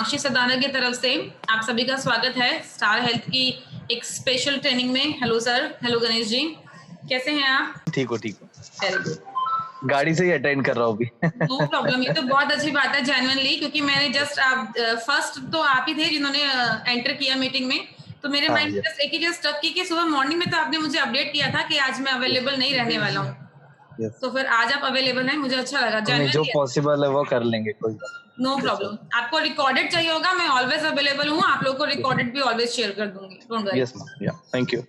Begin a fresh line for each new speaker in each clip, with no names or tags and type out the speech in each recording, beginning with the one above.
हिमांशी सदाना की तरफ से आप सभी का स्वागत है स्टार हेल्थ की एक स्पेशल ट्रेनिंग में। Hello sir, hello Ganesh ji, कैसे हैं आप?
ठीक हो
वेरी गुड।
गाड़ी से ही अटेंड कर रहा हूँ अभी।
नो प्रॉब्लम, ये तो बहुत अच्छी बात है जेन्युइनली, क्योंकि मैंने जस्ट आप फर्स्ट तो आप ही थे जिन्होंने एंटर किया मीटिंग में, तो मेरे माइंड में जस्ट एक ही चीज स्टक की कि सुबह मॉर्निंग में तो आपने मुझे अपडेट किया था कि आज मैं अवेलेबल नहीं रहने वाला हूँ। तो फिर आज आप अवेलेबल हैं, मुझे अच्छा लगा।
नहीं, जो पॉसिबल है वो कर लेंगे, कोई बात।
No problem. आपको रिकॉर्डेड चाहिए होगा, मैं ऑलवेज अवेलेबल हूँ, आप लोगों को रिकॉर्डेड भी ऑलवेज शेयर कर दूंगी, डोंट वरी।
यस मैम, या थैंक यू।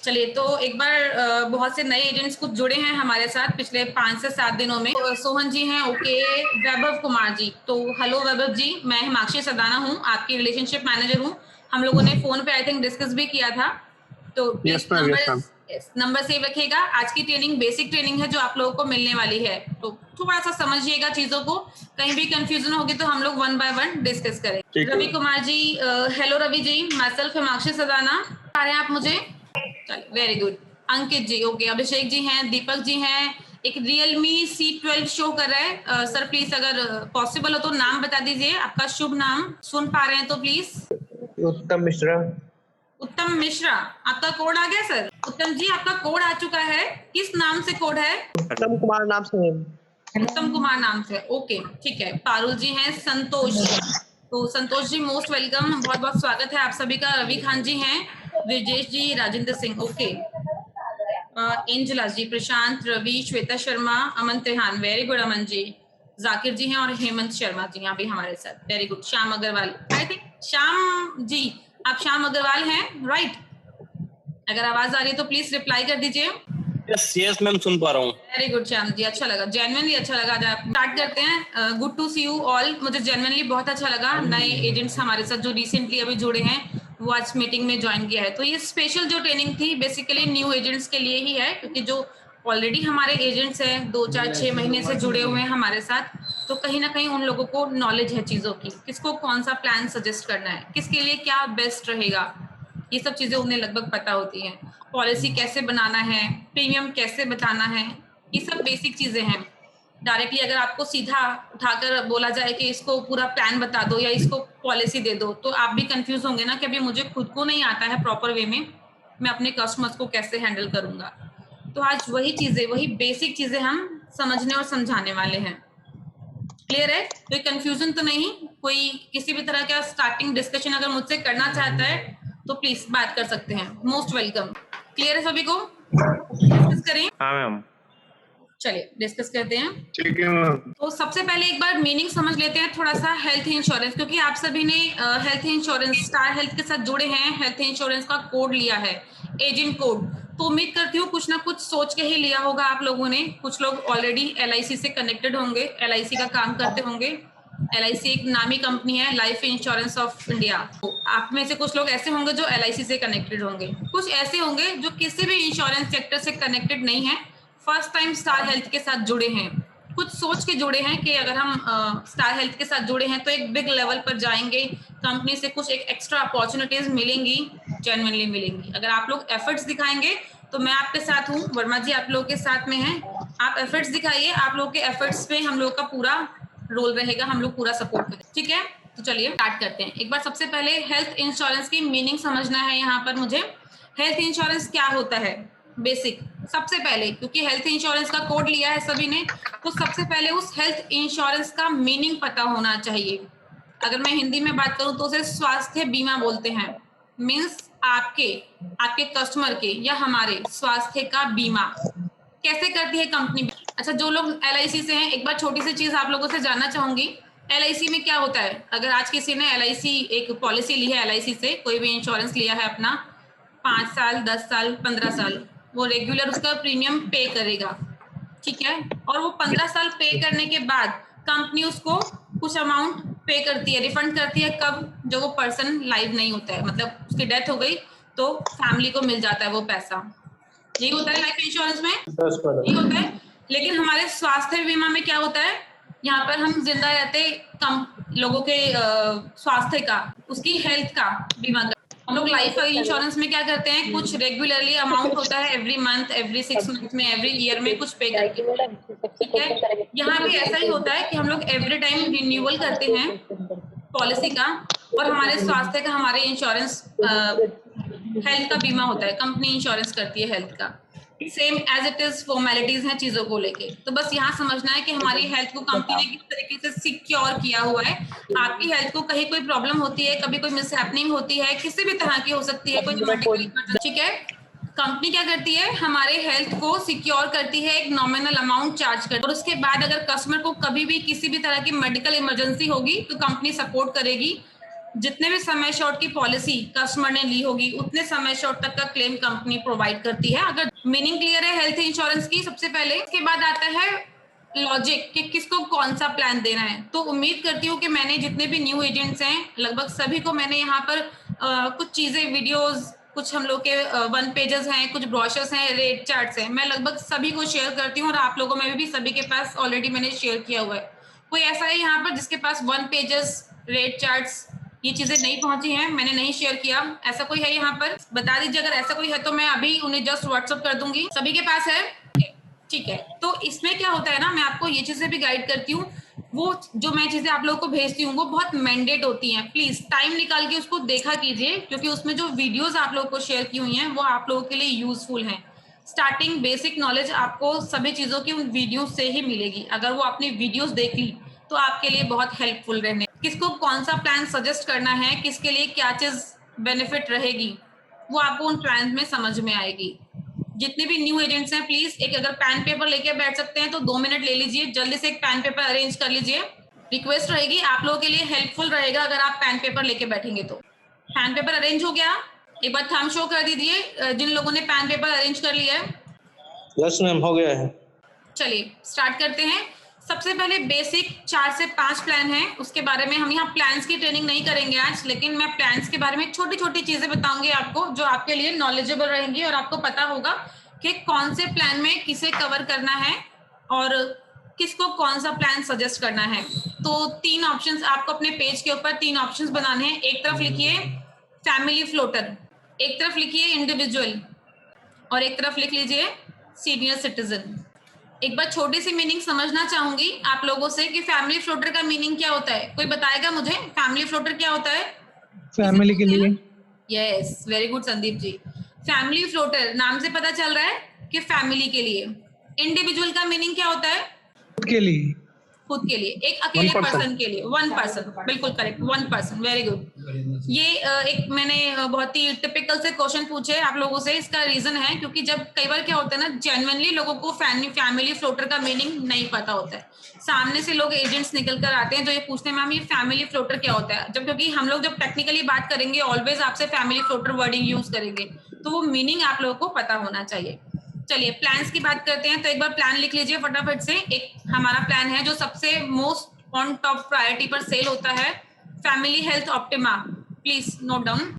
चलिए, तो एक बार बहुत से नए एजेंट्स कुछ जुड़े हैं हमारे साथ पिछले 5 से 7 दिनों में। तो सोहन जी हैं, ओके, वैभव कुमार जी, तो हेलो वैभव जी, मैं हिमांशी सदाना हूँ, आपकी रिलेशनशिप मैनेजर हूँ। हम लोगों ने फोन पे आई थिंक डिस्कस भी किया था, तो नंबर सेव रखिएगा। आज की ट्रेनिंग बेसिक ट्रेनिंग है जो आप लोगों को मिलने वाली है, तो थोड़ा सा समझिएगा चीजों को, कहीं भी कंफ्यूजन होगी तो हम लोग 1 बाय 1 डिस्कस करें। Ravi Kumar ji, hello Ravi ji, myself Himanshi Sadana, आ रहे हैं आप मुझे? Very good. Ankit ji, okay, Abhishek ji हैं, दीपक जी हैं। एक Realme C12 शो कर रहा है। सर प्लीज अगर पॉसिबल हो तो नाम बता दीजिए, आपका शुभ नाम, सुन पा रहे हैं तो प्लीज।
उत्तम मिश्रा।
उत्तम मिश्रा, आपका कोड आ गया सर? उत्तम जी, आपका कोड आ चुका है, किस नाम से कोड है?
उत्तम कुमार नाम से है।
उत्तम कुमार नाम से, ओके ठीक है। पारुल जी हैं, संतोष, तो संतोष जी मोस्ट वेलकम, बहुत बहुत स्वागत है आप सभी का। रवि खान जी हैं, Vijesh ji, Rajendra Singh, okay, Angela ji, Prashant, Ravi, Shweta Sharma, Aman Trihan, very good Aman ji, Zakir ji हैं और हेमंत शर्मा जी यहाँ भी हमारे साथ, very good. Shyam Agarwal, I think Shyam ji, आप श्याम अग्रवाल हैं राइट? अगर आवाज आ रही है तो प्लीज रिप्लाई कर दीजिए।
यस मैम, सुन पा रहा हूँ।
वेरी गुड श्याम जी, अच्छा लगा, जेन्युइनली अच्छा लगा। आज आप स्टार्ट करते हैं। Good to see you all, मुझे जेन्युइनली बहुत अच्छा लगा। नए एजेंट्स हमारे साथ जो रिसेंटली अभी जुड़े हैं वो आज मीटिंग में ज्वाइन किया है। तो ये स्पेशल जो ट्रेनिंग थी बेसिकली न्यू एजेंट्स के लिए ही है, क्योंकि जो ऑलरेडी हमारे एजेंट्स हैं 2, 4, 6 महीने से जुड़े हुए हैं हमारे साथ, तो कहीं ना कहीं उन लोगों को नॉलेज है चीजों की, किसको कौन सा प्लान सजेस्ट करना है, किसके लिए क्या बेस्ट रहेगा, ये सब चीजें उन्हें लगभग पता होती हैं। पॉलिसी कैसे बनाना है, प्रीमियम कैसे बताना है, ये सब बेसिक चीजें हैं। डायरेक्टली अगर आपको सीधा उठाकर बोला जाए कि इसको पूरा प्लान बता दो या इसको पॉलिसी दे दो, तो आप भी कंफ्यूज होंगे ना कि अभी मुझे खुद को नहीं आता है प्रॉपर वे में, मैं अपने कस्टमर्स को कैसे हैंडल करूंगा। तो आज वही चीजें, वही बेसिक चीजें हम समझने और समझाने वाले हैं। क्लियर है? कोई कंफ्यूजन तो नहीं? कोई किसी भी तरह का स्टार्टिंग डिस्कशन अगर मुझसे करना चाहता है तो प्लीज बात कर सकते हैं, मोस्ट वेलकम। क्लियर है सभी को? डिस्कस करें?
हाँ मैम।
चलिए डिस्कस करते हैं।
ठीक है मैम।
तो सबसे पहले एक बार मीनिंग समझ लेते हैं थोड़ा सा हेल्थ इंश्योरेंस, क्योंकि आप सभी ने हेल्थ इंश्योरेंस स्टार हेल्थ के साथ जुड़े हैं, हेल्थ इंश्योरेंस का कोड लिया है, एजेंट कोड, तो उम्मीद करती हूँ कुछ ना कुछ सोच के ही लिया होगा आप लोगों ने। कुछ लोग ऑलरेडी LIC से कनेक्टेड होंगे, LIC का काम करते होंगे। LIC एक नामी कंपनी है, लाइफ इंश्योरेंस ऑफ इंडिया। तो आप में से कुछ लोग ऐसे होंगे जो LIC से कनेक्टेड होंगे, कुछ ऐसे होंगे जो किसी भी इंश्योरेंस सेक्टर से कनेक्टेड नहीं है, फर्स्ट टाइम स्टार हेल्थ के साथ जुड़े हैं, कुछ सोच के जुड़े हैं कि अगर हम स्टार हेल्थ के साथ जुड़े हैं तो एक बिग लेवल पर जाएंगे, कंपनी से कुछ एक एक्स्ट्रा अपॉर्चुनिटीज मिलेंगी, जेन्युइनली मिलेंगी। अगर आप लोग एफर्ट्स दिखाएंगे तो मैं आपके साथ हूँ, वर्मा जी आप लोगों के साथ में हैं, आप एफर्ट्स दिखाइए, आप लोग के एफर्ट्स पे हम लोग का पूरा रोल रहेगा, हम लोग पूरा सपोर्ट करें, ठीक है? तो चलिए स्टार्ट करते हैं। एक बार सबसे पहले हेल्थ इंश्योरेंस की मीनिंग समझना है यहाँ पर मुझे। हेल्थ इंश्योरेंस क्या होता है बेसिक, सबसे पहले, क्योंकि हेल्थ इंश्योरेंस का कोड लिया है सभी ने, तो सबसे पहले उस हेल्थ इंश्योरेंस का मीनिंग पता होना चाहिए। अगर मैं हिंदी में बात करूं तो उसे स्वास्थ्य बीमा बोलते हैं, मीन्स आपके कस्टमर के या हमारे स्वास्थ्य का बीमा कैसे करती है कंपनी। अच्छा, जो लोग LIC से हैं, एक बार छोटी सी चीज आप लोगों से जानना चाहूंगी, LIC में क्या होता है? अगर आज किसी ने LIC एक पॉलिसी ली है, LIC से कोई भी इंश्योरेंस लिया है अपना, 5 साल, 10 साल, 15 साल, वो रेगुलर उसका प्रीमियम पे करेगा, ठीक है? और वो 15 साल पे करने के बाद कंपनी उसको कुछ अमाउंट पे करती है, रिफंड करती है, कब? जब वो पर्सन लाइव नहीं होता है, मतलब उसकी डेथ हो गई तो फैमिली को मिल जाता है वो पैसा। यही होता है लाइफ इंश्योरेंस में, यही होता है। लेकिन हमारे स्वास्थ्य बीमा में क्या होता है? यहाँ पर हम जिंदा रहते कम लोगों के स्वास्थ्य का, उसकी हेल्थ का बीमा का। हम लोग लाइफ इंश्योरेंस में क्या करते हैं, कुछ रेगुलरली अमाउंट होता है, एवरी मंथ, एवरी 6 मंथ में, एवरी ईयर में कुछ पे करके, ठीक है? यहाँ भी ऐसा ही होता है कि हम लोग एवरी टाइम रिन्यूअल करते हैं, पॉलिसी का, और हमारे स्वास्थ्य का हमारे इंश्योरेंस हेल्थ का बीमा होता है, कंपनी इंश्योरेंस करती है हेल्थ का। Same as it is formalities हैं चीजों को लेके। तो बस यहाँ समझना है कि हमारी हेल्थ को कंपनी ने किस तरीके से सिक्योर किया हुआ है। आपकी हेल्थ को कहीं कोई प्रॉब्लम होती है, कभी कोई मिसहैपनिंग होती है, किसी भी तरह की हो सकती है, कोई ठीक है, कंपनी क्या करती है, हमारे हेल्थ को सिक्योर करती है, एक नॉमिनल अमाउंट चार्ज करती है, और उसके बाद अगर कस्टमर को कभी भी किसी भी तरह की मेडिकल इमरजेंसी होगी तो कंपनी सपोर्ट करेगी। जितने भी समय शॉर्ट की पॉलिसी कस्टमर ने ली होगी उतने समय शॉर्ट तक का क्लेम कंपनी प्रोवाइड करती है। अगर मीनिंग क्लियर है हेल्थ इंश्योरेंस की सबसे पहले, इसके बाद आता है लॉजिक कि किसको कौन सा प्लान देना है। तो उम्मीद करती हूँ कि मैंने जितने भी न्यू एजेंट्स हैं लगभग सभी को मैंने यहाँ पर कुछ चीजें, वीडियोस, कुछ हम लोग के 1 पेजेस हैं, कुछ ब्रोशर्स हैं, रेट चार्ट्स हैं, मैं लगभग सभी को शेयर करती हूँ, और आप लोगों में भी सभी के पास ऑलरेडी मैंने शेयर किया हुआ है। कोई ऐसा है यहाँ पर जिसके पास 1 पेजेस, रेट चार्ट्स, ये चीजें नहीं पहुंची हैं, मैंने नहीं शेयर किया, ऐसा कोई है यहाँ पर? बता दीजिए अगर ऐसा कोई है तो मैं अभी उन्हें जस्ट व्हाट्सअप कर दूंगी। सभी के पास है? ठीक है। तो इसमें क्या होता है ना, मैं आपको ये चीजें भी गाइड करती हूँ, वो जो मैं चीजें आप लोगों को भेजती हूँ वो बहुत मैंडेट होती हैं। प्लीज टाइम निकाल के उसको देखा कीजिए, क्योंकि उसमें जो वीडियोस आप लोगों को शेयर की हुई हैं वो आप लोगों के लिए यूजफुल हैं। स्टार्टिंग बेसिक नॉलेज आपको सभी चीजों की उन वीडियो से ही मिलेगी। अगर वो आपने वीडियोस देख ली तो आपके लिए बहुत हेल्पफुल रहने। किसको कौन सा प्लान सजेस्ट करना है, किसके लिए क्या चीज बेनिफिट रहेगी, वो आपको उन प्लान में समझ में आएगी। जितने भी न्यू एजेंट्स हैं प्लीज एक अगर पेन पेपर लेके बैठ सकते हैं तो 2 मिनट ले लीजिए, जल्दी से एक पेन पेपर अरेंज कर लीजिए। रिक्वेस्ट रहेगी, आप लोगों के लिए हेल्पफुल रहेगा अगर आप पेन पेपर लेके बैठेंगे तो। पेन पेपर अरेंज हो गया? एक बार थंब शो कर दीजिए जिन लोगों ने पेन पेपर अरेंज कर लिया है।
यस मैम, हो गया है।
चलिए स्टार्ट करते हैं। सबसे पहले बेसिक 4 से 5 प्लान है, उसके बारे में हम यहाँ प्लान्स की ट्रेनिंग नहीं करेंगे आज, लेकिन मैं प्लान्स के बारे में छोटी छोटी चीजें बताऊंगी आपको जो आपके लिए नॉलेजेबल रहेंगी, और आपको पता होगा कि कौन से प्लान में किसे कवर करना है और किसको कौन सा प्लान सजेस्ट करना है। तो 3 ऑप्शंस आपको अपने पेज के ऊपर 3 ऑप्शंस बनाने हैं। एक तरफ लिखिए फैमिली फ्लोटर, एक तरफ लिखिए इंडिविजुअल, और एक तरफ लिख लीजिए सीनियर सिटीजन। एक बार छोटी सी मीनिंग समझना चाहूंगी आप लोगों से कि फैमिली फ्लोटर का मीनिंग क्या होता है। कोई बताएगा मुझे फैमिली फ्लोटर क्या होता है?
फैमिली के लिए।
Yes, very good Sandeep ji. Family floater नाम से पता चल रहा है कि फैमिली के लिए। इंडिविजुअल का मीनिंग क्या होता है?
खुद के लिए।
खुद के लिए, एक अकेले पर्सन के लिए, 1 पर्सन, बिल्कुल करेक्ट, 1 पर्सन, वेरी गुड। ये एक मैंने बहुत ही टिपिकल से क्वेश्चन पूछे आप लोगों से। इसका रीजन है क्योंकि जब कई बार क्या होता है ना, जेन्युइनली लोगों को फैमिली फ्लोटर का मीनिंग नहीं पता होता है। सामने से लोग एजेंट्स निकल कर आते हैं जो ये पूछते हैं मैम ये फैमिली फ्लोटर क्या होता है, जब क्योंकि हम लोग जब टेक्निकली बात करेंगे ऑलवेज आपसे फैमिली फ्लोटर वर्डिंग यूज करेंगे, तो वो मीनिंग आप लोगों को पता होना चाहिए। चलिए प्लान्स की बात करते हैं। तो एक बार प्लान लिख लीजिए फटाफट से। एक हमारा प्लान है जो सबसे मोस्ट ऑन टॉप प्रायोरिटी पर सेल होता है, family health optima, please note down.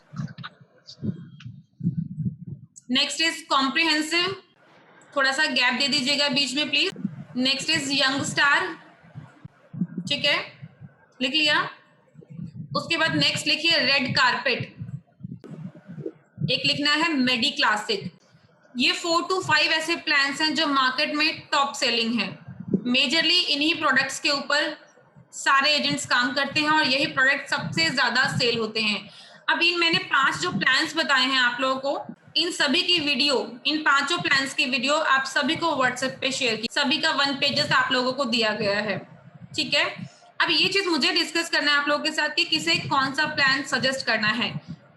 Next is comprehensive, थोड़ा सा गैप दे दीजिएगा बीच में please. Next is young star, ठीक है, लिख लिया। उसके बाद नेक्स्ट लिखिए रेड कारपेट, एक लिखना है मेडी क्लासिक। ये 4 to 5 ऐसे प्लान्स हैं जो मार्केट में टॉप सेलिंग है। मेजरली इन्हीं प्रोडक्ट्स के ऊपर सारे एजेंट्स काम करते हैं और यही प्रोडक्ट सबसे ज्यादा सेल होते हैं। अब इन मैंने 5 जो प्लान्स बताए हैं आप लोगों को, इन सभी की वीडियो, इन 5 प्लान्स की वीडियो आप सभी को व्हाट्सएप पे शेयर की, सभी का 1 पेजेस आप लोगों को दिया गया है, ठीक है। अब ये चीज मुझे डिस्कस करना है आप लोगों के साथ कि किसे कौन सा प्लान सजेस्ट करना है,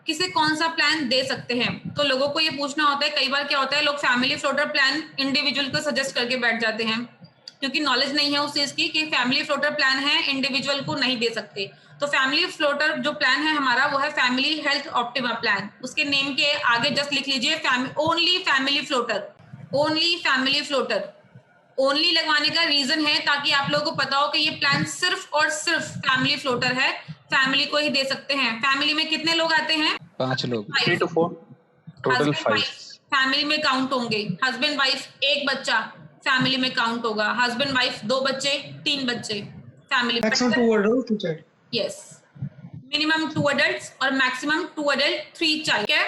किसे कौन सा प्लान दे सकते हैं। तो लोगों को ये पूछना होता है, कई बार क्या होता है लोग फैमिली फ्लोटर प्लान इंडिविजुअल को सजेस्ट करके बैठ जाते हैं क्योंकि नॉलेज नहीं है उस चीज की कि फैमिली फ्लोटर प्लान है, इंडिविजुअल को नहीं दे सकते। तो फैमिली फ्लोटर जो प्लान है हमारा वो है फैमिली हेल्थ ऑप्टिमा प्लान। उसके नेम के आगे जस्ट लिख लीजिए only family floater, only family floater. Only लगवाने का रीजन है ताकि आप लोगों को पता हो कि ये प्लान सिर्फ और सिर्फ फैमिली फ्लोटर है, फैमिली को ही दे सकते हैं। फैमिली में कितने लोग आते हैं?
5 लोग,
3 to 4।
टोटल 5।
फैमिली में काउंट होंगे, हस्बैंड वाइफ, 1 बच्चा फैमिली में काउंट होगा, हस्बैंड वाइफ 2 बच्चे, 3 बच्चे family.
Maximum 2 adults, 2 child।
Yes, minimum 2 adults और मैक्सिमम 2 adult 3 child। क्या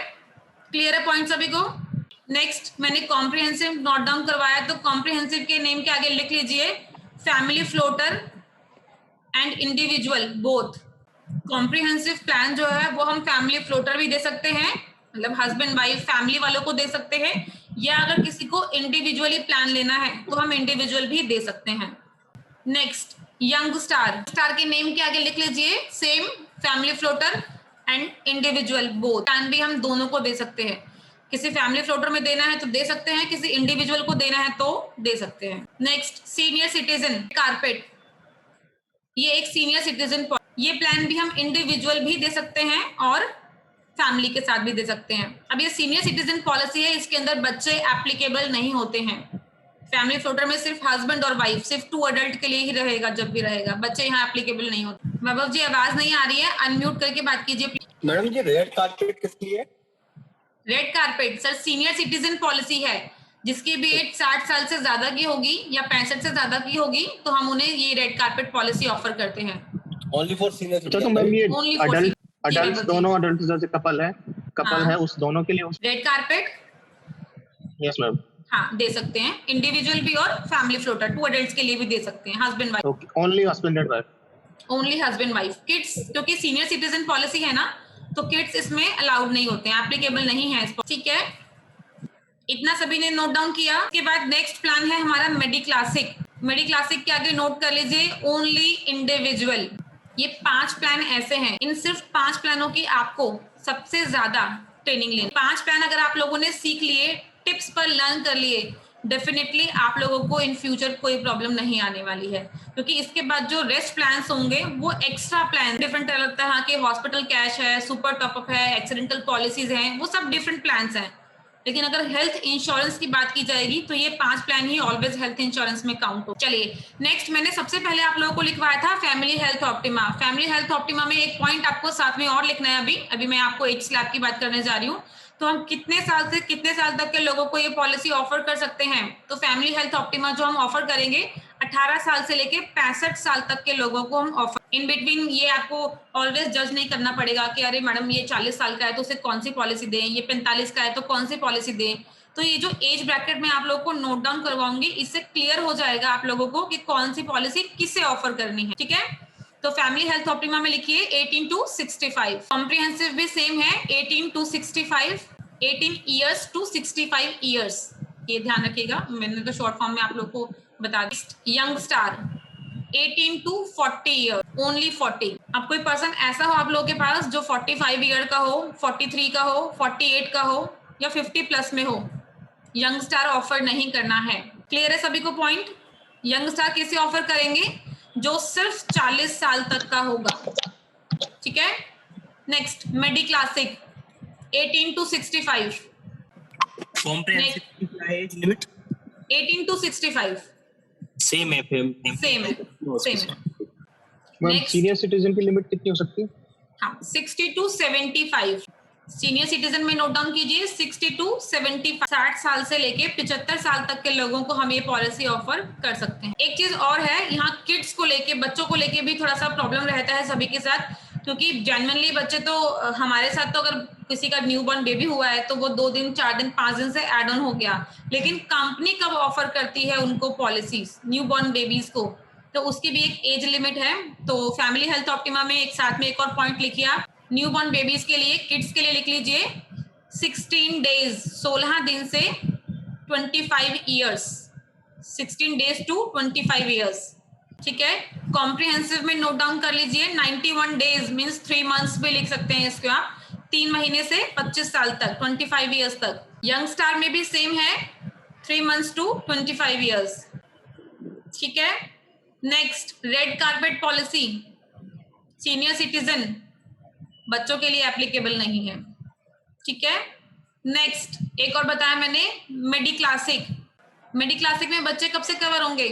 क्लियर है पॉइंट सभी को? नेक्स्ट मैंने कॉम्प्रिहेंसिव नोट डाउन करवाया, तो कॉम्प्रिहेंसिव के नेम के आगे लिख लीजिए family floater and individual both. Comprehensive plan जो है वो हम फैमिली फ्लोटर भी दे सकते हैं, मतलब हस्बैंड वाइफ फैमिली वालों को दे सकते हैं, या अगर किसी को इंडिविजुअली प्लान लेना है तो हम इंडिविजुअल भी दे सकते हैं। Next, young star. स्टार के नेम के आगे लिख लीजिए same, family floater and individual both. Plan भी हम दोनों को दे सकते हैं, किसी फैमिली फ्लोटर में देना है तो दे सकते हैं, किसी इंडिविजुअल को देना है तो दे सकते हैं। Next, senior citizen carpet. ये एक सीनियर सिटीजन, ये प्लान भी हम इंडिविजुअल भी दे सकते हैं और फैमिली के साथ भी दे सकते हैं। अब ये सीनियर सिटीजन पॉलिसी है, इसके अंदर बच्चे एप्लीकेबल नहीं होते हैं। फैमिली फ्लोटर में सिर्फ हस्बैंड और वाइफ, सिर्फ 2 अडल्ट के लिए ही रहेगा, जब भी रहेगा, बच्चे यहाँ एप्लीकेबल नहीं होते। वैभव जी आवाज नहीं आ रही है, अनम्यूट करके बात कीजिए please.
Madam ji red carpet किसकी है?
Red carpet sir senior citizen policy है, जिसकी भी एज 60 साल से ज्यादा की होगी या 65 से ज्यादा की होगी तो हम उन्हें ये रेड कारपेट पॉलिसी ऑफर करते हैं।
ओनली फॉर सीनियर
तो मैम ये
Only for
adult
senior
adult
citizen।
दोनों अडल्ट जैसे कपल
हाँ।
है उस दोनों के लिए
रेड कारपेट
यस मैम
हाँ दे सकते हैं, इंडिविजुअल भी और फैमिली फ्लोटर 2 अडल्ट्स के लिए भी दे सकते हैं, husband wife.
Okay only husband and wife.
Only husband wife. Kids क्योंकि सीनियर सिटीजन पॉलिसी है ना, तो किड्स इसमें अलाउड नहीं होते हैं, एप्लीकेबल नहीं है, ठीक है। इतना सभी ने नोट डाउन किया। उसके बाद नेक्स्ट प्लान है हमारा मेडी क्लासिक। मेडी क्लासिक के आगे नोट कर लीजिए ओनली इंडिविजुअल। ये 5 प्लान ऐसे हैं, इन सिर्फ 5 प्लानों की आपको सबसे ज्यादा ट्रेनिंग लेनी। 5 प्लान अगर आप लोगों ने सीख लिए, टिप्स पर लर्न कर लिए, डेफिनेटली आप लोगों को इन फ्यूचर कोई प्रॉब्लम नहीं आने वाली है, क्योंकि इसके बाद जो रेस्ट प्लान्स होंगे वो एक्स्ट्रा प्लान डिफरेंट तरह के, हॉस्पिटल कैश है, सुपर टॉपअप है, एक्सीडेंटल पॉलिसीज हैं, वो सब डिफरेंट प्लान्स हैं। लेकिन अगर हेल्थ इंश्योरेंस की बात की जाएगी तो ये 5 प्लान ही ऑलवेज हेल्थ इंश्योरेंस में काउंट हो। चलिए नेक्स्ट, मैंने सबसे पहले आप लोगों को लिखवाया था family health optima. Family health optima में एक पॉइंट आपको साथ में और लिखना है। अभी मैं आपको एज स्लैब की बात करने जा रही हूँ। तो हम कितने साल से कितने साल तक के लोगों को ये पॉलिसी ऑफर कर सकते हैं? तो फैमिली हेल्थ ऑप्टिमा जो हम ऑफर करेंगे 18 साल से लेके 65 साल तक के लोगों को हम ऑफर, इन बिटवीन ये आपको ऑलवेज जज नहीं करना पड़ेगा कि अरे मैडम ये 40 साल का है तो उसे कौन सी पॉलिसी दें, ये 45 का है तो कौन सी पॉलिसी दें। तो ये जो एज ब्रैकेट में आप लोगों को नोट डाउन करवाऊंगी, इससे क्लियर हो जाएगा आप लोगों को कि कौन सी पॉलिसी किसे ऑफर करनी है, ठीक है। तो फैमिली हेल्थ ऑप्टिमा में लिखिए 18 to 65। कॉम्प्रिहेंसिव भी सेम है, 18 to 65, 18 years to 65 years, ये ध्यान रखिएगा, मैंने तो शॉर्ट फॉर्म में आप लोग को बता दी। Young star 18 to 40 year, only 40। अब कोई पर्सन ऐसा हो आप लोगों के पास जो 45 ईयर का हो, 43 का हो, 48 का हो या 50 प्लस में हो, यंग स्टार ऑफर नहीं करना है। क्लियर है सभी को पॉइंट? यंग स्टार कैसे ऑफर करेंगे? जो सिर्फ 40 साल तक का होगा, ठीक है। Next, medi classic 18 to 65।
Comprehensive age limit
18 to 65
same है,
सेम है।
Ma'am
Next.
सीनियर सिटीजन की लिमिट कितनी हो सकती है?
हाँ 60 to 75। सीनियर सिटीजन में नोट डाउन कीजिए 60 to 75, 60 साल से लेके 75 साल तक के लोगों को हम ये पॉलिसी ऑफर कर सकते हैं। एक चीज और है, यहाँ किड्स को लेके, बच्चों को लेके भी थोड़ा सा प्रॉब्लम रहता है सभी के साथ, क्योंकि जेन्युइनली बच्चे तो हमारे साथ तो अगर किसी का न्यूबॉर्न बेबी हुआ है तो वो 2 दिन 4 दिन 5 दिन से एड ऑन हो गया, लेकिन कंपनी कब ऑफर करती है उनको पॉलिसीज न्यूबॉर्न बेबीज को, तो उसकी भी एक एज लिमिट है। तो फैमिली हेल्थ ऑप्टिमा में एक साथ में एक और पॉइंट लिखिए आप, न्यूबॉर्न बेबीज के लिए, किड्स के लिए लिख लीजिए 16 डेज, 16 दिन से 25 ईयर्स, 16 डेज टू 25 ईयर्स, ठीक है। कॉम्प्रिहेंसिव में नोट डाउन कर लीजिए 91 डेज मींस 3 मंथ्स भी लिख सकते हैं इसको आप, 3 महीने से 25 साल तक, 25 ईयर्स तक। यंग स्टार में भी सेम है, 3 मंथ्स टू 25 ईयर्स, ठीक है। Next, red carpet policy, senior citizen, बच्चों के लिए एप्लीकेबल नहीं है, ठीक है। नेक्स्ट, एक और बताया मैंने मेडी क्लासिक। मेडी क्लासिक में बच्चे कब से कवर होंगे?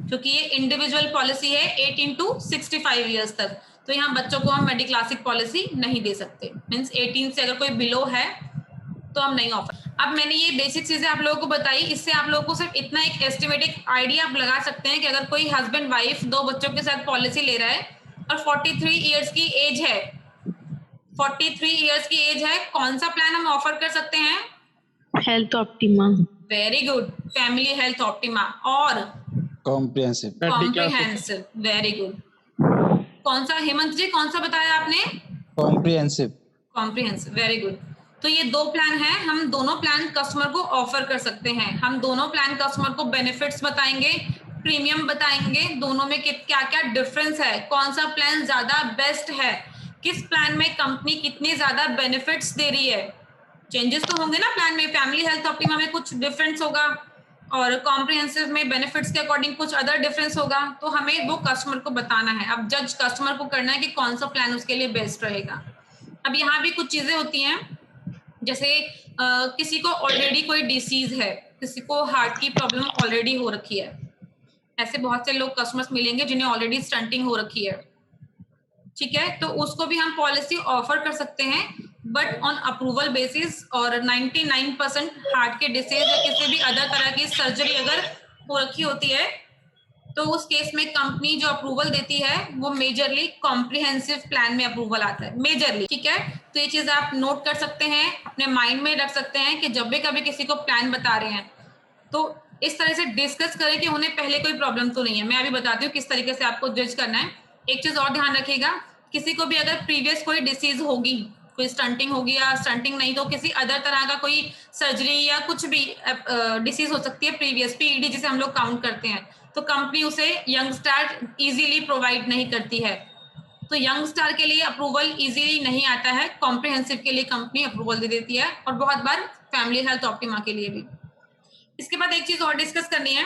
क्योंकि ये इंडिविजुअल पॉलिसी है 18 to 65 ईयर्स तक, तो यहाँ बच्चों को हम मेडी क्लासिक पॉलिसी नहीं दे सकते, मींस 18 से अगर कोई बिलो है तो हम नहीं ऑफर। अब मैंने ये बेसिक चीजें आप लोगों को बताई, इससे आप लोगों को सिर्फ इतना एक एस्टिमेटेड आइडिया आप लगा सकते हैं कि अगर कोई हस्बैंड वाइफ 2 बच्चों के साथ पॉलिसी ले रहा है और 43 ईयर्स की एज है, 43 ईयर्स की एज है, कौन सा प्लान हम ऑफर कर सकते हैं?
Health optima.
Very good, family health optima और
कॉम्प्रिहेंसिव।
Comprehensive, very good. कौन सा हेमंत जी, कौन सा बताया आपने?
कॉम्प्रिहेंसिव।
Comprehensive, very good. तो ये दो प्लान है, हम दोनों प्लान कस्टमर को ऑफर कर सकते हैं। हम दोनों प्लान कस्टमर को बेनिफिट्स बताएंगे, प्रीमियम बताएंगे, दोनों में क्या क्या डिफरेंस है, कौन सा प्लान ज्यादा बेस्ट है, किस प्लान में कंपनी कितनी ज्यादा बेनिफिट्स दे रही है। चेंजेस तो होंगे ना प्लान में, फैमिली हेल्थ ऑप्टिमा में कुछ डिफरेंस होगा और कॉम्प्रिहेंसिव में बेनिफिट्स के अकॉर्डिंग कुछ अदर डिफरेंस होगा, तो हमें वो कस्टमर को बताना है। अब जज कस्टमर को करना है कि कौन सा प्लान उसके लिए बेस्ट रहेगा। अब यहाँ भी कुछ चीजें होती हैं, जैसे किसी को ऑलरेडी कोई डिसीज है, किसी को हार्ट की प्रॉब्लम ऑलरेडी हो रखी है, ऐसे बहुत से लोग कस्टमर्स मिलेंगे जिन्हें ऑलरेडी स्टंटिंग हो रखी है, ठीक है, तो उसको भी हम पॉलिसी ऑफर कर सकते हैं, बट ऑन अप्रूवल बेसिस। और 99% हार्ट के डिसीज या किसी भी अदर तरह की सर्जरी अगर हो रखी होती है तो उस केस में कंपनी जो अप्रूवल देती है वो मेजरली कॉम्प्रिहेंसिव प्लान में अप्रूवल आता है, मेजरली, ठीक है। तो ये चीज आप नोट कर सकते हैं, अपने माइंड में रख सकते हैं कि जब भी कभी किसी को प्लान बता रहे हैं तो इस तरह से डिस्कस करें कि उन्हें पहले कोई प्रॉब्लम तो नहीं है। मैं अभी बताती हूँ किस तरीके से आपको जज करना है। एक चीज और ध्यान रखिएगा, किसी को भी अगर प्रीवियस कोई डिसीज होगी, कोई स्टंटिंग होगी या स्टंटिंग नहीं तो किसी अदर तरह का कोई सर्जरी या कुछ भी डिसीज हो सकती है प्रीवियस, पीईडी जिसे हम लोग काउंट करते हैं, तो कंपनी उसे यंग स्टार इजीली प्रोवाइड नहीं करती है। तो यंग स्टार के लिए अप्रूवल इजीली नहीं आता है, कॉम्प्रिहेंसिव के लिए कंपनी अप्रूवल दे देती है, और बहुत बार फैमिली हेल्थ ऑप्टिमा के लिए भी। इसके बाद एक चीज और डिस्कस करनी है,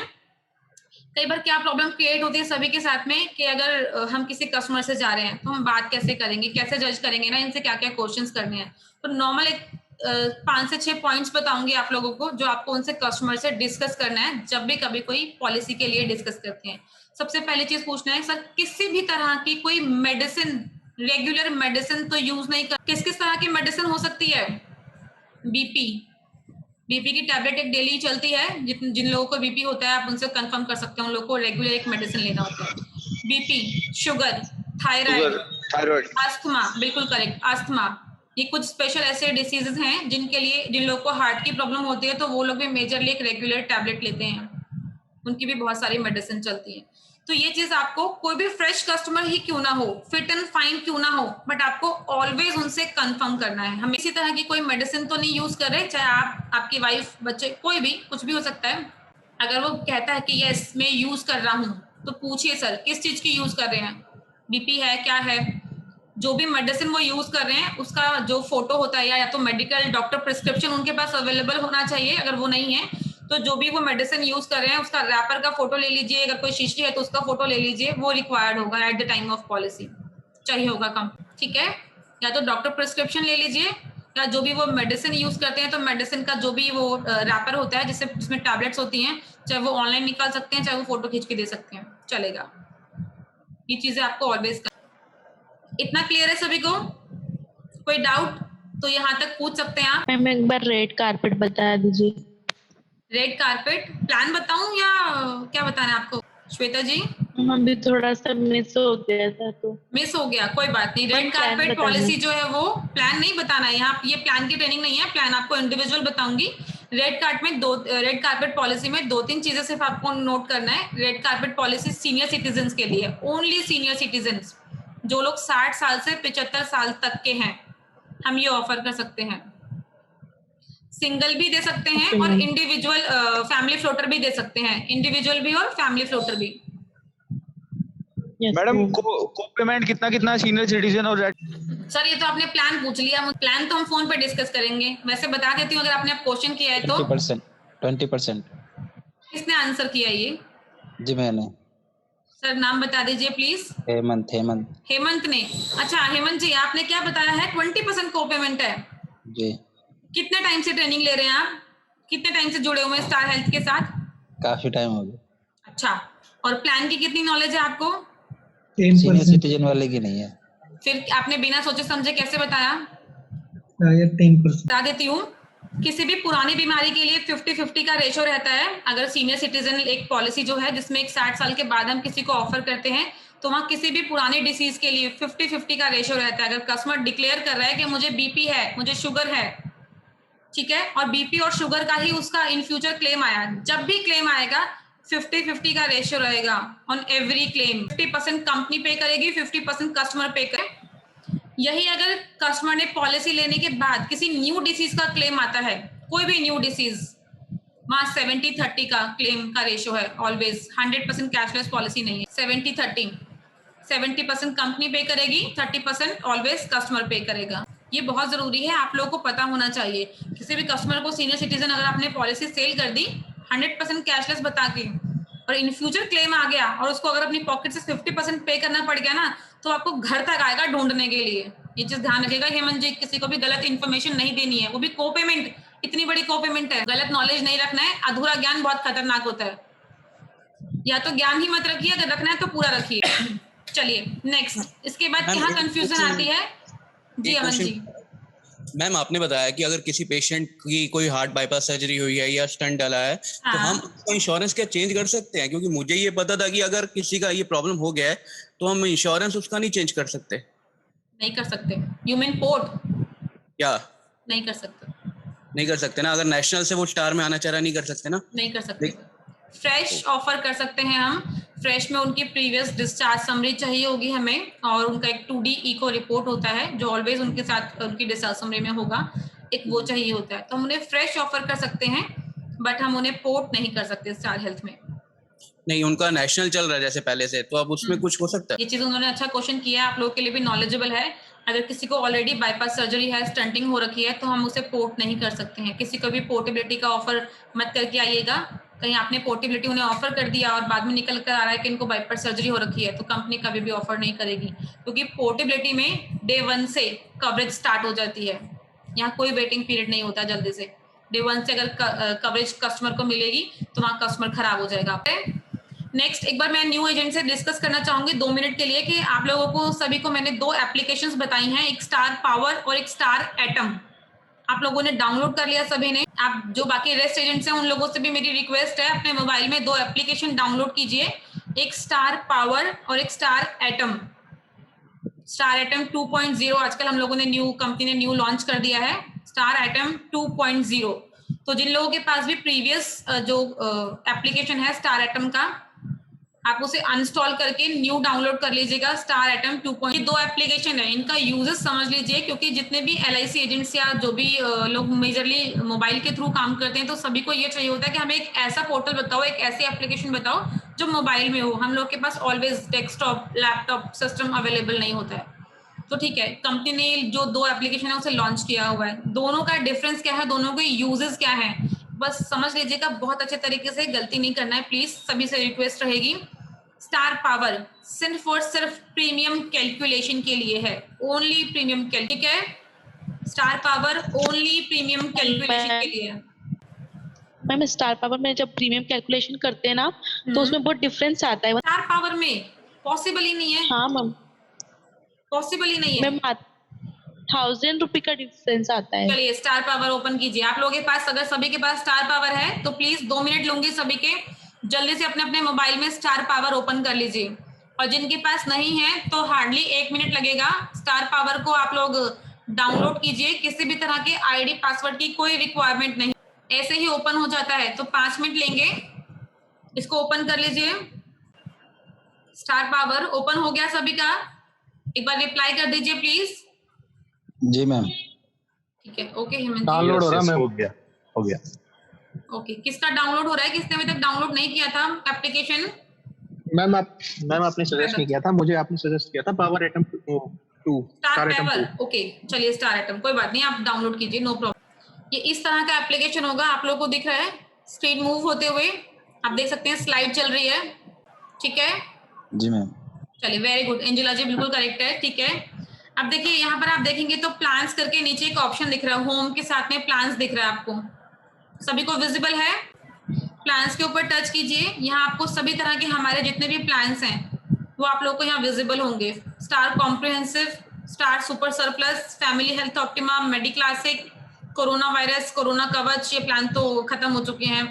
कई बार क्या प्रॉब्लम क्रिएट होती है सभी के साथ में कि अगर हम किसी कस्टमर से जा रहे हैं तो हम बात कैसे करेंगे, कैसे जज करेंगे ना, इनसे क्या क्या क्वेश्चंस करने हैं। तो नॉर्मल एक 5 से 6 पॉइंट्स बताऊंगी आप लोगों को जो आपको उनसे कस्टमर से डिस्कस करना है जब भी कभी कोई पॉलिसी के लिए डिस्कस करते हैं। सबसे पहली चीज पूछना है, सर किसी भी तरह की कोई मेडिसिन, रेगुलर मेडिसिन तो यूज नहीं कर, किस किस तरह की मेडिसिन हो सकती है? बीपी की टैबलेट एक डेली चलती है, जिन लोगों को बीपी होता है आप उनसे कंफर्म कर सकते हैं, उन लोगों को रेगुलर एक मेडिसिन लेना होता है। बीपी, शुगर, थायराइड, अस्थमा, बिल्कुल करेक्ट, अस्थमा, ये कुछ स्पेशल ऐसे डिसीजेस हैं जिनके लिए, जिन लोगों को हार्ट की प्रॉब्लम होती है तो वो लोग भी मेजरली एक रेगुलर टैबलेट लेते हैं, उनकी भी बहुत सारी मेडिसिन चलती है। तो ये चीज आपको, कोई भी फ्रेश कस्टमर ही क्यों ना हो, फिट एंड फाइन क्यों ना हो, बट आपको ऑलवेज उनसे कंफर्म करना है। हम इसी तरह की कोई मेडिसिन तो नहीं यूज कर रहे, चाहे आप, आपकी वाइफ, बच्चे, कोई भी, कुछ भी हो सकता है। अगर वो कहता है कि यस मैं यूज कर रहा हूँ तो पूछिए सर किस चीज की यूज कर रहे हैं, बीपी है, क्या है, जो भी मेडिसिन वो यूज कर रहे हैं उसका जो फोटो होता है या तो मेडिकल डॉक्टर प्रिस्क्रिप्शन उनके पास अवेलेबल होना चाहिए, अगर वो नहीं है तो जो भी वो मेडिसिन यूज कर रहे हैं उसका रैपर का फोटो ले लीजिए, अगर कोई शीशी है तो उसका फोटो ले लीजिए, वो रिक्वायर्ड होगा at the time of policy, चाहिए होगा कम, ठीक है। या तो डॉक्टर प्रिस्क्रिप्शन ले लीजिए, या जो भी वो मेडिसिन यूज करते हैं तो मेडिसिन का जो भी वो रैपर होता है जिसमें टैबलेट्स होती हैं, चाहे वो ऑनलाइन निकाल सकते हैं, चाहे वो फोटो खींच के दे सकते हैं, चलेगा। ये चीजें आपको ऑलवेज, इतना क्लियर है सभी को? कोई डाउट तो यहाँ तक पूछ सकते हैं आप।
मैम एक बार रेड कारपेट बता दीजिए।
रेड कारपेट प्लान बताऊं या क्या बताना है आपको श्वेता जी?
अभी थोड़ा सा मिस हो गया था, तो
मिस हो गया, कोई बात नहीं। रेड कारपेट पॉलिसी जो है वो प्लान नहीं बताना है यहाँ, ये प्लान की ट्रेनिंग नहीं है, प्लान आपको इंडिविजुअल बताऊंगी। रेड कारपेट पॉलिसी में 2-3 चीजें सिर्फ आपको नोट करना है। Red carpet policy senior citizen के लिए, ओनली सीनियर सिटीजन, जो लोग 60 साल से 75 साल तक के हैं, हम ये ऑफर कर सकते हैं। सिंगल भी दे सकते हैं और इंडिविजुअल फैमिली फ्लोटर भी दे सकते हैं, इंडिविजुअल भी और फैमिली फ्लोटर भी।
मैडम को पेमेंट कितना सीनियर सिटीजन और
सर ये तो आपने प्लान पूछ लिया, प्लान तो हम फोन पे डिस्कस करेंगे, वैसे बता देती हूँ अगर आपने क्वेश्चन किया है तो।
20%।
किसने आंसर किया ये?
जी मैंने।
सर नाम बता दीजिए प्लीज।
हेमंत
ने। अच्छा हेमंत जी, आपने क्या बताया है? 20% को पेमेंट है
जी।
कितने टाइम से ट्रेनिंग ले रहे हैं आप? कितने टाइम से जुड़े हुए हैं स्टार हेल्थ के साथ?
काफी टाइम हो गया।
अच्छा, और प्लान की कितनी नॉलेज है आपको?
सीनियर सिटीजन वाले की नहीं है।
फिर आपने बिना सोचे समझे कैसे बताया?
10%।
बता देती हूँ, किसी भी पुरानी बीमारी के लिए 50-50 का रेशो रहता है। अगर सीनियर सिटीजन एक पॉलिसी जो है जिसमें एक 60 साल के बाद हम किसी को ऑफर करते हैं तो वहाँ किसी भी पुरानी डिसीज के लिए 50-50 का रेशो रहता है। अगर कस्टमर डिक्लेयर कर रहा है कि मुझे बीपी है, मुझे शुगर है, ठीक है, और बीपी और शुगर का ही उसका इन फ्यूचर क्लेम आया, जब भी क्लेम आएगा 50-50 का रेशियो रहेगा ऑन एवरी क्लेम। 50% कंपनी पे करेगी, 50% कस्टमर पे करे। यही अगर कस्टमर ने पॉलिसी लेने के बाद किसी न्यू डिसीज का क्लेम आता है, कोई भी न्यू डिसीज, वहां 70-30 का क्लेम का रेशियो है ऑलवेज। 100% कैशलेस पॉलिसी नहीं है। 70-30, 70% कंपनी पे करेगी, 30% ऑलवेज कस्टमर पे करेगा। ये बहुत जरूरी है, आप लोगों को पता होना चाहिए। किसी भी कस्टमर को, सीनियर सिटीजन, अगर आपने पॉलिसी सेल कर दी 100% कैशलेस बता के और इन फ्यूचर क्लेम आ गया और उसको अगर अपनी पॉकेट से 50% पे करना पड़ गया ना, तो आपको घर तक आएगा ढूंढने के लिए। ये चीज ध्यान रखिएगा हेमंत जी, किसी को भी गलत इन्फॉर्मेशन नहीं देनी है, वो भी को पेमेंट, इतनी बड़ी को पेमेंट है। गलत नॉलेज नहीं रखना है, अधूरा ज्ञान बहुत खतरनाक होता है। या तो ज्ञान ही मत रखिए, अगर रखना है तो पूरा रखिए। चलिए नेक्स्ट, इसके बाद यहाँ कंफ्यूजन आती है जी अमन जी।
मैम आपने बताया कि अगर किसी पेशेंट की कोई हार्ट बाईपास सर्जरी हुई है या स्टंट डाला है, तो हम इंश्योरेंस क्या चेंज कर सकते हैं? क्योंकि मुझे ये पता था कि अगर किसी का ये प्रॉब्लम हो गया है तो हम इंश्योरेंस उसका नहीं चेंज कर सकते।
नहीं कर सकते। You mean port?
क्या
नहीं कर सकते?
नहीं कर सकते ना? अगर नेशनल से वो स्टार में आना चाह रहा, नहीं कर सकते ना?
नहीं कर सकते। फ्रेश ऑफर कर सकते हैं हम। फ्रेश में उनकी प्रीवियस डिस्चार्ज समरी चाहिए होगी हमें, और उनका एक 2D इको रिपोर्ट होता है जो ऑलवेज उनके साथ उनकी डिस्चार्ज समरी में होगा, एक वो चाहिए होता है। तो हम उन्हें फ्रेश ऑफर कर सकते हैं, बट हम उन्हें पोर्ट नहीं कर सकते स्टार हेल्थ में।
नहीं, उनका नेशनल चल रहा है जैसे पहले से, तो अब उसमें कुछ हो सकता है?
ये चीज उन्होंने अच्छा क्वेश्चन किया है, आप लोगों के लिए भी नॉलेजेबल है। अगर किसी को ऑलरेडी बाईपास सर्जरी है, स्टंटिंग हो रखी है, तो हम उसे पोर्ट नहीं कर सकते हैं। किसी को भी पोर्टेबिलिटी का ऑफर मत करके आइएगा। कहीं आपने पोर्टेबिलिटी उन्हें ऑफर कर दिया और बाद में निकल कर आ रहा है कि इनको बाईपास सर्जरी हो रखी है, तो कंपनी कभी भी ऑफर नहीं करेगी, क्योंकि पोर्टेबिलिटी में डे 1 से कवरेज स्टार्ट हो जाती है। यहाँ कोई वेटिंग पीरियड नहीं होता। जल्दी से डे 1 से अगर कवरेज कस्टमर को मिलेगी तो वहाँ कस्टमर खराब हो जाएगा। नेक्स्ट, एक बार मैं न्यू एजेंट से डिस्कस करना चाहूंगी 2 मिनट के लिए कि आप लोगों को सभी को मैंने 2 एप्लीकेशंस बताई हैं, एक स्टार पावर और एक स्टार एटम। आप लोगों ने डाउनलोड कर लिया सभी ने। आप जो बाकी रेस्ट एजेंट्स हैं उन लोगों से भी मेरी रिक्वेस्ट है, अपने मोबाइल में 2 एप्लीकेशन डाउनलोड कीजिए, एक स्टार पावर और एक स्टार एटम। स्टार एटम 2.0 आजकल हम लोगों ने कंपनी ने न्यू लॉन्च कर दिया है, स्टार एटम 2.0। तो जिन लोगों के पास भी प्रीवियस जो एप्लीकेशन है स्टार एटम का, आप उसे अनस्टॉल करके न्यू डाउनलोड कर लीजिएगा, स्टार एटम 2.0। ये 2 एप्लीकेशन है, इनका यूजेस समझ लीजिए, क्योंकि जितने भी LIC एजेंट्स या जो भी लोग मेजरली मोबाइल के थ्रू काम करते हैं, तो सभी को ये चाहिए होता है कि हमें एक ऐसा पोर्टल बताओ, एक ऐसी एप्लीकेशन बताओ जो मोबाइल में हो। हम लोग के पास always desktop, laptop system available नहीं होता है। तो ठीक है, कंपनी ने जो 2 एप्लीकेशन है उसे लॉन्च किया हुआ है। दोनों का डिफरेंस क्या है, दोनों के यूजेस क्या है, बस समझ लीजिएगा। बहुत अच्छे तरीके से, गलती नहीं करना है प्लीज, सभी से रिक्वेस्ट रहेगी। स्टार पावर सिर्फ और सिर्फ प्रीमियम कैलकुलेशन के लिए है, ओनली प्रीमियम कैल, ठीक है? Star power only premium calculation के लिए है।
मैम स्टार पावर में जब प्रीमियम कैलकुलेशन करते हैं ना, तो उसमें बहुत डिफरेंस आता है।
स्टार पावर में पॉसिबल ही नहीं है।
हाँ मैम,
पॉसिबल ही नहीं है
मैम 1000 रुपए का डिफरेंस आता है।
चलिए स्टार पावर ओपन कीजिए। आप लोगों के पास, अगर सभी के पास स्टार पावर है तो प्लीज 2 मिनट लूंगी सभी के, जल्दी से अपने अपने मोबाइल में स्टार पावर ओपन कर लीजिए। और जिनके पास नहीं है तो हार्डली 1 मिनट लगेगा। स्टार पावर को आप लोग डाउनलोड कीजिए, किसी भी तरह के ID पासवर्ड की कोई रिक्वायरमेंट नहीं, ऐसे ही ओपन हो जाता है। तो 5 मिनट लेंगे, इसको ओपन कर लीजिए। स्टार पावर ओपन हो गया सभी का? एक बार रिप्लाई कर दीजिए प्लीज।
Ji ma'am.
ठीक है, ओके हेमंत जी।
डाउनलोड हो रहा है मैम।
हो गया।
ओके, किसका डाउनलोड हो रहा है? किसने अभी तक डाउनलोड नहीं किया था एप्लीकेशन?
मैम आपने सजेस्ट नहीं किया था, मुझे आपने सजेस्ट किया था power atom 2
star power. Okay चलिए, स्टार एटम कोई बात नहीं, आप डाउनलोड कीजिए, नो प्रॉब्लम। ये इस तरह का एप्लीकेशन होगा, आप लोगों को दिख रहा है स्क्रीन मूव होते हुए, आप देख सकते हैं स्लाइड चल रही है, ठीक है?
जी मैम।
चलिए वेरी गुड, एंजेला जी बिल्कुल करेक्ट है, ठीक है? अब देखिए यहाँ पर आप देखेंगे तो प्लान्स करके नीचे एक ऑप्शन दिख रहा है, होम के साथ में प्लान्स दिख रहा है, आपको सभी को विजिबल है? प्लान्स के ऊपर टच कीजिए, यहाँ आपको सभी तरह के हमारे जितने भी प्लान्स हैं वो आप लोगों को यहाँ विजिबल होंगे। Star comprehensive, star super surplus, family health optima, medi classic, corona virus, corona Kavach, ये प्लान तो खत्म हो चुके हैं।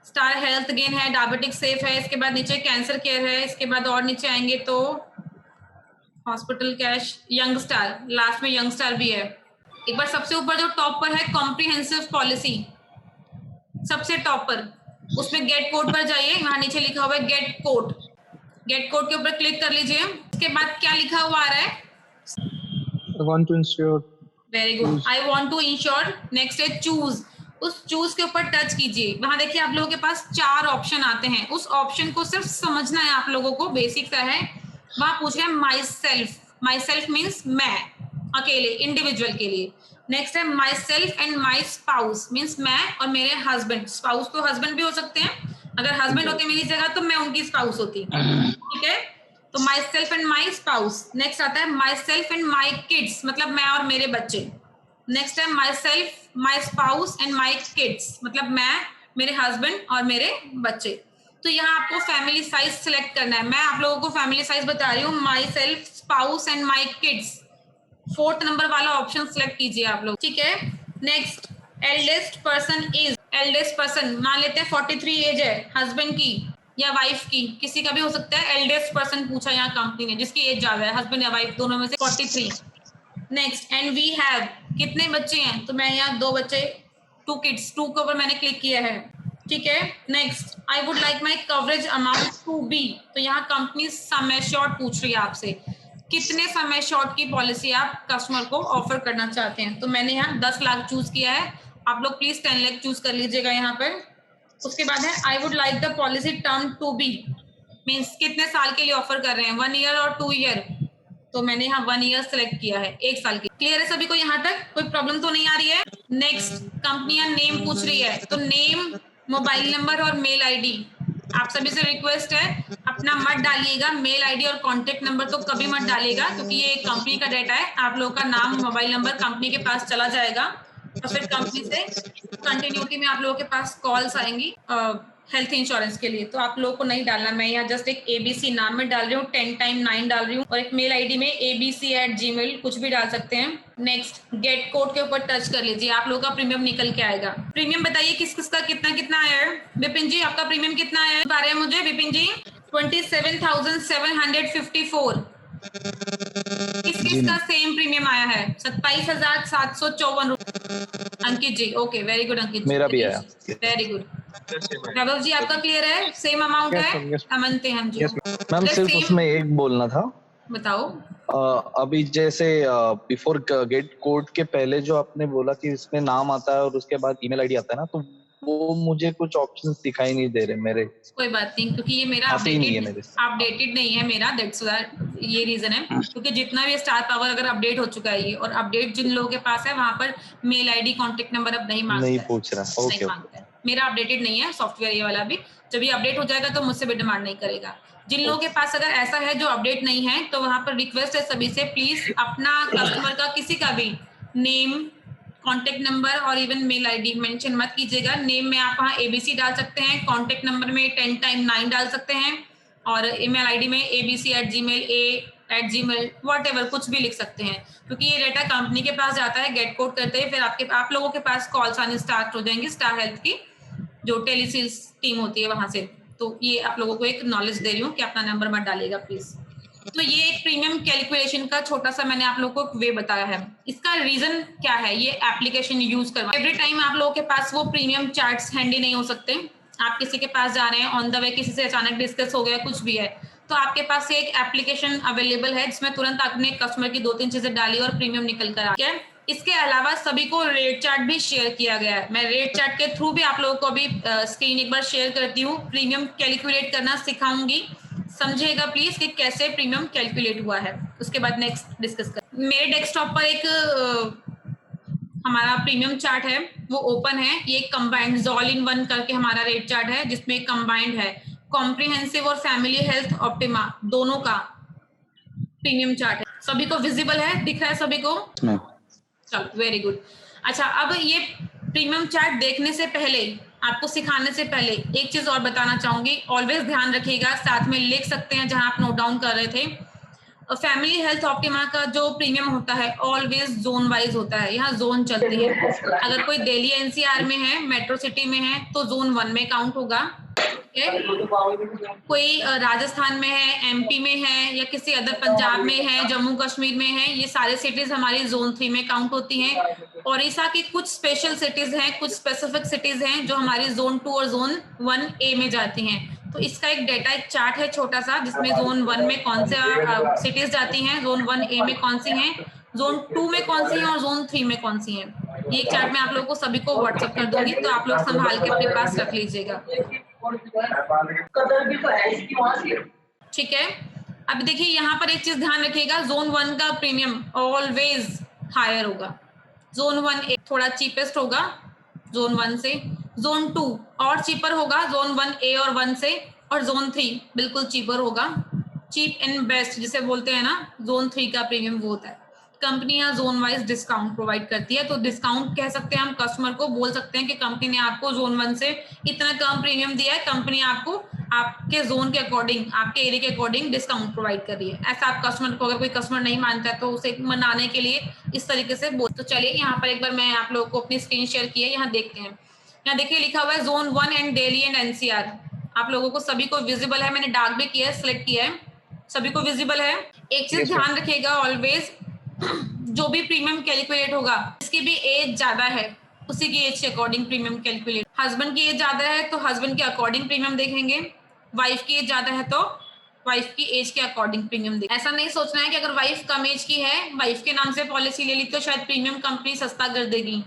स्टार हेल्थ गेन है, डायबिटिक सेफ है, इसके बाद नीचे कैंसर केयर है, इसके बाद और नीचे आएंगे तो hospital cash, young star, last में यंग स्टार भी है। एक बार सबसे ऊपर जो टॉप पर है कॉम्प्रिहेंसिव पॉलिसी, सबसे टॉप पर उसमें गेट कोड पर जाइए, वहां नीचे लिखा हुआ है गेट कोड। गेट कोड के ऊपर क्लिक कर लीजिए। उसके बाद क्या लिखा हुआ आ रहा है?
I want to ensure.
Very good, I want to insure. Next है चूज। उस चूज के ऊपर टच कीजिए। वहां देखिए आप लोगों के पास 4 ऑप्शन आते हैं, उस ऑप्शन को सिर्फ समझना है आप लोगों को, बेसिक सा है। वहां पूछ रहे हैं my self. My self means मैं, अकेले, इंडिविजुअल के लिए। नेक्स्ट है my self and my spouse, means मैं और मेरे हस्बैंड। स्पाउस तो हस्बैंड भी हो सकते हैं, अगर हस्बैंड होते मेरी जगह तो मैं उनकी स्पाउस होती। ठीक है, तो my self and my spouse. Next आता है my self and my kids, मतलब मैं और मेरे बच्चे। नेक्स्ट है my self, my spouse and my kids, मतलब मैं, मेरे हस्बैंड और मेरे बच्चे। तो यहाँ आपको फैमिली साइज सिलेक्ट करना है। मैं आप लोगों को फैमिली साइज बता रही हूँ, my self, spouse and my kids. 4th number वाला ऑप्शन सिलेक्ट कीजिए आप लोग। ठीक है, next eldest person is. Eldest person मान लेते हैं 43 एज है हस्बैंड की या वाइफ की, किसी का भी हो सकता है। एल्डेस्ट पर्सन पूछा यहाँ कंपनी ने, जिसकी एज ज्यादा है, हस्बैंड या वाइफ दोनों में से 43। नेक्स्ट एंड वी हैव, कितने बच्चे हैं? तो मैं यहाँ 2 बच्चे, 2 किड्स, 2 के ऊपर मैंने क्लिक किया है। ठीक है, next I would like my coverage amount to be. तो यहाँ कंपनी सम एश्योर्ड पूछ रही है आपसे, कितने सम एश्योर्ड की पॉलिसी आप कस्टमर को ऑफर करना चाहते हैं। तो मैंने यहाँ 10 लाख चूज किया है, आप लोग प्लीज 10 लाख चूज कर लीजिएगा यहाँ पर। उसके बाद है I would like the policy term to be, means कितने साल के लिए ऑफर कर रहे हैं, 1 ईयर और 2 ईयर। तो मैंने यहाँ 1 ईयर सिलेक्ट किया है, 1 साल की। क्लियर है सभी को? यहाँ तक कोई प्रॉब्लम तो नहीं आ रही है? नेक्स्ट कंपनियां नेम पूछ रही है, तो नेम, मोबाइल नंबर और मेल आईडी। आप सभी से रिक्वेस्ट है अपना मत डालिएगा, मेल आईडी और कॉन्टेक्ट नंबर तो कभी मत डालिएगा, क्योंकि ये कंपनी का डेटा है। आप लोगों का नाम, मोबाइल नंबर कंपनी के पास चला जाएगा और फिर कंपनी से कंटिन्यूटी में आप लोगों के पास कॉल्स आएंगी हेल्थ इंश्योरेंस के लिए। तो आप लोगों को नहीं डालना। मैं यहाँ जस्ट एक ABC नाम में डाल रही हूँ, 10 टाइम 9 डाल रही हूँ, और एक मेल आईडी में abc@gmail कुछ भी डाल सकते हैं। नेक्स्ट गेट कोड के ऊपर टच कर लीजिए, आप लोगों का प्रीमियम निकल के आएगा। प्रीमियम बताइए किस किस का कितना कितना आया है? विपिन जी आपका प्रीमियम कितना आया है? बता रहे हैं मुझे विपिन जी? 27,754। किस किस का सेम प्रीमियम आया है? 27,754 अंकित ji, okay very good Ankit जी,
मेरा भी आया।
Very good. वैभव जी आपका क्लियर है? सेम अमाउंट है? अमनते हम जी
मैम सिर्फ उसमें एक बोलना था।
बताओ।
अभी जैसे बिफोर गेट कोड के पहले जो आपने बोला कि इसमें नाम आता है और उसके बाद ईमेल आईडी आता है ना, तो वो मुझे कुछ ऑप्शंस दिखाई नहीं दे रहे मेरे।
कोई बात नहीं, क्योंकि ये मेरा अपडेटेड नहीं है मेरा, दैट्स ये रीजन है। क्योंकि जितना भी स्टार पावर अगर अपडेट हो चुका है ये, और अपडेट जिन लोगों के पास है वहां पर मेल आईडी कॉन्टेक्ट नंबर अब नहीं मांगता,
नहीं पूछ रहा। ओके,
मेरा अपडेटेड नहीं है सॉफ्टवेयर ये वाला भी। जब ये अपडेट हो जाएगा तो मुझसे भी डिमांड नहीं करेगा। जिन लोगों के पास अगर ऐसा है जो अपडेट नहीं है, तो वहां पर रिक्वेस्ट है सभी से, प्लीज अपना कस्टमर का किसी का भी नेम, कॉन्टेक्ट नंबर और इवन मेल आईडी मेंशन मत कीजिएगा। नेम में आप वहाँ ABC डाल सकते हैं, कॉन्टेक्ट नंबर में 10 टाइम 9 डाल सकते हैं, और ईमेल आईडी में abc@gmail, a@gmail, व्हाटएवर कुछ भी लिख सकते हैं, क्योंकि ये डेटा कंपनी के पास जाता है। गेट कोड करते हैं, फिर आप लोगों के पास कॉल्स आने स्टार्ट हो जाएंगी स्टार हेल्थ की जो टेलीसेल्स टीम होती है वहां से। तो ये आप लोगों को एक नॉलेज दे रही हूँ कि अपना नंबर मत डालिएगा प्लीज। तो ये एक प्रीमियम कैलकुलेशन का छोटा सा मैंने आप लोगों को वे बताया है। इसका रीजन क्या है? ये एप्लीकेशन यूज करवा, एवरी टाइम आप लोगों के पास वो प्रीमियम चार्ट्स हैंडी नहीं हो सकते। आप किसी के पास जा रहे हैं, ऑन द वे किसी से अचानक डिस्कस हो गया, कुछ भी है, तो आपके पास एक एप्लीकेशन अवेलेबल है जिसमें तुरंत आपने कस्टमर की 2-3 चीजें डाली और प्रीमियम निकल कर आ गया। इसके अलावा सभी को रेट चार्ट भी शेयर किया गया है। मैं रेट चार्ट के थ्रू भी आप लोगों को अभी स्क्रीन एक बार शेयर करती हूँ। प्रीमियम कैलकुलेट करना सिखाऊंगी, समझिएगा प्लीज कि कैसे प्रीमियम कैलकुलेट हुआ है। उसके बाद नेक्स्ट डिस्कस कर। मेरे डेस्कटॉप पर एक हमारा प्रीमियम चार्ट है, वो ओपन है। ये कंबाइंड ऑल इन वन करके हमारा रेट चार्ट है, जिसमें कंबाइंड है कॉम्प्रिहेंसिव और फैमिली हेल्थ ऑप्टिमा दोनों का प्रीमियम चार्ट है। सभी को विजिबल है, दिख रहा है सभी को? चलो वेरी गुड। अच्छा, अब ये प्रीमियम चार्ट देखने से पहले, आपको सिखाने से पहले एक चीज और बताना चाहूंगी। ऑलवेज ध्यान रखिएगा, साथ में लिख सकते हैं जहां आप नोट डाउन कर रहे थे। फैमिली हेल्थ ऑप्टिमा का जो प्रीमियम होता है ऑलवेज जोन वाइज होता है, यहाँ जोन चलती है। अगर कोई दिल्ली NCR में है, मेट्रो सिटी में है, तो जोन 1 में काउंट होगा। कोई राजस्थान में है, एमपी में है, या किसी अदर पंजाब में है, जम्मू कश्मीर में है, ये सारे सिटीज हमारी जोन 3 में काउंट होती हैं। ओडिशा की कुछ स्पेशल सिटीज हैं, कुछ स्पेसिफिक सिटीज हैं जो हमारी जोन 2 और जोन 1A में जाती हैं। तो इसका एक डेटा, एक चार्ट है छोटा सा, जिसमें जोन 1 में कौन से सिटीज जाती हैं, जोन 1A में कौन सी हैं, जोन 2 में कौन सी हैं और जोन 3 में कौन सी हैं। ये एक चार्ट मैं आप लोगों को सभी को व्हाट्सएप कर दूंगी, तो आप लोग संभाल के अपने पास रख लीजिएगा। ठीक है, अब देखिए यहाँ पर एक चीज ध्यान रखिएगा, जोन 1 का प्रीमियम ऑलवेज हायर होगा। जोन 1 थोड़ा चीपेस्ट होगा जोन 1 से, जोन 2 और चीपर होगा जोन 1A और 1 से, और जोन 3 बिल्कुल चीपर होगा। चीप एंड बेस्ट जिसे बोलते हैं ना, जोन 3 का प्रीमियम वो होता है। कंपनियां जोन वाइज डिस्काउंट प्रोवाइड करती है, तो डिस्काउंट कह सकते हैं हम, कस्टमर को बोल सकते हैं कि कंपनी ने आपको जोन 1 से इतना कम प्रीमियम दिया है, कंपनी आपको आपके जोन के अकॉर्डिंग, आपके एरिया के अकॉर्डिंग डिस्काउंट प्रोवाइड कर रही है। ऐसा आप कस्टमर को, अगर कोई कस्टमर नहीं मानता है तो उसे मनाने के लिए इस तरीके से बोल। तो चलिए यहाँ पर एक बार मैं आप लोगों को अपनी स्क्रीन शेयर की है, यहाँ देखते हैं। यहाँ देखिए लिखा हुआ है zone 1 and Delhi and NCR। आप लोगों को सभी को विजिबल है, मैंने डार्क भी किया है, सिलेक्ट किया है, सभी को विजिबल है। एक चीज ध्यान रखिएगा ऑलवेज, जो भी प्रीमियम कैलकुलेट होगा, जिसकी भी एज ज्यादा है उसी की एज के अकॉर्डिंग प्रीमियम कैलकुलेट। हस्बैंड की एज ज्यादा है तो हस्बैंड के अकॉर्डिंग प्रीमियम देखेंगे, वाइफ की एज ज्यादा है तो वाइफ की एज के अकॉर्डिंग प्रीमियम देखेंगे। ऐसा नहीं सोचना है कि अगर वाइफ कम एज की है, वाइफ के नाम से पॉलिसी ले ली तो शायद प्रीमियम कंपनी सस्ता कर देगी।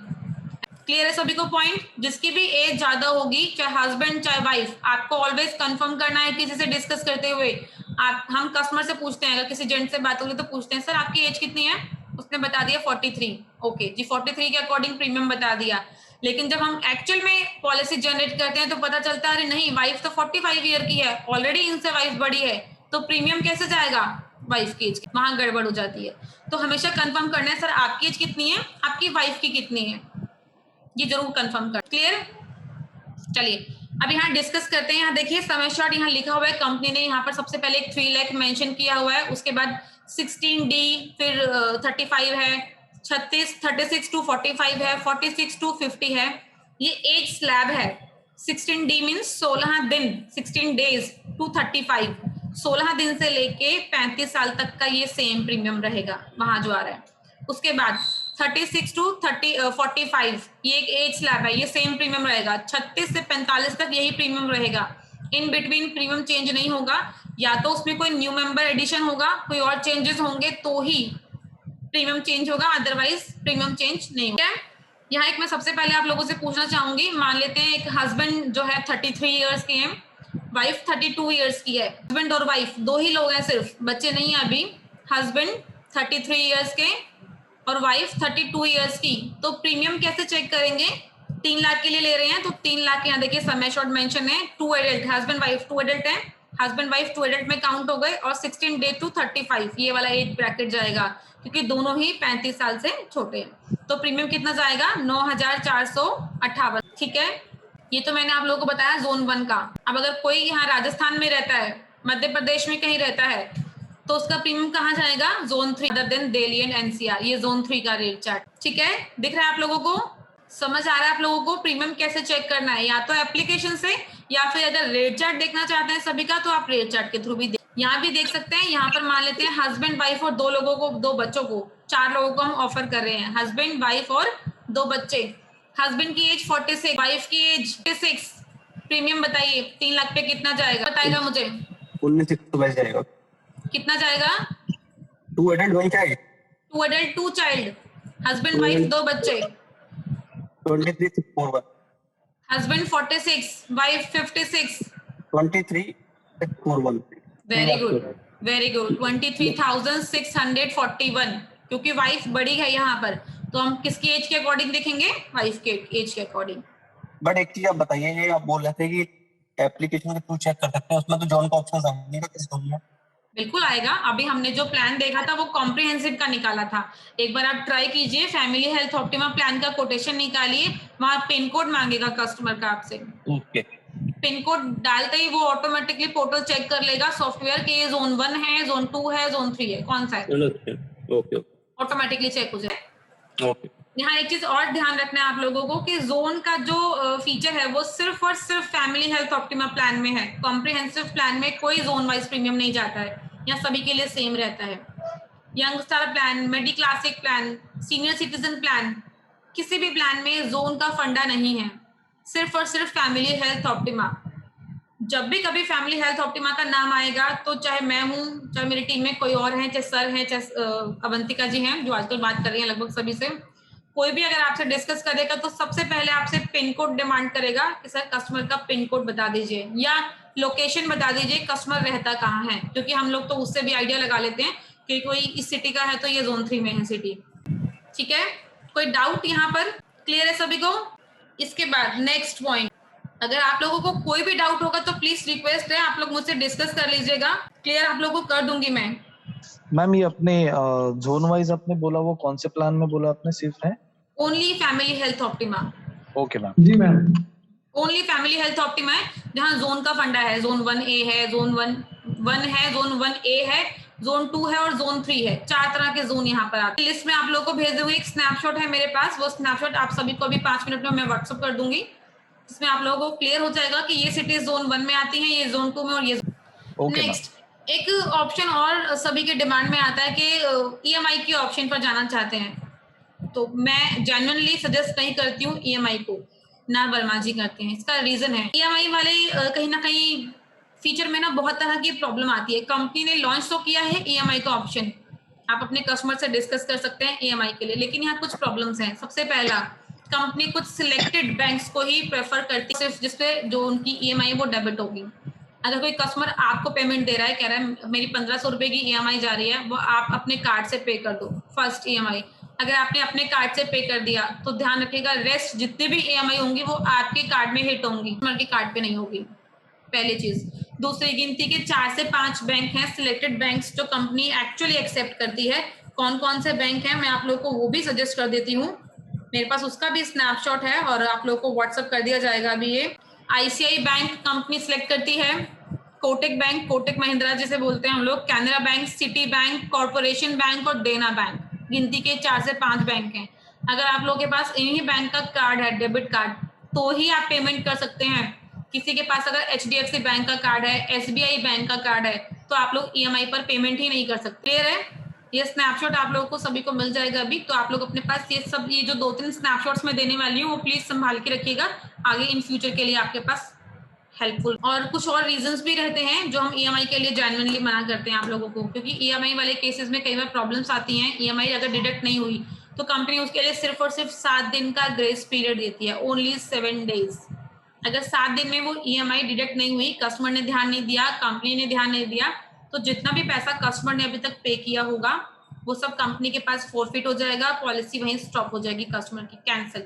क्लियर है सभी को पॉइंट? जिसकी भी एज ज्यादा होगी, चाहे हस्बैंड चाहे वाइफ, आपको ऑलवेज कंफर्म करना है किसी से डिस्कस करते हुए। हम कस्टमर से पूछते हैं, अगर किसी जेंट से बात होगी तो पूछते हैं, सर आपकी एज कितनी है? उसने बता दिया 43। ओके जी, 43 के अकॉर्डिंग प्रीमियम बता दिया। लेकिन जब हम एक्चुअल में पॉलिसी जनरेट करते हैं तो पता चलता है अरे नहीं, वाइफ तो 45 ईयर की है, ऑलरेडी इनसे वाइफ बड़ी है, तो प्रीमियम कैसे जाएगा वाइफ की एज? वहां गड़बड़ हो जाती है। तो हमेशा कंफर्म करना है, सर आपकी एज कितनी है, आपकी वाइफ की कितनी है, ये जरूर कंफर्म कर। क्लियर? चलिए अब यहाँ डिस्कस करते हैं। यहाँ देखिए समय शॉर्ट यहाँ लिखा हुआ है, कंपनी ने यहाँ पर सबसे पहले 3 लाख मेंशन किया हुआ है, उसके बाद 16D, फिर 35 है, 36 to 45 है, 46 to 50 है। ये एज स्लैब है। 16D मीन्स 16 दिन, 16 डेज टू 35, 16 दिन से लेके 35 साल तक का ये सेम प्रीमियम रहेगा वहां जो आ रहा है। उसके बाद 36 to 45 ये एक एज स्लैब है, ये सेम प्रीमियम रहेगा। 36 से 45 तक यही प्रीमियम रहेगा, इन बिटवीन प्रीमियम चेंज नहीं होगा। या तो उसमें कोई न्यू मेंबर एडिशन होगा, कोई और चेंजेस होंगे तो ही प्रीमियम चेंज होगा, अदरवाइज प्रीमियम चेंज नहीं होगा। यहाँ एक मैं सबसे पहले आप लोगों से पूछना चाहूंगी, मान लेते हैं एक हस्बैंड जो है 33 इयर्स के हैं, वाइफ 32 इयर्स की है। हस्बैंड और वाइफ दो ही लोग हैं, सिर्फ बच्चे नहीं है अभी। हस्बैंड 33 इयर्स के और वाइफ 32 इयर्स की, तो प्रीमियम कैसे चेक करेंगे? 3 लाख के लिए ले रहे हैं तो 3 लाख यहाँ देखिए समय शॉर्ट मेंशन है। 2 एडल्ट, हस्बैंड वाइफ 2 एडल्ट है, हस्बैंड वाइफ 2 एडल्ट में काउंट हो गए, और 16 डे टू 35 ये वाला एज ब्रैकेट जाएगा, क्योंकि दोनों ही 35 साल से छोटे हैं। तो प्रीमियम कितना जाएगा? 9,458। ठीक है, ये तो मैंने आप लोगों को बताया जोन 1 का। अब अगर कोई यहाँ राजस्थान में रहता है, मध्य प्रदेश में कहीं रहता है, तो उसका प्रीमियम कहाँ जाएगा? Zone 3 other than Delhi and NCR। ये जोन 3 का रेट चार्ट। ठीक है, दिख रहा है आप लोगों को? समझ आ रहा है आप लोगों को प्रीमियम कैसे चेक करना है? या तो एप्लीकेशन से, या फिर अगर रेट चार्ट देखना चाहते हैं सभी का, तो आप रेट चार्ट के थ्रू भी यहाँ भी देख सकते हैं। यहाँ पर मान लेते हैं हस्बैंड वाइफ और 2 लोगों को, 2 बच्चों को, 4 लोगों को हम ऑफर कर रहे हैं, हस्बैंड वाइफ और 2 बच्चे। हस्बैंड की एज 46, वाइफ की एज 56। प्रीमियम बताइए 3 लाख पे कितना जाएगा? बताएगा मुझे?
19 तो बच जाएगा।
कितना जाएगा?
2 adult 1 child,
2 adult 2 child, husband wife 2 बच्चे।
23 641,
husband 46, wife 56।
23 641।
Very good, very good. 23,641, क्योंकि वाइफ बड़ी है यहाँ पर, तो हम किसकी एज के अकॉर्डिंग देखेंगे? वाइफ के एज के अकॉर्डिंग।
बट एक चीज आप बताइए, ये आप बोल रहे थे कि एप्लीकेशन के थ्रू चेक कर सकते हैं, उसमें तो जॉन का ऑप्शन आएगा किस जोन में?
बिल्कुल आएगा। अभी हमने जो प्लान देखा था वो कॉम्प्रिहेंसिव का निकाला था। एक बार आप ट्राई कीजिए, फैमिली हेल्थ ऑप्टिमा प्लान का कोटेशन निकालिए, वहां पिन कोड मांगेगा कस्टमर का आपसे।
ओके,
पिन कोड डालते ही वो ऑटोमेटिकली पोर्टल चेक कर लेगा सॉफ्टवेयर के, ये जोन 1 है, जोन 2 है, जोन 3 है, कौन सा है,
ओके,
ऑटोमेटिकली चेक हो जाए।
ओके।
यहाँ एक चीज और ध्यान रखना है आप लोगों को कि जोन का जो फीचर है वो सिर्फ और सिर्फ फैमिली हेल्थ ऑप्टिमा प्लान में है। कॉम्प्रिहेंसिव प्लान में कोई जोन वाइज प्रीमियम नहीं जाता है, यहाँ सभी के लिए सेम रहता है। Young star plan, medi classic plan, senior citizen plan, किसी भी प्लान में जोन का फंडा नहीं है, सिर्फ और सिर्फ फैमिली हेल्थ ऑप्टिमा। जब भी कभी फैमिली हेल्थ ऑप्टिमा का नाम आएगा तो चाहे मैं हूँ, चाहे मेरी टीम में कोई और है, चाहे सर है, चाहे अवंतिका जी हैं जो आजकल बात कर रही हैं लगभग सभी से, कोई भी अगर आपसे डिस्कस करेगा तो सबसे पहले आपसे पिन कोड डिमांड करेगा कि सर कस्टमर का पिन कोड बता दीजिए या लोकेशन बता दीजिए, कस्टमर रहता कहाँ है, क्योंकि हम लोग तो उससे भी आइडिया लगा लेते हैं कि कोई इस सिटी का है तो ये जोन 3 में है सिटी। ठीक है, कोई डाउट यहाँ पर? क्लियर है सभी को? इसके बाद नेक्स्ट पॉइंट, अगर आप लोगों को कोई भी डाउट होगा तो प्लीज रिक्वेस्ट है आप लोग मुझसे डिस्कस कर लीजिएगा, क्लियर आप लोगों को कर दूंगी मैं।
मैम ये अपने जोन वाइज आपने बोला वो कौन से प्लान में बोला आपने सिर्फ है?
Only family health optima.
Okay ma'am.
जी ma'am.
Only family health optima है जहाँ जोन का फंडा है, जोन 1A है, जोन 1 है, जोन 1A है, जोन 2 है और जोन 3 है। 4 तरह के जोन यहाँ पर आते हैं। लिस्ट में आप लोगों को भेज दूंगी, एक स्नैपशॉट है मेरे पास, वो स्नैपशॉट आप सभी को अभी 5 मिनट में मैं व्हाट्सअप कर दूंगी, जिसमें आप लोगों को क्लियर हो जाएगा कि ये सिटी जोन 1 में आती है, ये जोन 2 में और ये नेक्स्ट। एक ऑप्शन और सभी के डिमांड में आता है कि EMI के ऑप्शन पर जाना चाहते हैं, तो मैं जेन्युइनली सजेस्ट नहीं करती हूँ EMI को, ना वर्मा जी करते हैं। इसका रीजन है EMI वाले कहीं ना कहीं फीचर में ना बहुत तरह की प्रॉब्लम आती है। कंपनी ने लॉन्च तो किया है EMI का ऑप्शन, आप अपने कस्टमर से डिस्कस कर सकते हैं EMI के लिए, लेकिन यहाँ कुछ प्रॉब्लम्स हैं। सबसे पहला, कंपनी कुछ सिलेक्टेड बैंक्स को ही प्रेफर करती है, सिर्फ जिसपे जो उनकी EMI है वो डेबिट होगी। अगर कोई कस्टमर आपको पेमेंट दे रहा है, कह रहा है मेरी 1500 रुपए की EMI जा रही है, वो आप अपने कार्ड से पे कर दो फर्स्ट EMI। अगर आपने अपने कार्ड से पे कर दिया तो ध्यान रखिएगा रेस्ट जितनी भी EMI होंगी वो आपके कार्ड में हिट होंगी, कस्टमर के कार्ड पे नहीं होगी, पहली चीज। दूसरी, गिनती के 4 से 5 बैंक हैं सिलेक्टेड बैंक्स जो कंपनी एक्चुअली एक्सेप्ट करती है। कौन कौन से बैंक हैं मैं आप लोगों को वो भी सजेस्ट कर देती हूँ, मेरे पास उसका भी स्नैपशॉट है और आप लोगों को व्हाट्सअप कर दिया जाएगा अभी। ये ICICI बैंक कंपनी सिलेक्ट करती है, कोटक बैंक, कोटक महिंद्रा जिसे बोलते हैं हम लोग, Canara bank, city bank, corporation bank और देना बैंक, गिनती के 4 से 5 बैंक हैं। अगर आप लोगों के पास इन्हीं बैंक का कार्ड है, डेबिट कार्ड, तो ही आप पेमेंट कर सकते हैं। किसी के पास अगर HDFC बैंक का कार्ड है, SBI बैंक का कार्ड है, तो आप लोग EMI पर पेमेंट ही नहीं कर सकते। क्लियर है? ये स्नैपशॉट आप लोगों को सभी को मिल जाएगा अभी, तो आप लोग अपने पास ये जो 2-3 स्नैपशॉट्स में देने वाली हूँ वो प्लीज संभाल के रखिएगा, आगे इन फ्यूचर के लिए आपके पास हेल्पफुल। और कुछ और रीजंस भी रहते हैं जो हम EMI के लिए जेन्युइनली मना करते हैं आप लोगों को, क्योंकि EMI वाले केसेस में कई बार प्रॉब्लम्स आती हैं। EMI अगर डिडक्ट नहीं हुई तो कंपनी उसके लिए सिर्फ और सिर्फ 7 दिन का ग्रेस पीरियड देती है, ओनली 7 डेज। अगर 7 दिन में वो EMI डिडक्ट नहीं हुई, कस्टमर ने ध्यान नहीं दिया, कंपनी ने ध्यान नहीं दिया, तो जितना भी पैसा कस्टमर ने अभी तक पे किया होगा वो सब कंपनी के पास फोरफिट हो जाएगा, पॉलिसी वहीं स्टॉप हो जाएगी कस्टमर की, कैंसिल।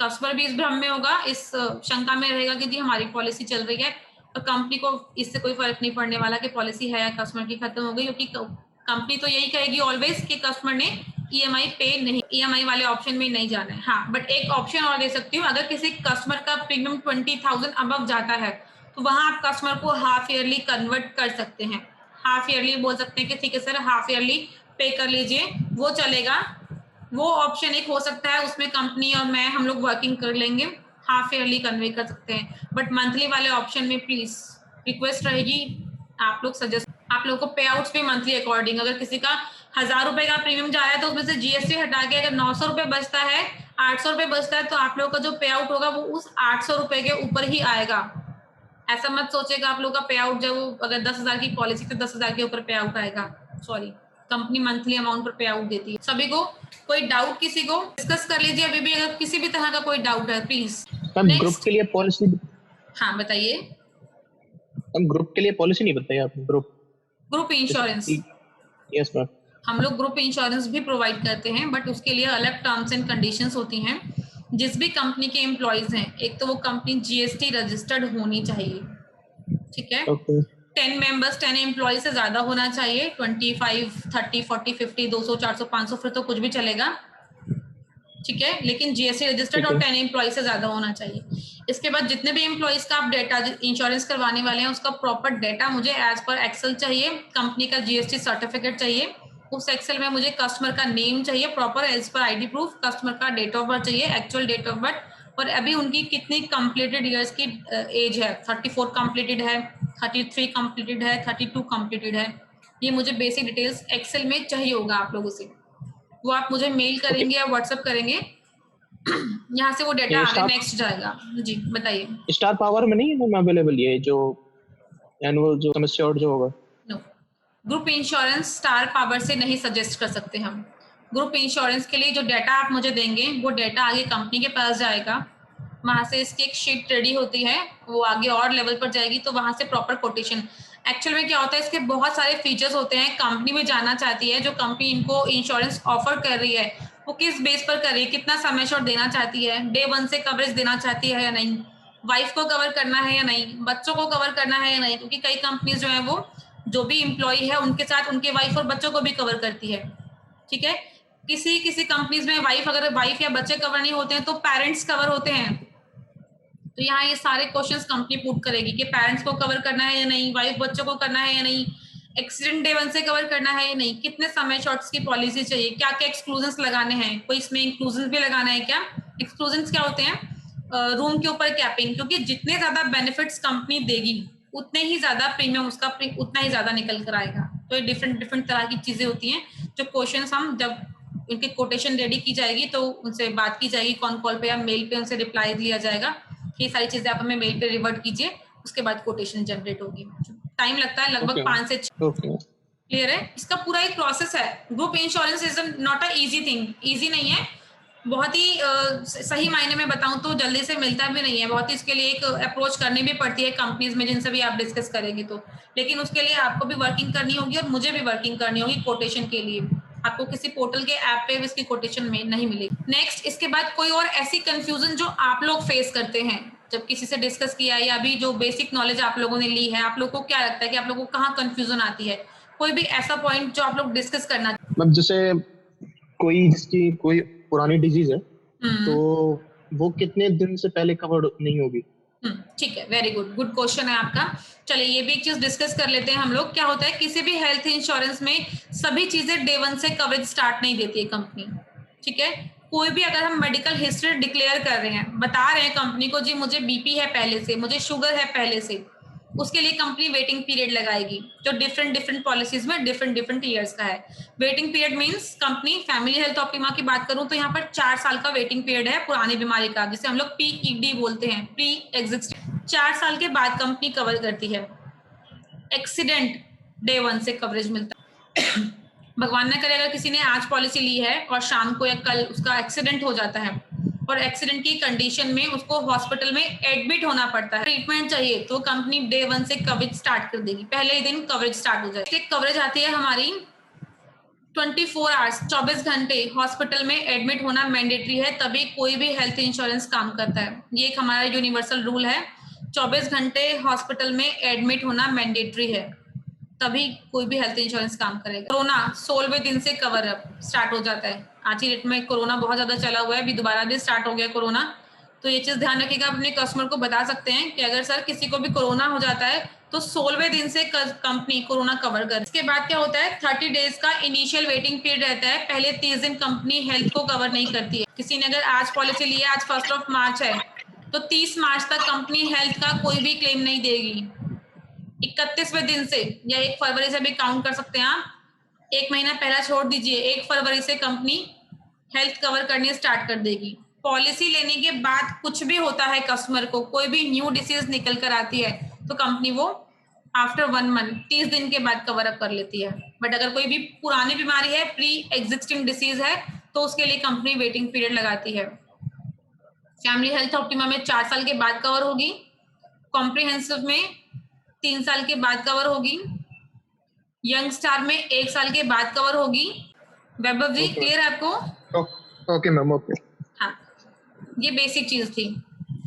कस्टमर भी इस भ्रम में होगा, इस शंका में रहेगा कि जी हमारी पॉलिसी चल रही है, और कंपनी को इससे कोई फर्क नहीं पड़ने वाला कि पॉलिसी है या कस्टमर की खत्म हो गई, क्योंकि कंपनी तो यही कहेगी ऑलवेज कि कस्टमर ने EMI पे नहीं, EMI वाले ऑप्शन में नहीं जाना है। हाँ, बट एक ऑप्शन और दे सकती हूँ, अगर किसी कस्टमर का प्रीमियम 20,000 अबव जाता है तो वहां आप कस्टमर को हाफ ईयरली कन्वर्ट कर सकते हैं। हाफ ईयरली बोल सकते हैं कि ठीक है सर हाफ ईयरली पे कर लीजिए, वो चलेगा। वो ऑप्शन एक हो सकता है, उसमें कंपनी और मैं हम लोग वर्किंग कर लेंगे, हाफ ईयरली कन्वे कर सकते हैं। बट मंथली वाले ऑप्शन में प्लीज रिक्वेस्ट रहेगी आप लोग सजेस्ट, आप लोगों को पे आउट्स भी मंथली अकॉर्डिंग, अगर किसी का 1000 रुपए का प्रीमियम जा रहा है तो उसमें से GST हटा के अगर 900 रुपए बचता है, 800 रुपए बचता है, तो आप लोगों का जो पे आउट होगा वो उस 800 रुपए के ऊपर ही आएगा। ऐसा मत सोचेगा आप लोगों का पे आउट जब वो अगर 10,000 की पॉलिसी तो 10,000 के ऊपर पे आउट आएगा, सॉरी, कंपनी मंथली अमाउंट पर पे आउट देती है। सभी को कोई डाउट, किसी को डिस्कस कर लीजिए अभी भी, अगर किसी भी तरह का कोई डाउट है प्लीज।
ग्रुप के लिए पॉलिसी,
हाँ बताइए।
हम ग्रुप के लिए पॉलिसी नहीं बताई आपने? ग्रुप
इंश्योरेंस,
यस मैम,
हम लोग ग्रुप इंश्योरेंस भी प्रोवाइड करते हैं, बट उसके लिए अलग टर्म्स एंड कंडीशंस होती हैं। जिस भी कंपनी के एम्प्लॉयज हैं, एक तो वो कंपनी GST रजिस्टर्ड होनी चाहिए, ठीक है। 10 मेंबर्स 10 एम्प्लॉय से ज्यादा होना चाहिए, 25, 30, 40, 50, 200, 400, 500 फिर तो कुछ भी चलेगा, ठीक है, लेकिन GST रजिस्टर्ड और 10 एम्प्लॉय से ज्यादा होना चाहिए। इसके बाद जितने भी एम्प्लॉयज का आप डेटा इंश्योरेंस करवाने वाले हैं उसका प्रॉपर डेटा मुझे एज पर एक्सेल चाहिए, कंपनी का GST सर्टिफिकेट चाहिए, उस एक्सेल में मुझे कस्टमर का नेम चाहिए proper as per ID proof, customer का डेट ऑफ बर्थ चाहिए, एक्चुअल डेट ऑफ बर्थ, और अभी उनकी कितनी कंप्लीटेड ईयर्स की एज है, 34 कंप्लीटेड है, 33 कंप्लीटेड है, 32 कंप्लीटेड है। ये मुझे बेसिक डिटेल्स एक्सेल में चाहिए होगा आप लोगों से। वो आप मुझे मेल करेंगे या व्हाट्सएप करेंगे, यहाँ से वो डेटा आगे नेक्स्ट जाएगा। जी बताइए।
स्टार पावर में नहीं है मैम अवेलेबल ये जो एनुअल जो समस्या जो होगा?
No, group insurance star power से नहीं सजेस्ट कर सकते हम। ग्रुप इंश्योरेंस के लिए जो डेटा आप मुझे देंगे वो डेटा आगे कंपनी के पास जाएगा, वहां से इसकी एक शीट रेडी होती है, वो आगे और लेवल पर जाएगी, तो वहां से प्रॉपर कोटेशन। एक्चुअल में क्या होता है, इसके बहुत सारे फीचर्स होते हैं, कंपनी भी जानना चाहती है, जो कंपनी इनको इंश्योरेंस ऑफर कर रही है वो किस बेस पर कर रही है, कितना समय शॉट देना चाहती है, डे 1 से कवरेज देना चाहती है या नहीं, वाइफ को कवर करना है या नहीं, बच्चों को कवर करना है या नहीं, क्योंकि कई कंपनीज जो है वो जो भी एम्प्लॉय है उनके साथ उनके वाइफ और बच्चों को भी कवर करती है। ठीक है, किसी किसी कंपनीज में अगर वाइफ या बच्चे कवर नहीं होते हैं तो पेरेंट्स कवर होते हैं। तो यहाँ ये सारे क्वेश्चंस कंपनी पुट करेगी कि पेरेंट्स को कवर करना है या नहीं, वाइफ बच्चों को करना है या नहीं, एक्सीडेंट डे 1 से कवर करना है या नहीं, कितने समय शॉट्स की पॉलिसी चाहिए, क्या क्या एक्सक्लूजन्स लगाने हैं, कोई इसमें इंक्लूजन भी लगाना है क्या। एक्सक्लूजन्स क्या होते हैं, रूम के ऊपर कैपिंग, क्योंकि जितने ज्यादा बेनिफिट्स कंपनी देगी उतने ही ज्यादा प्रीमियम उसका उतना ही ज्यादा निकल कर आएगा। तो ये डिफरेंट तरह की चीजें होती हैं जो क्वेश्चंस हम जब उनकी कोटेशन रेडी की जाएगी तो उनसे बात की जाएगी, कॉन कॉल पे या मेल पे उनसे रिप्लाई लिया जाएगा कि ये सारी चीजें आप हमें मेल पे रिवर्ट कीजिए, उसके बाद कोटेशन जनरेट होगी। टाइम लगता है लगभग 5 से 6। क्लियर है, इसका पूरा एक प्रोसेस है। Group insurance is not a easy thing, easy नहीं है, बहुत ही सही मायने में बताऊं तो जल्दी से मिलता भी नहीं है, बहुत ही इसके लिए एक अप्रोच करनी भी पड़ती है कंपनीज में जिनसे भी आप डिस्कस करेंगे तो, लेकिन उसके लिए आपको भी वर्किंग करनी होगी और मुझे भी वर्किंग करनी होगी कोटेशन के लिए। आपको किसी पोर्टल के ऐप पे इसकी कोटेशन में नहीं मिलेगी। नेक्स्ट, इसके बाद कोई और ऐसी कंफ्यूजन जो आप लोग फेस करते हैं जब किसी से डिस्कस किया या अभी जो बेसिक नॉलेज आप लोगों ने ली है, आप लोगों को क्या लगता है कि आप लोगों को कहाँ कंफ्यूजन आती है, कोई भी ऐसा पॉइंट जो आप लोग डिस्कस करना।
मतलब जैसे कोई जिसकी कोई पुरानी डिजीज है तो वो कितने दिन से पहले कवर नहीं होगी?
ठीक है, वेरी गुड क्वेश्चन है आपका। चलिए ये भी एक चीज डिस्कस कर लेते हैं हम लोग। क्या होता है, किसी भी हेल्थ इंश्योरेंस में सभी चीजें डे 1 से कवरेज स्टार्ट नहीं देती है कंपनी। ठीक है, कोई भी अगर हम मेडिकल हिस्ट्री डिक्लेयर कर रहे हैं, बता रहे हैं कंपनी को जी मुझे बीपी है पहले से, मुझे शुगर है पहले से, उसके लिए कंपनी वेटिंग पीरियड लगाएगी जो डिफरेंट पॉलिसीज में डिफरेंट ईयर्स का है। Waiting period means company family health optima की बात करूं तो यहाँ पर 4 साल का वेटिंग पीरियड है पुरानी बीमारी का, जिसे हम लोग PED बोलते हैं, प्री एग्जिस्टिंग। 4 साल के बाद कंपनी कवर करती है। एक्सीडेंट डे 1 से कवरेज मिलता है। भगवान न करे अगर किसी ने आज पॉलिसी ली है और शाम को या कल उसका एक्सीडेंट हो जाता है और एक्सीडेंट की कंडीशन में उसको हॉस्पिटल में एडमिट होना पड़ता है, ट्रीटमेंट चाहिए, तो कंपनी डे 1 से कवरेज स्टार्ट कर देगी, पहले ही दिन कवरेज स्टार्ट हो जाएगी। कवरेज आती है हमारी 24 आवर्स, 24 घंटे हॉस्पिटल में एडमिट होना मैंडेटरी है, तभी कोई भी हेल्थ इंश्योरेंस काम करता है। ये एक हमारा यूनिवर्सल रूल है, 24 घंटे हॉस्पिटल में एडमिट होना मैंडेटरी है, तभी कोई भी हेल्थ इंश्योरेंस काम करेगा। कोरोना 16वें दिन से कवर अप स्टार्ट हो जाता है। आज ही डेट में कोरोना बहुत ज्यादा चला हुआ है, अभी दोबारा भी स्टार्ट हो गया कोरोना, तो ये चीज ध्यान रखिएगा। अपने कस्टमर को बता सकते हैं कि अगर सर किसी को भी कोरोना हो जाता है तो 16वें दिन से कंपनी कोरोना कवर कर। इसके बाद क्या होता है, 30 डेज का इनिशियल वेटिंग पीरियड रहता है, पहले 30 दिन कंपनी हेल्थ को कवर नहीं करती है। किसी ने अगर आज पॉलिसी ली है, आज 1 मार्च है, तो 30 मार्च तक कंपनी हेल्थ का कोई भी क्लेम नहीं देगी। 31वें दिन से या 1 फरवरी से भी काउंट कर सकते हैं आप, 1 महीना पहला छोड़ दीजिए, 1 फरवरी से कंपनी हेल्थ कवर करनी स्टार्ट कर देगी। पॉलिसी लेने के बाद कुछ भी होता है कस्टमर को, कोई भी न्यू डिसीज निकल कर आती है तो कंपनी वो आफ्टर 1 मंथ 30 दिन के बाद कवर अप कर लेती है। बट अगर कोई भी पुरानी बीमारी है, प्री एग्जिस्टिंग डिसीज है, तो उसके लिए कंपनी वेटिंग पीरियड लगाती है। फैमिली हेल्थ ऑप्टिमा में 4 साल के बाद कवर होगी, कॉम्प्रिहेंसिव में 3 साल के बाद कवर होगी, यंग स्टार में 1 साल के बाद कवर होगी। वैभव जी क्लियर है आपको?
Okay ma'am, okay.
हाँ, ये बेसिक चीज थी।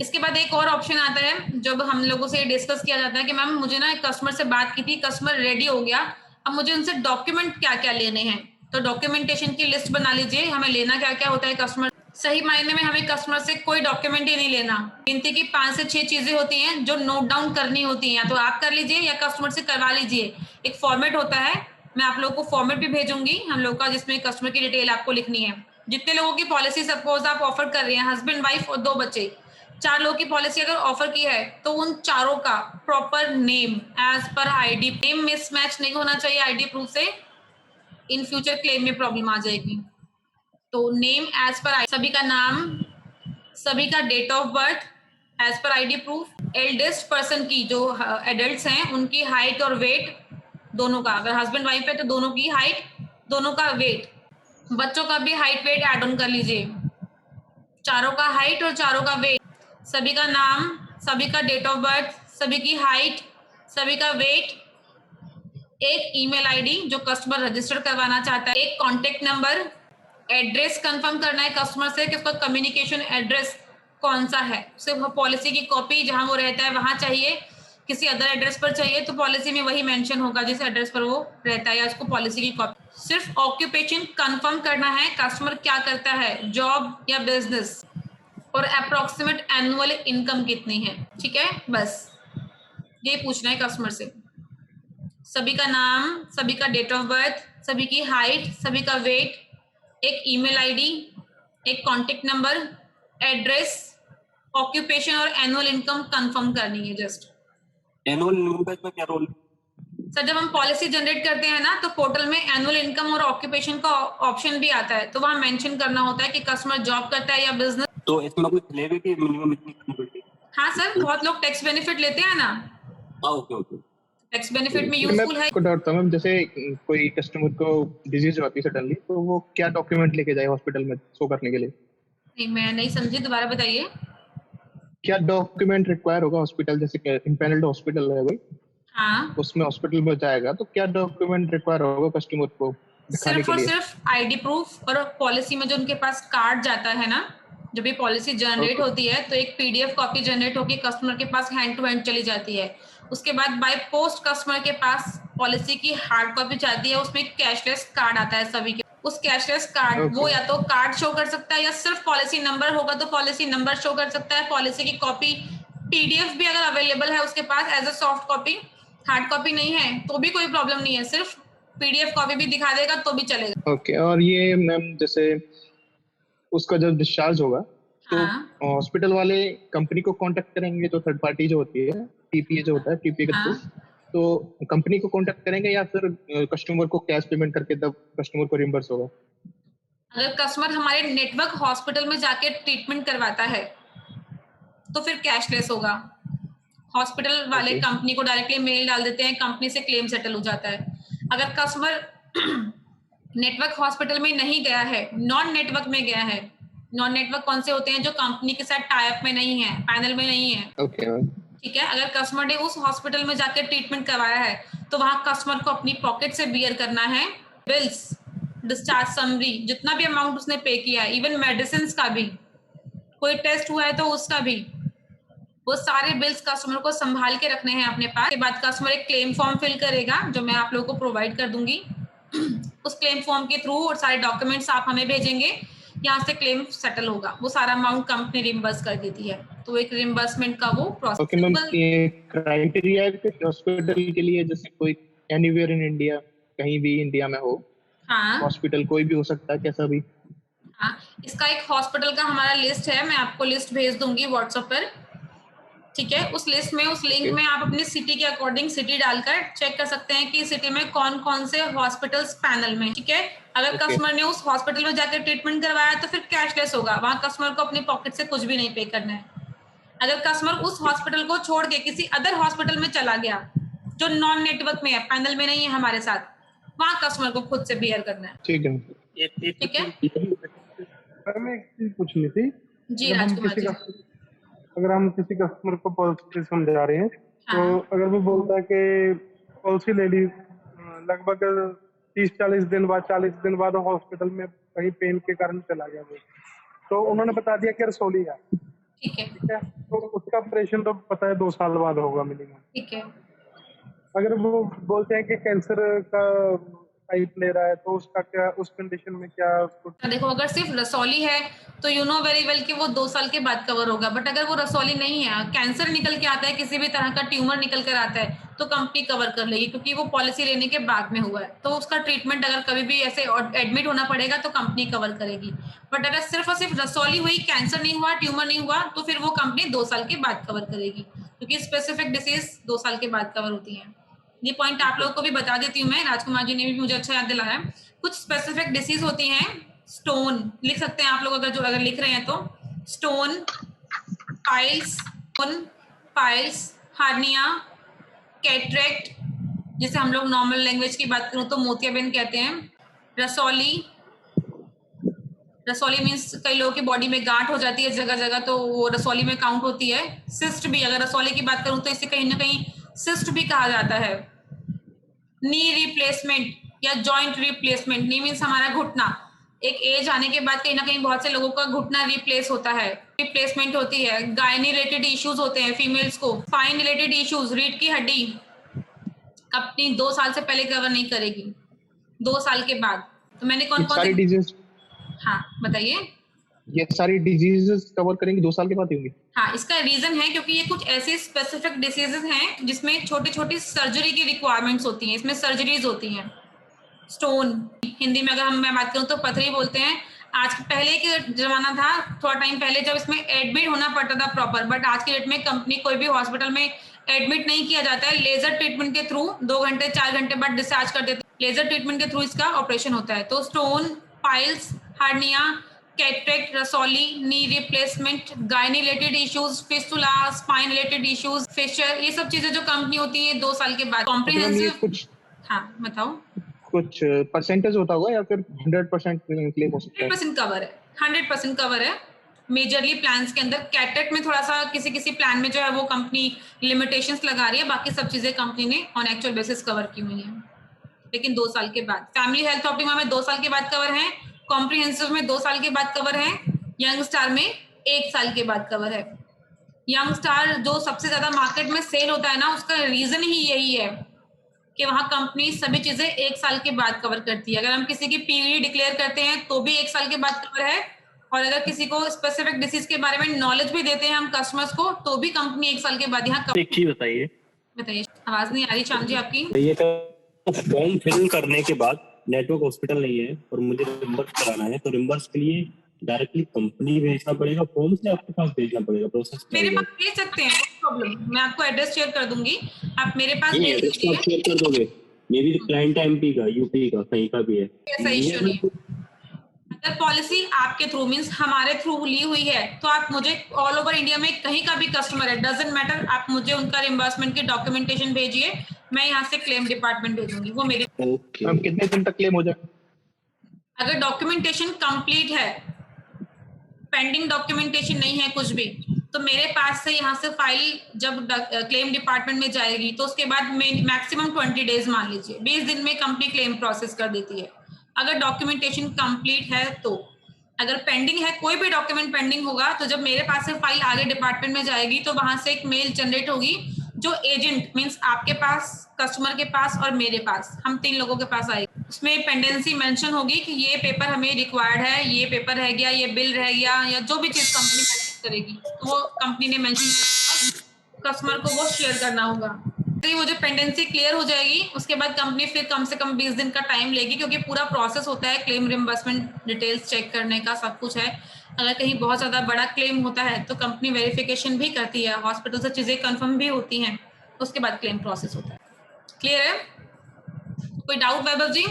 इसके बाद एक और ऑप्शन आता है जब हम लोगों से डिस्कस किया जाता है कि मैम मुझे ना एक कस्टमर से बात की थी, कस्टमर रेडी हो गया, अब मुझे उनसे डॉक्यूमेंट क्या क्या लेने हैं, तो डॉक्यूमेंटेशन की लिस्ट बना लीजिए, हमें लेना क्या क्या होता है कस्टमर। सही मायने में हमें कस्टमर से कोई डॉक्यूमेंट ही नहीं लेना, गिनती की 5 से 6 चीजें होती हैं जो नोट डाउन करनी होती हैं, या तो आप कर लीजिए या कस्टमर से करवा लीजिए। एक फॉर्मेट होता है, मैं आप लोगों को फॉर्मेट भी भेजूंगी हम लोग का, जिसमें कस्टमर की डिटेल आपको लिखनी है। जितने लोगों की पॉलिसी सपोज आप ऑफर कर रहे हैं, हस्बैंड वाइफ और 2 बच्चे, 4 लोगों की पॉलिसी अगर ऑफर की है तो उन चारों का proper name as per ID, name mismatch नहीं होना चाहिए आईडी प्रूफ से, इन फ्यूचर क्लेम में प्रॉब्लम आ जाएगी। तो नेम एज पर, सभी का नाम, सभी का date of birth as per ID proof, eldest person की जो एडल्ट्स हैं उनकी हाइट और वेट दोनों का, अगर हस्बैंड वाइफ है तो दोनों की हाइट, दोनों का वेट, बच्चों का भी हाइट वेट ऐड ऑन कर लीजिए, चारों का हाइट और चारों का वेट, सभी का नाम, सभी का डेट ऑफ बर्थ, सभी की हाइट, सभी का वेट, एक ईमेल आईडी जो कस्टमर रजिस्टर करवाना चाहता है, एक कॉन्टेक्ट नंबर, एड्रेस कंफर्म करना है कस्टमर से कि उसका कम्युनिकेशन एड्रेस कौन सा है, सिर्फ पॉलिसी की कॉपी जहां वो रहता है वहां चाहिए, किसी अदर एड्रेस पर चाहिए तो पॉलिसी में वही मेंशन होगा जिस एड्रेस पर वो रहता है, या उसको पॉलिसी की कॉपी। सिर्फ ऑक्यूपेशन कंफर्म करना है, कस्टमर क्या करता है, जॉब या बिजनेस, और अप्रोक्सीमेट एनुअल इनकम कितनी है, ठीक है, बस ये पूछना है कस्टमर से। सभी का नाम, सभी का डेट ऑफ बर्थ, सभी की हाइट, सभी का वेट, एक ईमेल आईडी, एक कॉन्टेक्ट नंबर, एड्रेस, ऑक्यूपेशन और एनुअल इनकम कंफर्म करनी है जस्ट।
एनुअल इनकम का इसमें क्या रोल?
सर जब हम पॉलिसी जनरेट करते हैं ना तो पोर्टल में एनुअल इनकम और ऑक्यूपेशन का ऑप्शन भी आता है, तो वहाँ मेंशन करना होता है कि कस्टमर जॉब करता है या बिजनेस।
तो इसमें कुछ लेवे कि मिनिमम इतनी इनकम?
हाँ सर, बहुत लोग टैक्स बेनिफिट लेते हैं ना।
Okay okay.
टैक्स बेनिफिट में यूजफुल है।
को डाउट था मैम, जैसे कोई कस्टमर को डिजीज होती है सडनली, तो वो क्या डॉक्यूमेंट लेके जाए हॉस्पिटल में शो करने के लिए?
नहीं, मैं नहीं समझी, दोबारा बताइए।
क्या डॉक्यूमेंट रिक्वायर होगा हॉस्पिटल, जैसे इम्पैनल्ड हॉस्पिटल है कोई,
हाँ,
उसमें हॉस्पिटल में जाएगा तो क्या डॉक्यूमेंट रिक्वायर होगा कस्टमर को दिखाने
सिर्फ
के
और
लिए?
सिर्फ आईडी प्रूफ, और पॉलिसी में जो उनके पास कार्ड जाता है ना, जब ये पॉलिसी जनरेट होती है तो एक पीडीएफ कॉपी जनरेट होकर कस्टमर के पास हैंड टू हैंड चली जाती है। उसके बाद बाय पोस्ट कस्टमर के पास पॉलिसी की हार्ड कॉपी जाती है, उसमें कैशलेस कार्ड आता है सभी के। उस कैशलेस कार्ड वो या तो कार्ड शो कर सकता है, या सिर्फ पॉलिसी नंबर होगा तो पॉलिसी नंबर शो कर सकता है। पॉलिसी की कॉपी पीडीएफ भी अगर अवेलेबल है उसके पास as a soft copy, hard copy नहीं है तो भी कोई प्रॉब्लम नहीं है, सिर्फ पीडीएफ कॉपी भी दिखा देगा तो भी चलेगा।
ओके, और ये मैम जैसे उसका जब डिस्चार्ज होगा तो हॉस्पिटल वाले कंपनी को कांटेक्ट करेंगे, जो थर्ड पार्टी जो होती है, टीपीए जो होता है, टीपीए के थ्रू, तो कंपनी को कांटेक्ट करेंगे या फिर कस्टमर को कैश पेमेंट करके तब कस्टमर को रिम्बर्स होगा?
अगर कस्टमर हमारे नेटवर्क हॉस्पिटल में जाके ट्रीटमेंट करवाता है तो फिर कैशलेस होगा। हॉस्पिटल वाले कंपनी को डायरेक्टली मेल डाल देते हैं, कंपनी से क्लेम सेटल हो जाता है। अगर कस्टमर नेटवर्क हॉस्पिटल में नहीं गया है, नॉन नेटवर्क में गया है, नॉन नेटवर्क कौन से होते हैं, जो कंपनी के साथ टाई अप में नहीं है, पैनल में नहीं है, ठीक है। अगर कस्टमर ने उस हॉस्पिटल में जाकर ट्रीटमेंट करवाया है तो वहां कस्टमर को अपनी पॉकेट से बियर करना है बिल्स, डिस्चार्ज समरी, जितना भी अमाउंट उसने पे किया है, इवन मेडिसिन का भी, कोई टेस्ट हुआ है तो उसका भी, वो सारे बिल्स कस्टमर को संभाल के रखने हैं अपने पास। के बाद कस्टमर एक क्लेम फॉर्म फिल करेगा जो मैं आप लोगों को प्रोवाइड कर दूंगी। उस क्लेम फॉर्म के थ्रू और सारे डॉक्यूमेंट्स आप हमें भेजेंगे, यहाँ से क्लेम सेटल होगा, वो सारा अमाउंट कंपनी रिम्बर्स कर देती है, तो एक रिम्बर्समेंट का वो प्रोसेस।
ओके मैम, ये क्राइटेरिया है कि हॉस्पिटल के लिए, जैसे कोई एनीवेयर इन इंडिया, कहीं भी इंडिया में हो,
हाँ,
हॉस्पिटल कोई भी हो सकता है, कैसा भी?
हाँ, इसका एक हॉस्पिटल का हमारा लिस्ट है, मैं आपको लिस्ट भेज दूंगी व्हाट्सएप पर, ठीक है। उस लिस्ट में, उस लिंक में आप अपनी सिटी के अकॉर्डिंग सिटी डालकर चेक कर सकते हैं कि सिटी में कौन कौन से हॉस्पिटल्स पैनल में, ठीक है। अगर कस्टमर ने उस हॉस्पिटल में जाकर ट्रीटमेंट करवाया तो फिर कैशलेस होगा, वहां कस्टमर को अपनी पॉकेट से कुछ भी नहीं पे करना है। अगर कस्टमर उस हॉस्पिटल को छोड़ के किसी अदर हॉस्पिटल में चला गया जो नॉन नेटवर्क में है, पैनल में नहीं है हमारे साथ, वहां कस्टमर को खुद से बियर करना है,
ठीक है।
ठीक है।
मैं एक चीज पूछनी थी
जी राजकुमार जी।
अगर हम किसी कस्टमर को पॉलिसी समझा रहे हैं तो अगर वो बोलता है कि पॉलिसी ले ली, लगभग 30-40 दिन बाद, 40 दिन बाद हॉस्पिटल में कहीं पेन के कारण चला गया वो, तो उन्होंने बता दिया कि रसोली है,
ठीक है,
तो उसका ऑपरेशन तो पता है 2 साल बाद होगा मिनिमम।
ठीक है।
अगर वो बोलते हैं कि कैंसर का पाइप ले रहा है तो उसका क्या, उस कंडीशन में क्या उसको?
देखो अगर सिर्फ रसौली है तो यू नो वेरी वेल कि वो 2 साल के बाद कवर होगा, बट अगर वो रसौली नहीं है, कैंसर निकल के आता है, किसी भी तरह का ट्यूमर निकल कर आता है, तो कंपनी कवर कर लेगी क्योंकि वो पॉलिसी लेने के बाद में हुआ है। तो उसका ट्रीटमेंट अगर कभी भी ऐसे एडमिट होना पड़ेगा तो कंपनी कवर करेगी। बट अगर सिर्फ और सिर्फ रसौली हुई, कैंसर नहीं हुआ, ट्यूमर नहीं हुआ, तो फिर वो कंपनी 2 साल के बाद कवर करेगी क्योंकि स्पेसिफिक डिसीज 2 साल के बाद कवर होती है। ये पॉइंट आप लोगों को भी बता देती हूँ मैं, राजकुमार जी ने भी मुझे अच्छा याद दिलाया। कुछ स्पेसिफिक डिसीज होती हैं, स्टोन लिख सकते हैं आप लोग अगर लिख रहे हैं तो, स्टोन पाइल्स, हार्निया, कैटरेक्ट, जिसे हम लोग नॉर्मल लैंग्वेज की बात करूं तो मोतियाबिंद कहते हैं। रसौली मीन्स कई लोगों की बॉडी में गांठ हो जाती है जगह जगह, तो वो रसौली में काउंट होती है। सिस्ट भी, अगर रसौली की बात करूं तो इसे कहीं ना कहीं सिस्ट भी कहा जाता है। नी रिप्लेसमेंट या जॉइंट रिप्लेसमेंट, नी मीन्स हमारा घुटना, एक एज आने के बाद कहीं ना कहीं बहुत से लोगों का घुटना रिप्लेस होता है, रिप्लेसमेंट होती है। गायनी रिलेटेड इश्यूज होते हैं फीमेल्स को, स्पाइन रिलेटेड इश्यूज, रीढ़ की हड्डी कंपनी 2 साल से पहले कवर नहीं करेगी, 2 साल के बाद। तो मैंने कौन
सारी डिजीज,
हाँ बताइए,
ये सारी डिजीजेस कवर करेंगे 2 साल के बाद होंगे?
हाँ, इसका रीजन है क्योंकि ये कुछ ऐसे स्पेसिफिक डिसीजेस हैं जिसमें छोटी छोटी सर्जरी की रिक्वायरमेंट्स होती हैं, इसमें सर्जरीज होती हैं। स्टोन हिंदी में अगर मैं बात करूं तो पथरी बोलते हैं। आज पहले के जमाना था, थोड़ा टाइम पहले, जब इसमें एडमिट होना पड़ता था प्रॉपर, बट आज के डेट में कंपनी कोई भी हॉस्पिटल में एडमिट नहीं किया जाता है, लेजर ट्रीटमेंट के थ्रू 2 घंटे 4 घंटे बाद डिस्चार्ज कर देते हैं, लेजर ट्रीटमेंट के थ्रू इसका ऑपरेशन होता है। तो स्टोन, पाइल्स, हार्निया, कैटरेक्ट, रसौली, knee replacement, gynae related issues, fistula, spine related issues, fissure, ये सब चीजें जो कंपनी होती है 2 साल के बाद। कॉम्प्रिहेंसिव
कुछ,
हाँ बताओ,
कुछ परसेंटेज होता होगा या फिर 100% क्लेम हो सकता है?
100% कवर है, 100% कवर है मेजरली प्लान्स के अंदर। कैटरेक्ट में थोड़ा सा किसी प्लान में जो है वो कंपनी लिमिटेशंस लगा रही है, बाकी सब चीजें कंपनी ने ऑन एक्चुअल बेसिस कवर की हुई है, लेकिन 2 साल के बाद। फैमिली हेल्थ ऑप्टिमा में 2 साल के बाद कवर है, कॉम्प्रिहेंसिव में 2 साल के बाद कवर है, यंग स्टार में 1 साल के बाद कवर है। यंग स्टार जो सबसे ज्यादा मार्केट में सेल होता है ना, उसका रीजन ही यही है कि वहां कंपनी सभी चीजें 1 साल के बाद कवर करती है। अगर हम किसी की पीवी डिक्लेयर करते हैं तो भी 1 साल के बाद कवर है, और अगर किसी को स्पेसिफिक डिसीज के बारे में नॉलेज भी देते हैं हम कस्टमर्स को, तो भी कंपनी 1 साल के बाद यहाँ कवर।
एक चीज बताइए,
आवाज नहीं आ रही श्याम जी आपकी।
ये फॉर्म फिल करने के बाद नेटवर्क हॉस्पिटल नहीं है और मुझे रिम्बर्स कराना है, तो रिम्बर्स के लिए डायरेक्टली कंपनी भेजना पड़ेगा फॉर्म से आपके पास भेजना पड़ेगा? प्रोसेस
मेरे पास भेज सकते हैं, नो प्रॉब्लम, मैं आपको एड्रेस शेयर कर दूंगी, आप मेरे पास भेज दीजिए।
शेयर कर दोगे? मे बी क्लाइंट एमपी का, यूपी का, कहीं का भी है,
ऐसा इश्यू नहीं। अगर पॉलिसी आपके थ्रू मींस हमारे थ्रू ली हुई है तो आप मुझे ऑल ओवर इंडिया में कहीं का भी कस्टमर है, डजंट मैटर, आप मुझे उनका रिम्बर्समेंट की डॉक्यूमेंटेशन भेजिए, मैं यहाँ से क्लेम डिपार्टमेंट भेजूंगी, वो मेरी।
हम कितने दिन तक क्लेम हो जाए?
अगर डॉक्यूमेंटेशन कंप्लीट है, पेंडिंग डॉक्यूमेंटेशन नहीं है कुछ भी, तो मेरे पास से यहाँ से फाइल जब क्लेम डिपार्टमेंट में जाएगी तो उसके बाद मैक्सिमम 20 डेज मान लीजिए, 20 दिन में कंपनी क्लेम प्रोसेस कर देती है। अगर डॉक्यूमेंटेशन कंप्लीट है तो, अगर पेंडिंग है, कोई भी डॉक्यूमेंट पेंडिंग होगा, तो जब मेरे पास से फाइल आगे डिपार्टमेंट में जाएगी तो वहां से एक मेल जनरेट होगी जो एजेंट मींस आपके पास, कस्टमर के पास और मेरे पास, हम 3 लोगों के पास आएगी। उसमें पेंडेंसी मेंशन होगी कि ये पेपर हमें रिक्वायर्ड है, ये पेपर रह गया, ये बिल रह गया, या जो भी चीज कंपनी मेंशन करेगी तो वो कंपनी ने मेंशन, कस्टमर को वो शेयर करना होगा। तो वो जो पेंडेंसी क्लियर हो जाएगी उसके बाद कंपनी फिर कम से कम 20 दिन का टाइम लेगी, क्योंकि पूरा प्रोसेस होता है क्लेम रिम्बर्समेंट डिटेल्स चेक करने का, सब कुछ है। अगर कहीं बहुत ज्यादा बड़ा क्लेम होता है तो कंपनी वेरिफिकेशन भी करती है, हॉस्पिटल से चीजें कंफर्म भी होती हैं, उसके बाद क्लेम प्रोसेस होता है। क्लियर है? कोई डाउट वैभव जी?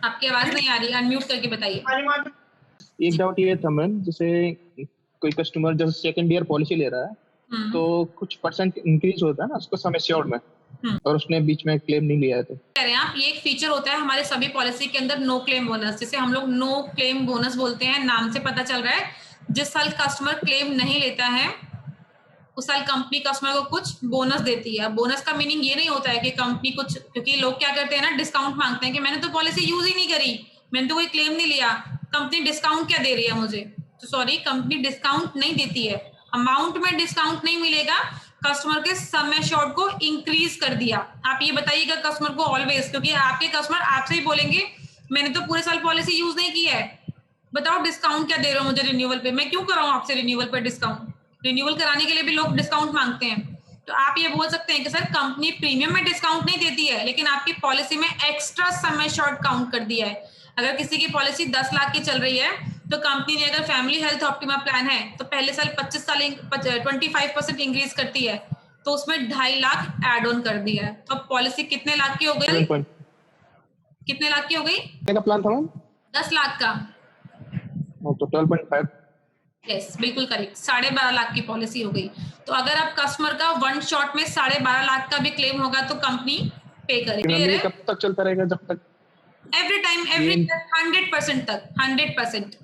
आपकी आवाज नहीं आ रही, अनम्यूट करके बताइए।
एक डाउट ये था मैम, जैसे कोई कस्टमर जब सेकंड ईयर पॉलिसी ले रहा है तो कुछ परसेंट इंक्रीज होता है ना उसको सम एश्योर्ड में, और उसने बीच में क्लेम नहीं लिया है तो
कह रहे हैं आप, ये एक फीचर होता है हमारे सभी पॉलिसी के अंदर, नो क्लेम बोनस, जिसे हम लोग नो क्लेम बोनस बोलते हैं। नाम से पता चल रहा है जिस साल कस्टमर क्लेम नहीं लेता है उस साल कंपनी कस्टमर को कुछ बोनस देती है। बोनस का मीनिंग ये नहीं होता है कि कंपनी कुछ, क्योंकि लोग क्या करते हैं ना, डिस्काउंट मांगते हैं कि मैंने तो पॉलिसी यूज ही नहीं करी, मैंने तो कोई क्लेम नहीं लिया, कंपनी डिस्काउंट क्या दे रही है मुझे। तो सॉरी, कंपनी डिस्काउंट नहीं देती है, अमाउंट में डिस्काउंट नहीं मिलेगा, कस्टमर के सम एश्योर्ड को इंक्रीज कर दिया। आप ये बताइएगा कस्टमर को ऑलवेज, क्योंकि आपके कस्टमर आपसे ही बोलेंगे मैंने तो पूरे साल पॉलिसी यूज नहीं की है, बताओ डिस्काउंट क्या दे रहे हो मुझे रिन्यूअल पे? मैं क्यों कराऊं आपसे रिन्यूअल पे डिस्काउंट? रिन्यूअल कराने के लिए भी लोग डिस्काउंट मांगते हैं। तो आप ये बोल सकते हैं कि सर कंपनी प्रीमियम में डिस्काउंट नहीं देती है, लेकिन आपकी पॉलिसी में एक्स्ट्रा सम एश्योर्ड काउंट कर दिया है। अगर किसी की पॉलिसी 10 लाख की चल रही है तो कंपनी ने अगर फैमिली हेल्थ ऑप्टिमा प्लान है तो पहले साल 25% इंक्रीज करती है, तो उसमें 2.5 लाख एड ऑन कर दिया है। तो अब पॉलिसी कितने लाख की हो गई? कितने लाख की हो गई?
का प्लान था मैम
10 लाख का।
तो 12.5।
यस, बिल्कुल करेक्ट, 12.5 लाख की पॉलिसी हो गई। तो अगर आप कस्टमर का वन शॉट में 12.5 लाख का भी क्लेम होगा तो कंपनी पे करेगी।
कब तक चलता रहेगा? जब तक
एवरी टाइम, एवरी 100% तक, 100%।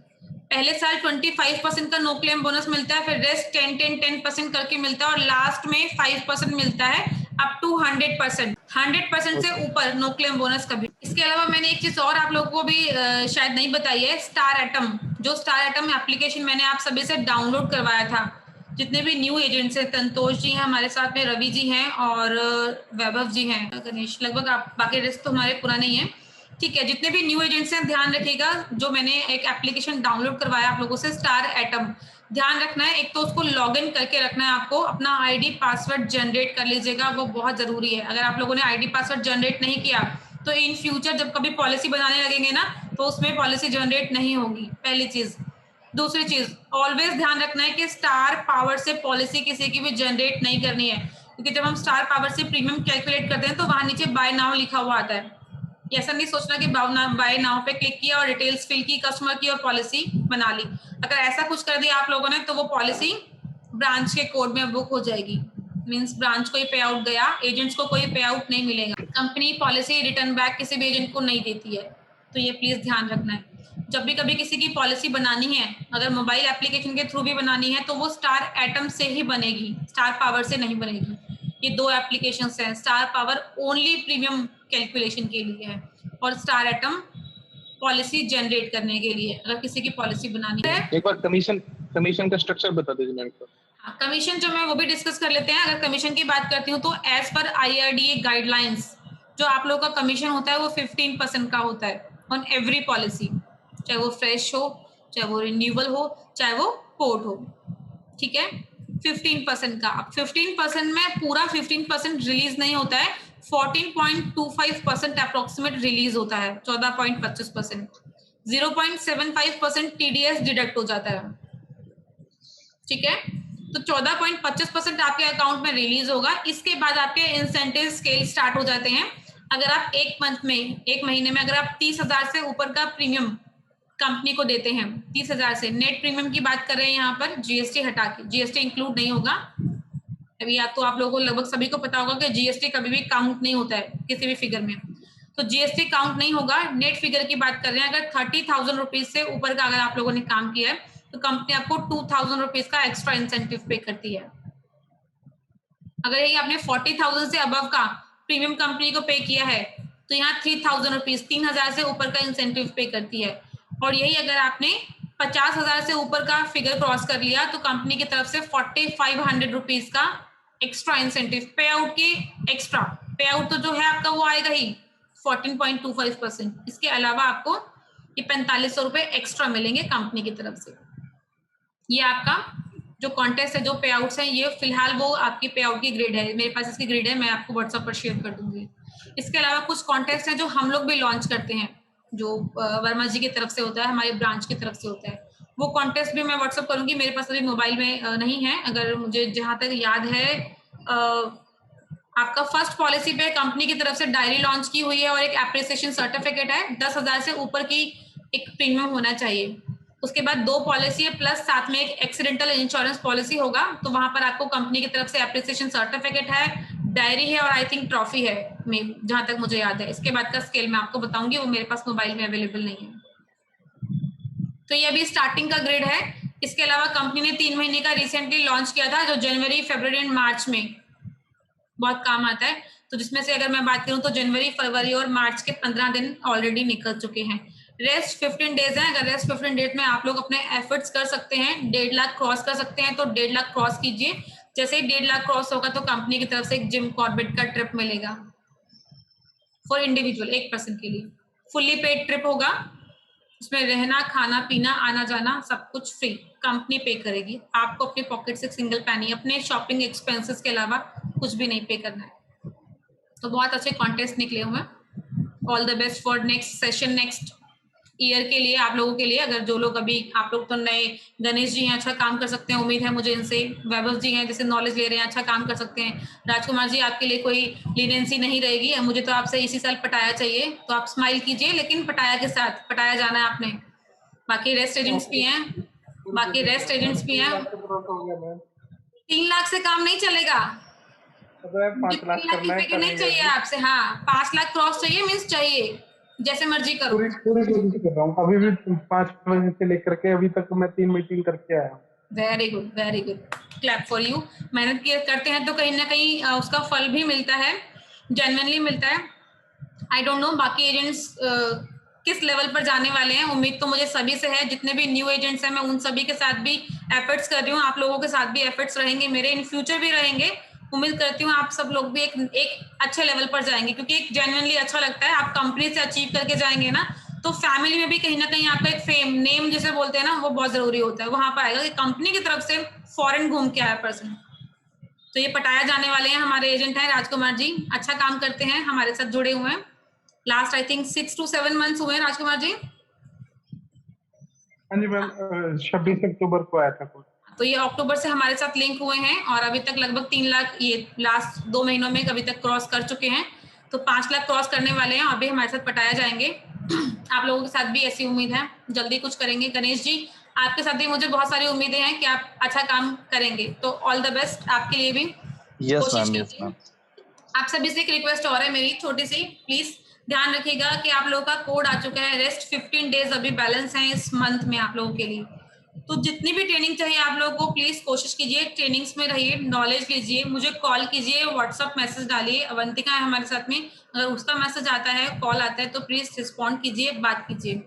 पहले साल 25% का नो क्लेम बोनस मिलता है, फिर रेस्ट 10% करके मिलता है, और लास्ट में 5% मिलता है अप टू 100%। 100% से ऊपर नो क्लेम बोनस कभी। इसके अलावा मैंने एक चीज और आप लोगों को भी शायद नहीं बताई है, स्टार एटम। जो स्टार एटम एप्लीकेशन मैंने आप सभी से डाउनलोड करवाया था, जितने भी न्यू एजेंट्स हैं, संतोष जी हैं हमारे साथ में, रवि जी हैं और वैभव जी हैं, गणेश, लगभग आप बाकी रेस्ट तो हमारे पुराने ही हैं, ठीक है। जितने भी न्यू एजेंट्स हैं ध्यान रखिएगा, जो मैंने एक एप्लीकेशन डाउनलोड करवाया आप लोगों से, स्टार एटम, ध्यान रखना है। एक तो उसको लॉगिन करके रखना है आपको, अपना आईडी पासवर्ड जनरेट कर लीजिएगा, वो बहुत जरूरी है। अगर आप लोगों ने आईडी पासवर्ड जनरेट नहीं किया तो इन फ्यूचर जब कभी पॉलिसी बनाने लगेंगे ना तो उसमें पॉलिसी जनरेट नहीं होगी, पहली चीज। दूसरी चीज, ऑलवेज ध्यान रखना है कि स्टार पावर से पॉलिसी किसी की भी जनरेट नहीं करनी है, क्योंकि जब हम स्टार पावर से प्रीमियम कैलकुलेट करते हैं तो वहां नीचे बाय नाउ लिखा हुआ आता है। ऐसा नहीं सोचना कि बाय नाउ पे क्लिक किया और डिटेल्स फिल की कस्टमर की और पॉलिसी बना ली। अगर ऐसा कुछ कर दिया आप लोगों ने तो वो पॉलिसी ब्रांच के कोड में बुक हो जाएगी, मींस ब्रांच को ही पे आउट गया, एजेंट्स को कोई पे आउट नहीं मिलेगा। कंपनी पॉलिसी रिटर्न बैक किसी भी एजेंट को नहीं देती है, तो ये प्लीज ध्यान रखना है। जब भी कभी किसी की पॉलिसी बनानी है, अगर मोबाइल एप्लीकेशन के थ्रू भी बनानी है तो वो स्टार एटम से ही बनेगी, स्टार पावर से नहीं बनेगी। ये दो एप्लीकेशंस हैं, star power only premium calculation के लिए है और स्टार एटम पॉलिसी जनरेट करने के लिए, अगर किसी की पॉलिसी बनानी है।
एक बार कमीशन का स्ट्रक्चर बता दीजिए मैम।
हाँ, कमीशन जो मैं वो भी डिस्कस कर लेते हैं। अगर कमीशन की बात करती हूँ तो एज पर IRDA गाइडलाइंस जो आप लोगों का कमीशन होता है वो 15% का होता है ऑन एवरी पॉलिसी, चाहे वो फ्रेश हो, चाहे वो रिन्यूअल हो, चाहे वो पोर्ट हो, ठीक है। 15% का। अब 15% में पूरा 15% रिलीज नहीं होता है, 14.25% अप्रोक्सीमेट रिलीज होता है, 14.25%। 0.75% TDS डिडक्ट हो जाता है, ठीक है। तो 14.25% आपके अकाउंट में रिलीज होगा। इसके बाद आपके इंसेंटिव स्केल स्टार्ट हो जाते हैं। अगर आप एक महीने में अगर आप 30,000 से ऊपर का प्रीमियम कंपनी को देते हैं, 30,000 से नेट प्रीमियम की बात कर रहे हैं यहाँ पर, GST हटा के, GST इंक्लूड नहीं होगा। अभी आप तो आप लोगों को लगभग सभी को पता होगा कि GST कभी भी काउंट नहीं होता है किसी भी फिगर में, तो GST काउंट नहीं होगा। नेट फिगर की बात कर रहे हैं, अगर 30,000 रुपीज से ऊपर का अगर आप लोगों ने काम किया है तो कंपनी आपको 2,000 रुपीज का एक्स्ट्रा इंसेंटिव पे करती है। अगर यही आपने 40,000 से अबव का प्रीमियम कंपनी को पे किया है तो यहाँ 3,000 रुपीज, 3,000 से ऊपर का इंसेंटिव पे करती है। और यही अगर आपने 50,000 से ऊपर का फिगर क्रॉस कर लिया तो कंपनी की तरफ से 4,500 रुपीज का एक्स्ट्रा इंसेंटिव पे आउट की एक्स्ट्रा पे आउट तो जो है आपका वो आएगा ही 14.25%। इसके अलावा आपको ये 4,500 रुपए एक्स्ट्रा मिलेंगे कंपनी की तरफ से। ये आपका जो कॉन्टेस्ट है, जो पे आउट्स हैं, ये फिलहाल वो आपकी पे आउट की ग्रिड है, मेरे पास इसकी ग्रिड है, मैं आपको व्हाट्सएप पर शेयर कर दूंगी। इसके अलावा कुछ कॉन्टेस्ट हैं जो हम लोग भी लॉन्च करते हैं, जो वर्मा जी की तरफ से होता है, हमारे ब्रांच की तरफ से होता है। वो कॉन्टेस्ट भी मैं व्हाट्सएप करूंगी, मेरे पास अभी मोबाइल में नहीं है। अगर मुझे जहां तक याद है आपका फर्स्ट पॉलिसी पे कंपनी की तरफ से डायरी लॉन्च की हुई है और एक एप्रिसिएशन सर्टिफिकेट है। 10,000 से ऊपर की एक प्रीमियम होना चाहिए। उसके बाद 2 पॉलिसी है प्लस साथ में एक एक्सीडेंटल इंश्योरेंस पॉलिसी होगा, तो वहां पर आपको कंपनी की तरफ से एप्रिसिएशन सर्टिफिकेट है, डायरी है और आई थिंक ट्रॉफी है, जहां तक मुझे याद है। इसके बाद का स्केल मैं आपको बताऊंगी, वो मेरे पास मोबाइल में अवेलेबल नहीं है। तो ये अभी स्टार्टिंग का ग्रिड है। इसके अलावा कंपनी ने 3 महीने का रिसेंटली लॉन्च किया था, जो जनवरी, फरवरी एंड मार्च में बहुत काम आता है। तो जिसमें से अगर मैं बात करूं तो जनवरी, फरवरी और मार्च के 15 दिन ऑलरेडी निकल चुके हैं। रेस्ट 15 डेज है। अगर रेस्ट 15 डेज में आप लोग अपने एफर्ट्स कर सकते हैं, 1.5 लाख क्रॉस कर सकते हैं तो 1.5 लाख क्रॉस कीजिए। जैसे ही 1.5 लाख क्रॉस होगा तो कंपनी की तरफ से एक जिम कॉर्बेट का ट्रिप मिलेगा फॉर इंडिविजुअल, एक पर्सन के लिए। फुल्ली पेड ट्रिप होगा, उसमें रहना, खाना, पीना, आना जाना सब कुछ फ्री, कंपनी पे करेगी। आपको अपने पॉकेट से सिंगल पैनी, अपने शॉपिंग एक्सपेंसेस के अलावा कुछ भी नहीं पे करना है। तो बहुत अच्छे कॉन्टेस्ट निकले हुए हैं। All the best for next session, next year के लिए, आप लोगों के लिए। अगर जो लोग अभी, आप लोग तो नए, गणेश जी हैं, अच्छा काम कर सकते हैं, उम्मीद है मुझे इनसे। वैभव जी हैं, जैसे नॉलेज ले रहे हैं, अच्छा काम कर सकते हैं। राजकुमार जी, आपके लिए कोई लीनेंसी नहीं रहेगी, मुझे तो आपसे इसी साल पटाया चाहिए, तो आप स्माइल कीजिए, लेकिन पटाया के साथ, पटाया जाना है आपने। बाकी रेस्ट एजेंट्स भी हैं, 3 लाख से काम नहीं चलेगा,
5 लाख करना है,
नहीं चाहिए आपसे। हाँ, 5 लाख क्रॉस चाहिए, मीन्स चाहिए, जैसे मर्जी करो।
पूरी कोशिश कर रहा हूँ। अभी भी 5 बजे से लेकर के अभी तक मैं 3 मीटिंग करके आया हूँ।
Very good, very good, clap for you. मेहनत करते हैं तो कहीं ना कहीं उसका फल भी मिलता है, जेन्युइनली मिलता है। आई डोंट नो बाकी एजेंट्स किस लेवल पर जाने वाले हैं, उम्मीद तो मुझे सभी से है। जितने भी न्यू एजेंट्स हैं, मैं उन सभी के साथ भी एफर्ट्स कर रही हूँ, आप लोगों के साथ भी एफर्ट्स रहेंगे मेरे, इन फ्यूचर भी रहेंगे। उम्मीद करती हूँ आप सब लोग भी एक अच्छे लेवल पर जाएंगे, क्योंकि एक जेन्युइनली अच्छा लगता है। आप कंपनी से अचीव करके जाएंगे ना, तो फैमिली में भी कहीं ना कहीं आपका एक फेम, नेम जिसे बोलते हैं ना, वो बहुत जरूरी होता है। वहां पर आएगा कि कंपनी की तरफ से फॉरेन घूम के आया पर्सन। तो ये पटाया जाने वाले हैं, हमारे एजेंट हैं राजकुमार जी, अच्छा काम करते हैं, हमारे साथ जुड़े हुए हैं। Last I think 6 to 7 months हुए हैं राजकुमार जी।
हाँ जी मैम, 26 अक्टूबर को आया था।
तो ये अक्टूबर से हमारे साथ लिंक हुए हैं, और अभी तक लगभग 3 लाख ये लास्ट 2 महीनों में अभी तक क्रॉस कर चुके हैं। तो 5 लाख क्रॉस करने वाले हैं, अभी हमारे साथ पटाया जाएंगे। आप लोगों के साथ भी ऐसी उम्मीद है, जल्दी कुछ करेंगे। गणेश जी, आपके साथ भी मुझे बहुत सारी उम्मीदें हैं कि आप अच्छा काम करेंगे, तो ऑल द बेस्ट आपके लिए भी।
Yes ma'am, yes ma'am.
आप सभी से एक रिक्वेस्ट और है मेरी छोटी सी, प्लीज ध्यान रखिएगा कि आप लोगों का कोड आ चुका है, रेस्ट 15 डेज अभी बैलेंस है इस मंथ में आप लोगों के लिए। तो जितनी भी ट्रेनिंग चाहिए आप लोगों को, प्लीज कोशिश कीजिए, ट्रेनिंग्स में रहिए, नॉलेज लीजिए, मुझे कॉल कीजिए, व्हाट्सएप मैसेज डालिए। अवंतिका है हमारे साथ में, अगर उसका मैसेज आता है, कॉल आता है, तो प्लीज रिस्पॉन्ड कीजिए, बात कीजिए।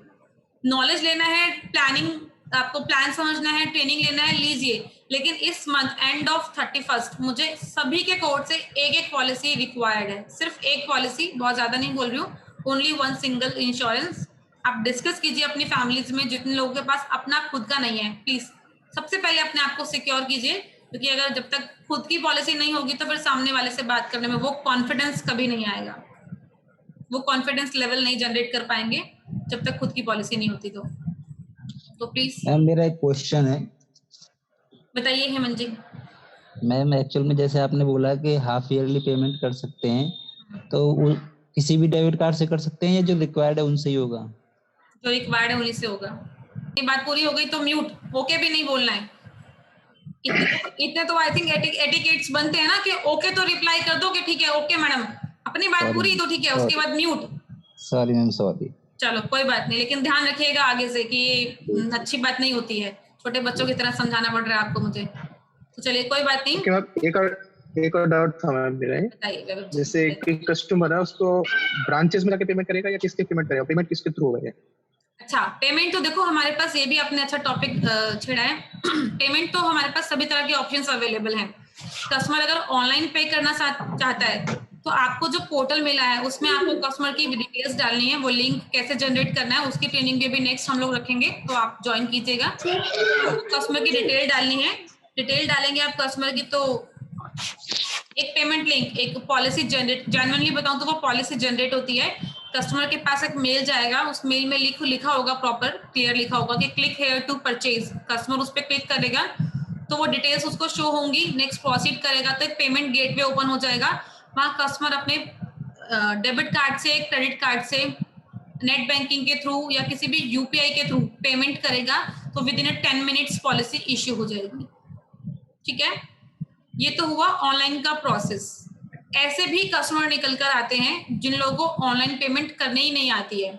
नॉलेज लेना है, प्लानिंग, आपको प्लान समझना है, ट्रेनिंग लेना है, लीजिए। लेकिन इस मंथ एंड ऑफ 31st मुझे सभी के कोड से एक पॉलिसी रिक्वायर्ड है, सिर्फ एक पॉलिसी, बहुत ज्यादा नहीं बोल रही हूँ, ओनली 1 सिंगल इंश्योरेंस। आप डिस्कस कीजिए अपनी फैमिलीज में, जितने लोगों के पास अपना खुद का नहीं है, प्लीज सबसे पहले अपने आप को सिक्योर कीजिए, क्योंकि अगर जब तक खुद की पॉलिसी नहीं होगी तो फिर सामने वाले से बात करने में वो कॉन्फिडेंस कभी नहीं आएगा, वो कॉन्फिडेंस लेवल नहीं जनरेट कर पाएंगे जब तक खुद की पॉलिसी नहीं होती। तो प्लीज
मैम मेरा एक क्वेश्चन है।
बताइए हेमंत जी।
मैम एक्चुअल में जैसे आपने बोला कि हाफ ईयरली पेमेंट कर सकते हैं, तो किसी भी डेबिट कार्ड से कर सकते हैं या जो रिक्वायर्ड है उनसे ही होगा?
जो रिक्वायर्ड है उन्हीं से होगा। ये बात पूरी हो गई तो म्यूट, ओके भी नहीं बोलना है। इतने तो आई थिंक एटिकेट्स बनते हैं ना कि ओके तो रिप्लाई कर दो कि ठीक है ओके मैडम, अपनी बात पूरी तो ठीक है, उसके बाद म्यूट।
Sorry ma'am, sorry.
चलो कोई बात नहीं, लेकिन ध्यान रखिएगा आगे से कि ये अच्छी बात नहीं होती है, छोटे बच्चों की तरह समझाना पड़ रहा है आपको मुझे। तो चलिए कोई बात नहीं।
एक और डाउट था मैम मेरा, जैसे कस्टमर है उसको ब्रांचेस में जाके पेमेंट करेगा या किसके पेमेंट करेगा, पेमेंट किसके थ्रू होगा?
अच्छा, पेमेंट तो देखो हमारे पास, ये भी आपने अच्छा टॉपिक छेड़ा है। पेमेंट तो हमारे पास सभी तरह के ऑप्शंस अवेलेबल हैं। कस्टमर अगर ऑनलाइन पे करना चाहता है तो आपको जो पोर्टल मिला है उसमें आपको कस्टमर की डिटेल्स डालनी है, वो लिंक कैसे जनरेट करना है उसकी ट्रेनिंग भी नेक्स्ट हम लोग रखेंगे, तो आप ज्वाइन कीजिएगा। कस्टमर की डिटेल डालनी है, डिटेल डालेंगे आप कस्टमर की, तो एक पेमेंट लिंक, एक पॉलिसी जनरेट, जेन्युइनली बताऊं तो वो पॉलिसी जनरेट होती है। कस्टमर के पास एक मेल जाएगा, उस मेल में लिखा होगा, प्रॉपर क्लियर लिखा होगा कि click here to purchase. Customer उस पर क्लिक करेगा तो वो डिटेल्स उसको शो होंगी, नेक्स्ट प्रोसीड करेगा तो एक पेमेंट गेटवे ओपन हो जाएगा। वहाँ कस्टमर अपने डेबिट कार्ड से, क्रेडिट कार्ड से, नेट बैंकिंग के थ्रू या किसी भी यूपीआई के थ्रू पेमेंट करेगा, तो with in 10 minutes policy issue हो जाएगी। ठीक है, ये तो हुआ ऑनलाइन का प्रोसेस। ऐसे भी कस्टमर निकल कर आते हैं जिन लोगों को ऑनलाइन पेमेंट करने ही नहीं आती है।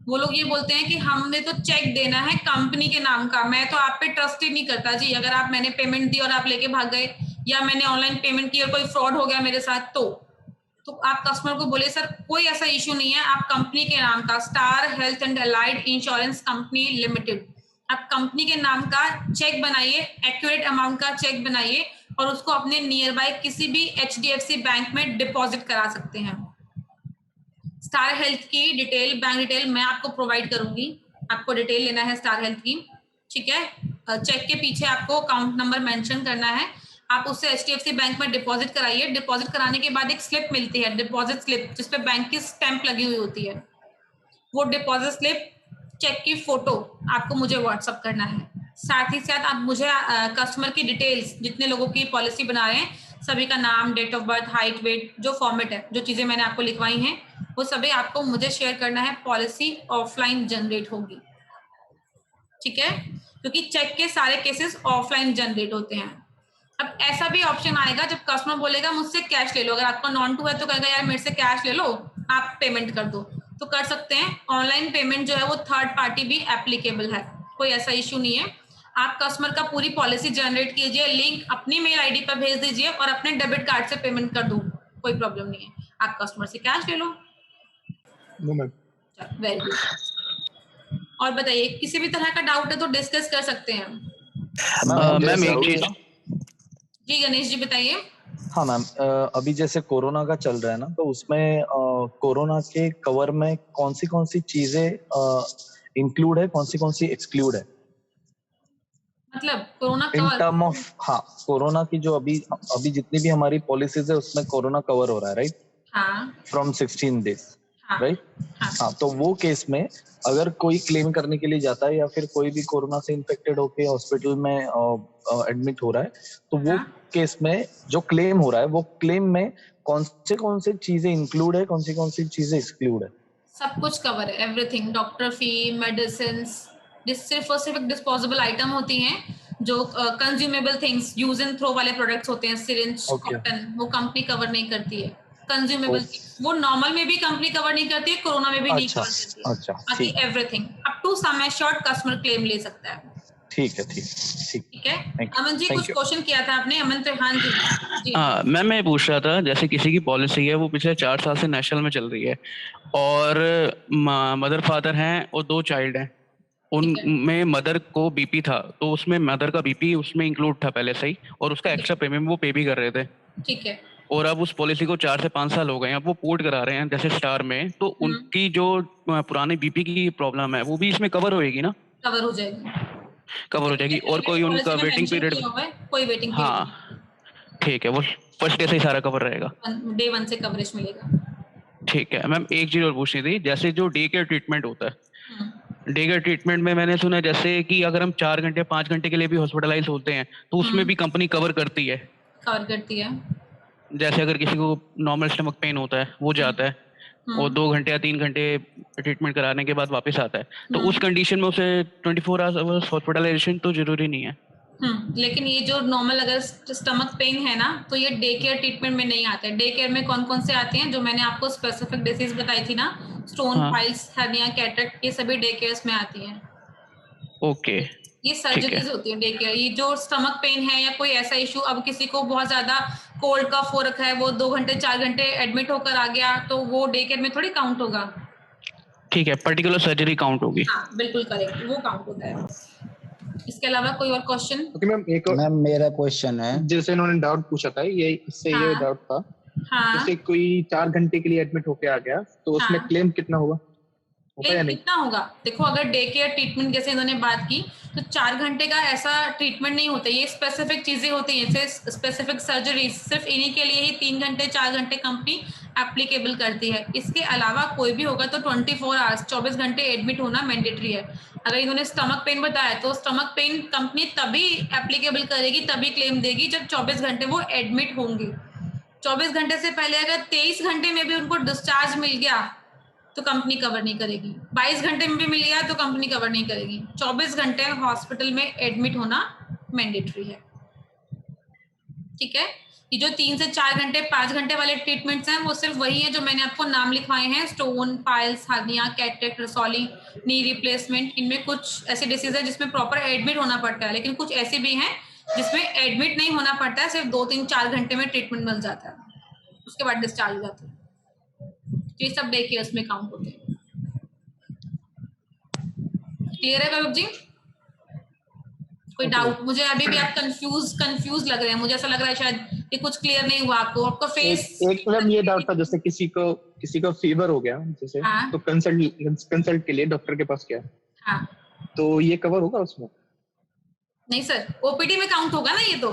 वो लोग ये बोलते हैं कि हमने तो चेक देना है कंपनी के नाम का, मैं तो आप पे ट्रस्ट ही नहीं करता जी, अगर आप मैंने पेमेंट दी और आप लेके भाग गए, या मैंने ऑनलाइन पेमेंट की और कोई फ्रॉड हो गया मेरे साथ, तो आप कस्टमर को बोले सर कोई ऐसा इश्यू नहीं है, आप कंपनी के नाम का star health and allied insurance company limited, आप कंपनी के नाम का चेक बनाइए, एक्यूरेट अमाउंट का चेक बनाइए और उसको अपने नियर बाय किसी भी HDFC बैंक में डिपॉजिट करा सकते हैं। स्टार हेल्थ की डिटेल, बैंक डिटेल मैं आपको प्रोवाइड करूंगी, आपको डिटेल लेना है स्टार हेल्थ की, ठीक है। चेक के पीछे आपको अकाउंट नंबर मेंशन करना है, आप उससे HDFC बैंक में डिपॉजिट कराइए। डिपॉजिट कराने के बाद एक स्लिप मिलती है, डिपॉजिट स्लिप, जिसपे बैंक की स्टैंप लगी हुई होती है। वो डिपॉजिट स्लिप, चेक की फोटो आपको मुझे व्हाट्सअप करना है। साथ ही साथ आप मुझे कस्टमर की डिटेल्स, जितने लोगों की पॉलिसी बना रहे हैं सभी का नाम, date of birth, height, weight, जो फॉर्मेट है, जो चीजें मैंने आपको लिखवाई हैं वो सभी आपको मुझे शेयर करना है। पॉलिसी ऑफलाइन जनरेट होगी, ठीक है, क्योंकि चेक के सारे केसेस ऑफलाइन जनरेट होते हैं। अब ऐसा भी ऑप्शन आएगा जब कस्टमर बोलेगा मुझसे कैश ले लो, अगर आपका नॉन टू है तो कहेगा यार मेरे से कैश ले लो, आप पेमेंट कर दो, तो कर सकते हैं। ऑनलाइन पेमेंट जो है वो थर्ड पार्टी भी एप्लीकेबल है, कोई ऐसा इश्यू नहीं है। आप कस्टमर का पूरी पॉलिसी जनरेट कीजिए, लिंक अपनी मेल आईडी पर भेज दीजिए और अपने डेबिट कार्ड से पेमेंट कर दो, कोई प्रॉब्लम नहीं है। आप कस्टमर से कैश ले लो। Very good. और बताइए, किसी भी तरह का डाउट है तो डिस्कस कर सकते हैं।
मैम एक चीज,
जी गणेश जी बताइए।
हाँ मैम, अभी जैसे कोरोना का चल रहा है ना, तो उसमें कोरोना के कवर में कौन सी चीजें इंक्लूड है, कौन सी एक्सक्लूड है?
मतलब corona
in
cover
term of, हाँ, कोरोना की जो अभी जितनी भी हमारी पॉलिसीज है उसमें कोरोना कवर हो रहा है, राइट?
हाँ,
फ्रॉम 16 डेज,
हाँ,
राइट? हाँ, तो वो केस में अगर कोई क्लेम करने के लिए जाता है या फिर कोई भी कोरोना से इन्फेक्टेड होके हॉस्पिटल में एडमिट हो रहा है, तो वो केस में जो क्लेम हो रहा है, वो क्लेम में कौन से चीजें इंक्लूड है, कौन सी चीजें एक्सक्लूड है?
सब कुछ कवर है, एवरीथिंग। डॉक्टर फी, मेडिसिन, सिर्फ और सिर्फ डिस्पोजेबल आइटम होती हैं, जो consumable things, use and throw वाले प्रोडक्ट्स होते हैं, सिरिंज, कॉटन, वो कंपनी कवर नहीं करती है। कंज्यूमेबल वो नॉर्मल में भी कंपनी कवर नहीं करती है, कोरोना में भी नहीं कवर करती है।
अच्छा,
बाकी everything up to sum assured customer claim ले सकता है।
ठीक है।
ठीक है। अमन जी कुछ क्वेश्चन किया था आपने, अमन त्रिहान जी।
हाँ मैम, मैं पूछ रहा था, जैसे किसी की पॉलिसी है वो पिछले 4 साल से नेशनल में चल रही है और मदर फादर हैं और 2 चाइल्ड हैं, उनमें मदर को बीपी था, तो उसमें मदर का बीपी उसमें इंक्लूड था पहले से ही, और उसका एक्स्ट्रा पेमेंट वो पे भी कर रहे थे।
ठीक है।
और अब उस पॉलिसी को 4 से 5 साल हो गए हैं, अब वो पोर्ट करा रहे हैं जैसे स्टार में, तो उनकी जो पुरानी बीपी की प्रॉब्लम है वो भी इसमें कवर होएगी ना?
कवर हो जाएगी,
कवर हो जाएगी। और कोई उनका वेटिंग पीरियड?
कोई वेटिंग पीरियड?
हाँ ठीक है, वो फर्स्ट डे से ही सारा कवर रहेगा,
डे 1 से कवरेज मिलेगा।
ठीक है। मैम एक चीज और पूछनी थी, जैसे जो डे केयर ट्रीटमेंट होता है, डे केयर ट्रीटमेंट में मैंने सुना जैसे कि अगर हम 4 घंटे 5 घंटे के लिए भी हॉस्पिटलाइज होते हैं तो उसमें भी कंपनी कवर करती है?
कवर करती है।
जैसे अगर किसी को नॉर्मल स्टमक पेन होता है, वो जाता है और 2 घंटे या 3 घंटे ट्रीटमेंट कराने के बाद वापस आता है, तो उस कंडीशन में उसे 24 आवर्स हॉस्पिटलाइजेशन तो जरूरी नहीं है?
लेकिन ये जो नॉर्मल अगर स्टमक पेन है ना, तो ये डे केयर ट्रीटमेंट में नहीं आते। डे केयर में कौन से आते हैं, जो मैंने आपको स्पेसिफिक डिसीज बताई थी ना, स्टोन, पाइल्स, हर्निया, कैटरेक्ट, ये सभी डे केयर्स में आती हैं।
ओके,
ये सर्जरीज होती है डे केयर। ये जो स्टमक पेन है या कोई ऐसा इशू, अब किसी को बहुत ज्यादा कोल्ड कफ हो रखा है, वो 2 घंटे 4 घंटे एडमिट होकर आ गया, तो वो डे केयर में थोड़ी काउंट होगा।
ठीक है, पर्टिकुलर सर्जरी काउंट होगी?
हाँ बिल्कुल करेक्ट, वो काउंट होता है। इसके अलावा कोई और क्वेश्चन?
ओके मैम, एक और
मैम मेरा क्वेश्चन है,
जैसे इन्होंने डाउट पूछा था, ये इससे ये डाउट था, जैसे कोई 4 घंटे के लिए एडमिट होके आ गया, तो उसमें क्लेम कितना होगा?
कितना होगा? देखो, अगर डे केयर ट्रीटमेंट जैसे इन्होंने बात की, तो 4 घंटे का ऐसा ट्रीटमेंट नहीं होता, ये स्पेसिफिक चीजें होती हैं, जैसे स्पेसिफिक सर्जरी, सिर्फ इन्हीं के लिए ही 3 घंटे 4 घंटे कंपनी एप्लीकेबल करती है। इसके अलावा कोई भी होगा तो 24 आवर्स 24 घंटे एडमिट होना मैंडेटरी है। अगर इन्होंने स्टमक पेन बताया तो स्टमक पेन कंपनी तभी एप्लीकेबल करेगी, तभी क्लेम देगी जब 24 घंटे वो एडमिट होंगे। 24 घंटे से पहले अगर 23 घंटे में भी उनको डिस्चार्ज मिल गया तो कंपनी कवर नहीं करेगी, 22 घंटे में भी मिल गया तो कंपनी कवर नहीं करेगी। 24 घंटे हॉस्पिटल में एडमिट होना मैंडेटरी है, ठीक है। ये जो 3 से 4 घंटे 5 घंटे वाले ट्रीटमेंट्स हैं, वो सिर्फ वही है जो मैंने आपको नाम लिखवाए हैं, स्टोन, पाइल्स, हर्निया, कैटरेक्ट, रसौली, नी रिप्लेसमेंट। इनमें कुछ ऐसे डिसीज है जिसमें प्रॉपर एडमिट होना पड़ता है, लेकिन कुछ ऐसे भी हैं जिसमें एडमिट नहीं होना पड़ता है, सिर्फ 2, 3, 4 घंटे में ट्रीटमेंट मिल जाता है, उसके बाद डिस्चार्ज हो जाता है। ये सब डे केयर्स में काउंट होते हैं। क्लियर है वैभव जी? कोई डाउट? मुझे अभी भी आप कंफ्यूज लग रहे हैं, मुझे ऐसा लग रहा है शायद कि कुछ क्लियर नहीं हुआ आपका फेस।
एक मैम ये डाउट था, जैसे किसी को फीवर हो गया जैसे, तो कंसल्ट के लिए डॉक्टर के पास गया,
हाँ,
तो ये कवर होगा उसमें?
नहीं सर, ओपीडी में काउंट होगा ना ये तो।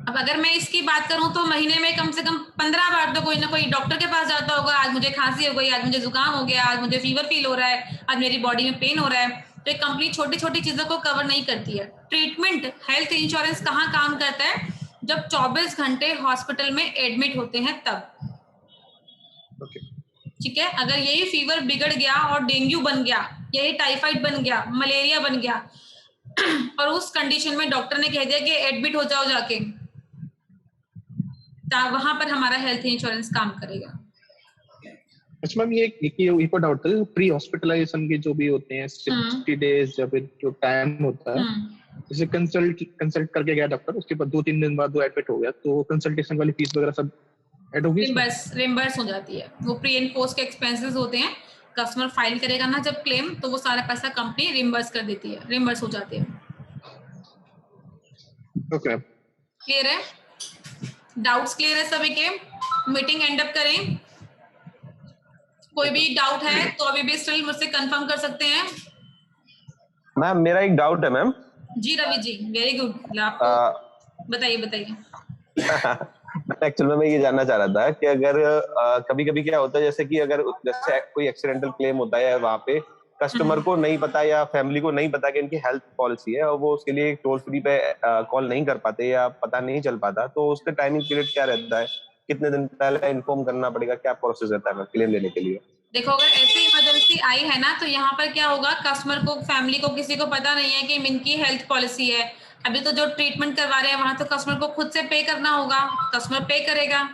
अब अगर मैं इसकी बात करूं तो महीने में कम से कम 15 बार तो कोई ना कोई डॉक्टर के पास जाता होगा। आज मुझे खांसी हो गई, आज मुझे जुकाम हो गया, आज मुझे फीवर फील हो रहा है, आज मेरी बॉडी में पेन हो रहा है। तो एक कंपनी छोटी छोटी चीजों को कवर नहीं करती है। ट्रीटमेंट हेल्थ इंश्योरेंस कहाँ काम करता है? जब 24 घंटे हॉस्पिटल में एडमिट होते हैं तब। ठीक है, अगर यही फीवर बिगड़ गया और डेंगू बन गया, यही टाइफाइड बन गया, मलेरिया बन गया और उस कंडीशन में डॉक्टर ने कह दिया कि एडमिट हो जाओ जाके, वहां पर हमारा हेल्थ इंश्योरेंस काम करेगा।
अच्छा मैम, ये को डाउट था, प्री हॉस्पिटलाइजेशन के जो भी होते हैं 60 डेज या फिर जो टाइम होता है, जैसे कंसल्ट करके गया डॉक्टर, उसके बाद 2-3 दिन बाद वो एडमिट हो गया, तो कंसल्टेशन वाली फीस वगैरह सब ऐड होगी?
रिम्बर्स हो जाती है। वो प्री एंड पोस्ट के एक्सपेंसेस होते हैं, कस्टमर फाइल करेगा ना जब क्लेम, तो वो सारा पैसा कंपनी रिम्बर्स कर देती है, रिम्बर्स हो जाते हैं।
ओके,
क्लियर है? डाउट्स क्लियर है सभी के? मीटिंग एंड अप करें। कोई भी डाउट है तो अभी भी स्टिल मुझसे कंफर्म कर सकते हैं।
मैम मेरा एक डाउट है मैम।
जी रवि जी, वेरी गुड, बताइए।
एक्चुअल में मैं ये जानना चाह रहा था कि अगर कभी कभी क्या होता है, जैसे कि अगर जैसे कोई एक्सीडेंटल क्लेम होता है, वहाँ पे कस्टमर को नहीं पता या फैमिली को नहीं पता कि इनकी हेल्थ पॉलिसी है, और वो उसके लिए टोल फ्री पे कॉल नहीं कर पाते या पता नहीं चल पाता, तो उसका टाइमिंग पीरियड क्या रहता है? कितने दिन पहले इन्फॉर्म करना पड़ेगा? क्या प्रोसेस रहता है क्लेम लेने के लिए?
देखो, अगर ऐसी इमरजेंसी आई है ना, तो यहाँ पर क्या होगा, कस्टमर को, फैमिली को, किसी को पता नहीं है कि इनकी हेल्थ पॉलिसी है। अभी तो जो ट्रीटमेंट करवा रहे हैं वहां तो कस्टमर को खुद से पे करना होगा, कस्टमर पे करेगा,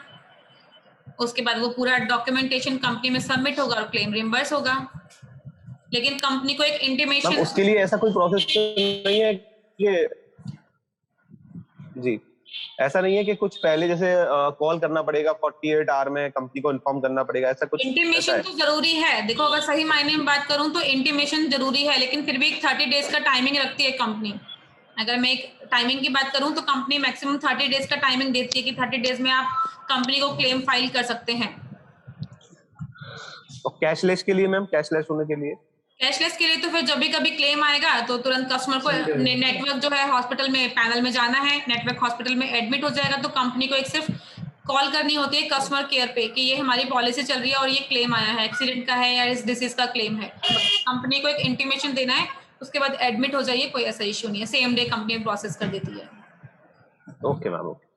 उसके बाद वो पूरा डॉक्यूमेंटेशन कंपनी में सबमिट होगा और क्लेम रिम्बर्स होगा। लेकिन कंपनी को एक इंटीमेशन,
उसके लिए ऐसा कोई प्रोसेस नहीं है कि जी, ऐसा नहीं है कि कुछ पहले जैसे कॉल करना पड़ेगा 48 आवर में, कंपनी को इन्फॉर्म करना पड़ेगा, ऐसा कुछ?
इंटीमेशन तो जरूरी है। देखो, अगर सही मायने में बात करूं तो इंटीमेशन जरूरी है, लेकिन फिर भी 30 डेज का टाइमिंग रखती है कंपनी। अगर मैं एक टाइमिंग की बात करूं तो कंपनी मैक्सिमम 30 डेज का टाइमिंग देती है कि 30 डेज में आप कंपनी को क्लेम फाइल कर सकते हैं।
और कैशलेस के लिए मैम, कैशलेस होने के लिए?
कैशलेस के लिए तो फिर जब भी कभी क्लेम आएगा तो तुरंत कस्टमर को नेटवर्क जो है हॉस्पिटल में पैनल में जाना है, नेटवर्क हॉस्पिटल में एडमिट हो जाएगा, तो कंपनी को एक सिर्फ कॉल करनी होती है कस्टमर केयर पे कि ये हमारी पॉलिसी चल रही है और ये क्लेम आया है, एक्सीडेंट का है या इस डिसीज का क्लेम है। कंपनी को एक इंटीमेशन देना है, उसके बाद एडमिट हो जाइए, कोई ऐसा इश्यू नहीं है, सेम डे कंपनी प्रोसेस कर देती है।
Okay ma'am, okay,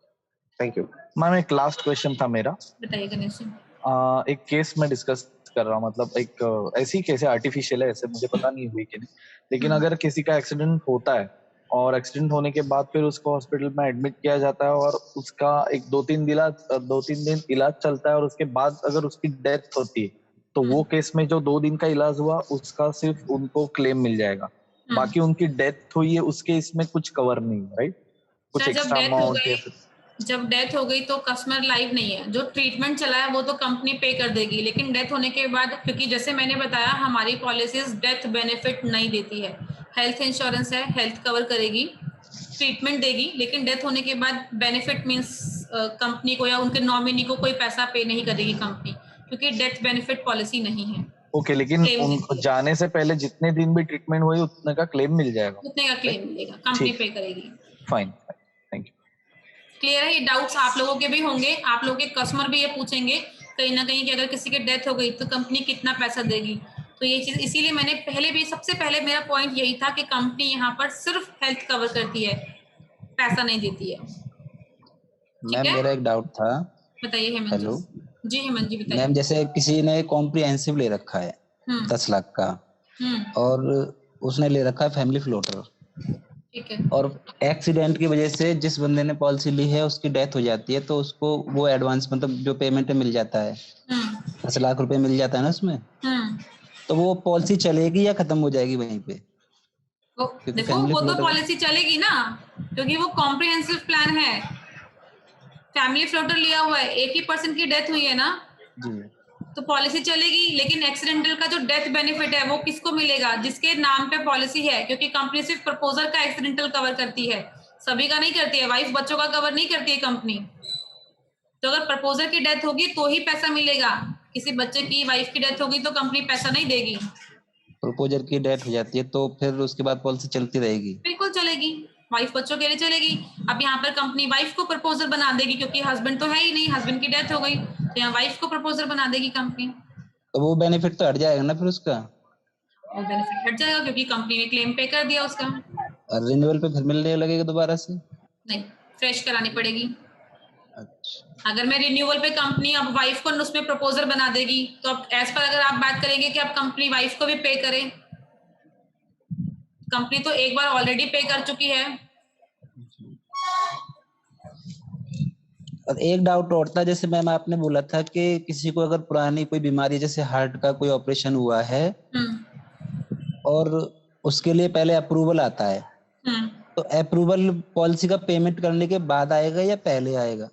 thank you
ma'am. एक लास्ट क्वेश्चन था मेरा।
बताइए गणेश जी।
एक केस में डिस्कस कर रहा हूँ, मतलब एक ऐसी केस है, आर्टिफिशियल है, ऐसे मुझे पता नहीं हुई कि नहीं, लेकिन अगर किसी का एक्सीडेंट होता है और एक्सीडेंट होने के बाद फिर उसको हॉस्पिटल में एडमिट किया जाता है और उसका एक 2-3 दिन इलाज चलता है, और उसके बाद अगर उसकी डेथ होती है तो वो केस में जो 2 दिन का इलाज हुआ उसका सिर्फ उनको क्लेम मिल जाएगा, बाकी उनकी डेथ हुई है उसके इसमें कुछ कवर नहीं है, राइट? कुछ एक्स्ट्रा अमाउंट?
जब डेथ हो गई तो कस्टमर लाइव नहीं है, जो ट्रीटमेंट चला है वो तो कंपनी पे कर देगी, लेकिन डेथ होने के बाद, क्योंकि जैसे मैंने बताया हमारी पॉलिसीज डेथ बेनिफिट नहीं देती है। हेल्थ इंश्योरेंस है, हेल्थ कवर करेगी, ट्रीटमेंट देगी, लेकिन डेथ होने के बाद बेनिफिट मींस कंपनी को या उनके नॉमिनी को कोई पैसा पे नहीं करेगी कंपनी, क्योंकि डेथ बेनिफिट पॉलिसी नहीं है।
ओके, लेकिन जाने से पहले जितने दिन भी ट्रीटमेंट हुई उतने का क्लेम मिल जाएगा?
उतने का क्लेम मिलेगा, कंपनी पे करेगी।
Fine, thank you.
क्लियर है? ये डाउट्स आप लोगों के भी होंगे, आप लोगों के कस्टमर भी ये पूछेंगे कहीं ना कहीं कि अगर किसी की डेथ हो गई तो कंपनी कितना पैसा देगी। तो ये चीज इसीलिए मैंने सबसे पहले मेरा पॉइंट यही था कि कंपनी यहाँ पर सिर्फ हेल्थ कवर करती है, पैसा नहीं देती है।
मैम मेरा एक डाउट था।
बताइए हेमंत।
हेलो
जी हेमंत जी बताइए।
मैम, जैसे किसी ने कॉम्प्रिहेंसिव ले रखा है 10 लाख का, और उसने ले रखा है फैमिली फ्लोटर,
ठीक है,
और एक्सीडेंट की वजह से जिस बंदे ने पॉलिसी ली है उसकी डेथ हो जाती है, तो उसको वो एडवांस मतलब जो पेमेंट मिल जाता है 10 लाख रुपए मिल जाता है ना उसमें, तो वो पॉलिसी चलेगी या खत्म हो जाएगी वहीं पे?
देखो वो तो पॉलिसी चलेगी ना, क्योंकि वो कॉम्प्रिहेंसिव प्लान है, फैमिली फ्लोटर लिया हुआ है, 80% की डेथ हुई है ना
जी,
तो पॉलिसी चलेगी। लेकिन एक्सीडेंटल का जो डेथ बेनिफिट है वो किसको मिलेगा? जिसके नाम पे पॉलिसी है, क्योंकि कंपनी सिर्फ प्रपोजर का एक्सीडेंटल कवर करती है, सभी का नहीं करती है, वाइफ बच्चों का कवर नहीं करती है कंपनी। तो अगर प्रपोजर की डेथ होगी तो ही पैसा मिलेगा, किसी बच्चे की वाइफ की डेथ होगी तो कंपनी पैसा नहीं देगी।
प्रपोजर की डेथ हो जाती है तो फिर उसके बाद पॉलिसी चलती रहेगी?
बिल्कुल चलेगी, वाइफ बच्चों के लिए चलेगी। अब यहाँ पर कंपनी वाइफ को प्रपोजर बना देगी, क्योंकि हस्बैंड तो है ही नहीं, हस्बैंड की डेथ हो गई तो यहाँ वाइफ को प्रपोजर बना देगी कंपनी।
तो वो बेनिफिट तो हट जाएगा ना फिर उसका?
वो बेनिफिट हट जाएगा क्योंकि कंपनी ने क्लेम पे कर दिया उसका।
और रिन्यूअल पे फिर मिलने लगेगा दोबारा से?
नहीं, फ्रेश करानी पड़ेगी।
अच्छा।
अगर मैं रिन्यूअल पे कंपनी अब वाइफ को उसमें प्रपोजल बना देगी तो अब एज पर अगर आप बात करेंगे कि अब कंपनी वाइफ को भी पे करे, कंपनी तो एक बार ऑलरेडी पे कर चुकी है।
और एक डाउट और था, जैसे मैम आपने बोला था कि किसी को अगर पुरानी कोई बीमारी जैसे हार्ट का कोई ऑपरेशन हुआ है और उसके लिए पहले अप्रूवल आता है, तो अप्रूवल पॉलिसी का पेमेंट करने के बाद आएगा या पहले आएगा?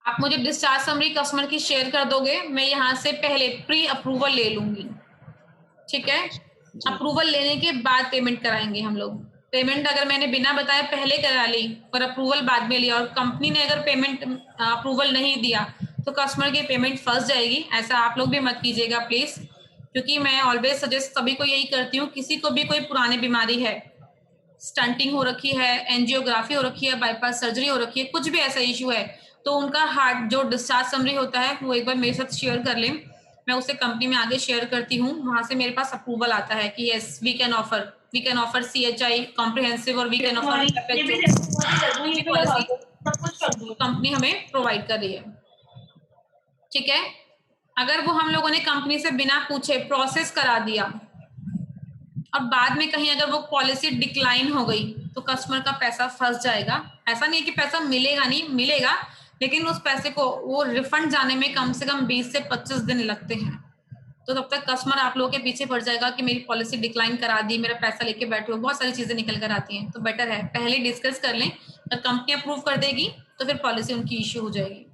आप मुझे डिस्चार्ज समरी कस्टमर की शेयर कर दोगे, मैं यहाँ से पहले प्री अप्रूवल ले लूंगी, ठीक है? अप्रूवल लेने के बाद पेमेंट कराएंगे हम लोग। पेमेंट अगर मैंने बिना बताए पहले करा ली और अप्रूवल बाद में लिया और कंपनी ने अगर पेमेंट अप्रूवल नहीं दिया तो कस्टमर की पेमेंट फंस जाएगी। ऐसा आप लोग भी मत कीजिएगा प्लीज, क्योंकि मैं ऑलवेज सजेस्ट सभी को यही करती हूँ, किसी को भी कोई पुरानी बीमारी है, स्टंटिंग हो रखी है, एंजियोग्राफी हो रखी है, बाईपास सर्जरी हो रखी है, कुछ भी ऐसा इश्यू है, तो उनका हार्ट जो डिस्चार्ज समरी होता है वो एक बार मेरे साथ शेयर कर लें, मैं उसे कंपनी में आगे शेयर करती हूँ। वहां से मेरे पास अप्रूवल आता है कि yes we can offer CHI comprehensive और वी कैन ऑफर कंपनी हमें प्रोवाइड कर रही है, ठीक है? अगर वो हम लोगों ने कंपनी से बिना पूछे प्रोसेस करा दिया और बाद में कहीं अगर वो पॉलिसी डिक्लाइन हो गई तो कस्टमर का पैसा फंस जाएगा। ऐसा नहीं है कि पैसा मिलेगा, नहीं मिलेगा, लेकिन उस पैसे को वो रिफंड जाने में कम से कम 20 से 25 दिन लगते हैं। तो तब तक कस्टमर आप लोगों के पीछे पड़ जाएगा कि मेरी पॉलिसी डिक्लाइन करा दी, मेरा पैसा लेके बैठे हो, बहुत सारी चीजें निकल कर आती हैं। तो बेटर है पहले डिस्कस कर लें, अगर कंपनी अप्रूव कर देगी तो फिर पॉलिसी उनकी इश्यू हो जाएगी,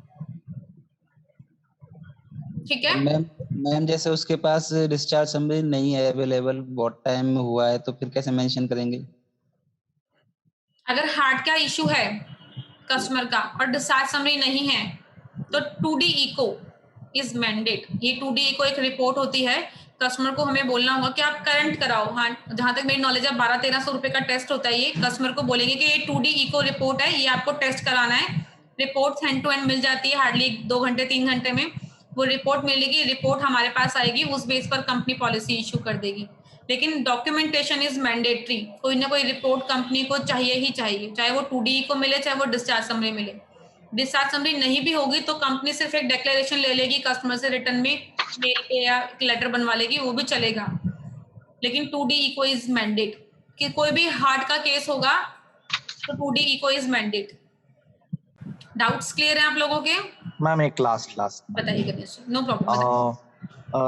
ठीक है?
मैम जैसे उसके पास डिस्चार्ज समरी नहीं है अवेलेबल, बहुत टाइम हुआ है, तो फिर कैसे मेंशन करेंगे?
अगर हार्ट का इश्यू है कस्टमर का और डिस्चार्ज समरी नहीं है तो 2D इको इज मैंडेट। ये 2D इको एक रिपोर्ट होती है, कस्टमर को हमें बोलना होगा कि आप करंट कराओ। हाँ, जहां तक मेरी नॉलेज है 1200-1300 रुपए का टेस्ट होता है। ये कस्टमर को बोलेंगे कि ये 2D इको रिपोर्ट है, ये आपको टेस्ट कराना है। रिपोर्ट हैंड टू हैंड मिल जाती है, हार्डली 2 घंटे 3 घंटे में वो रिपोर्ट मिलेगी। रिपोर्ट हमारे पास आएगी, उस बेस पर कंपनी पॉलिसी इशू कर देगी। लेकिन डॉक्यूमेंटेशन इज मैंडेटरी, कोई ना कोई रिपोर्ट कंपनी को चाहिए ही चाहिए, चाहे वो 2D को मिले चाहे वो डिस्चार्ज समरी मिले। डिस्चार्ज समरी नहीं भी होगी तो कंपनी सिर्फ एक डिक्लेरेशन ले लेगी कस्टमर से, रिटर्न में मेल पे या एक लेटर बनवा लेगी, वो भी चलेगा। लेकिन 2D इको इज मैंडेट, कि कोई भी हार्ट का केस होगा तो 2D echo is mandate. Doubts clear है आप लोगों के?
मैम एक लास्ट
बताइए गणेश, नो प्रॉब्लम।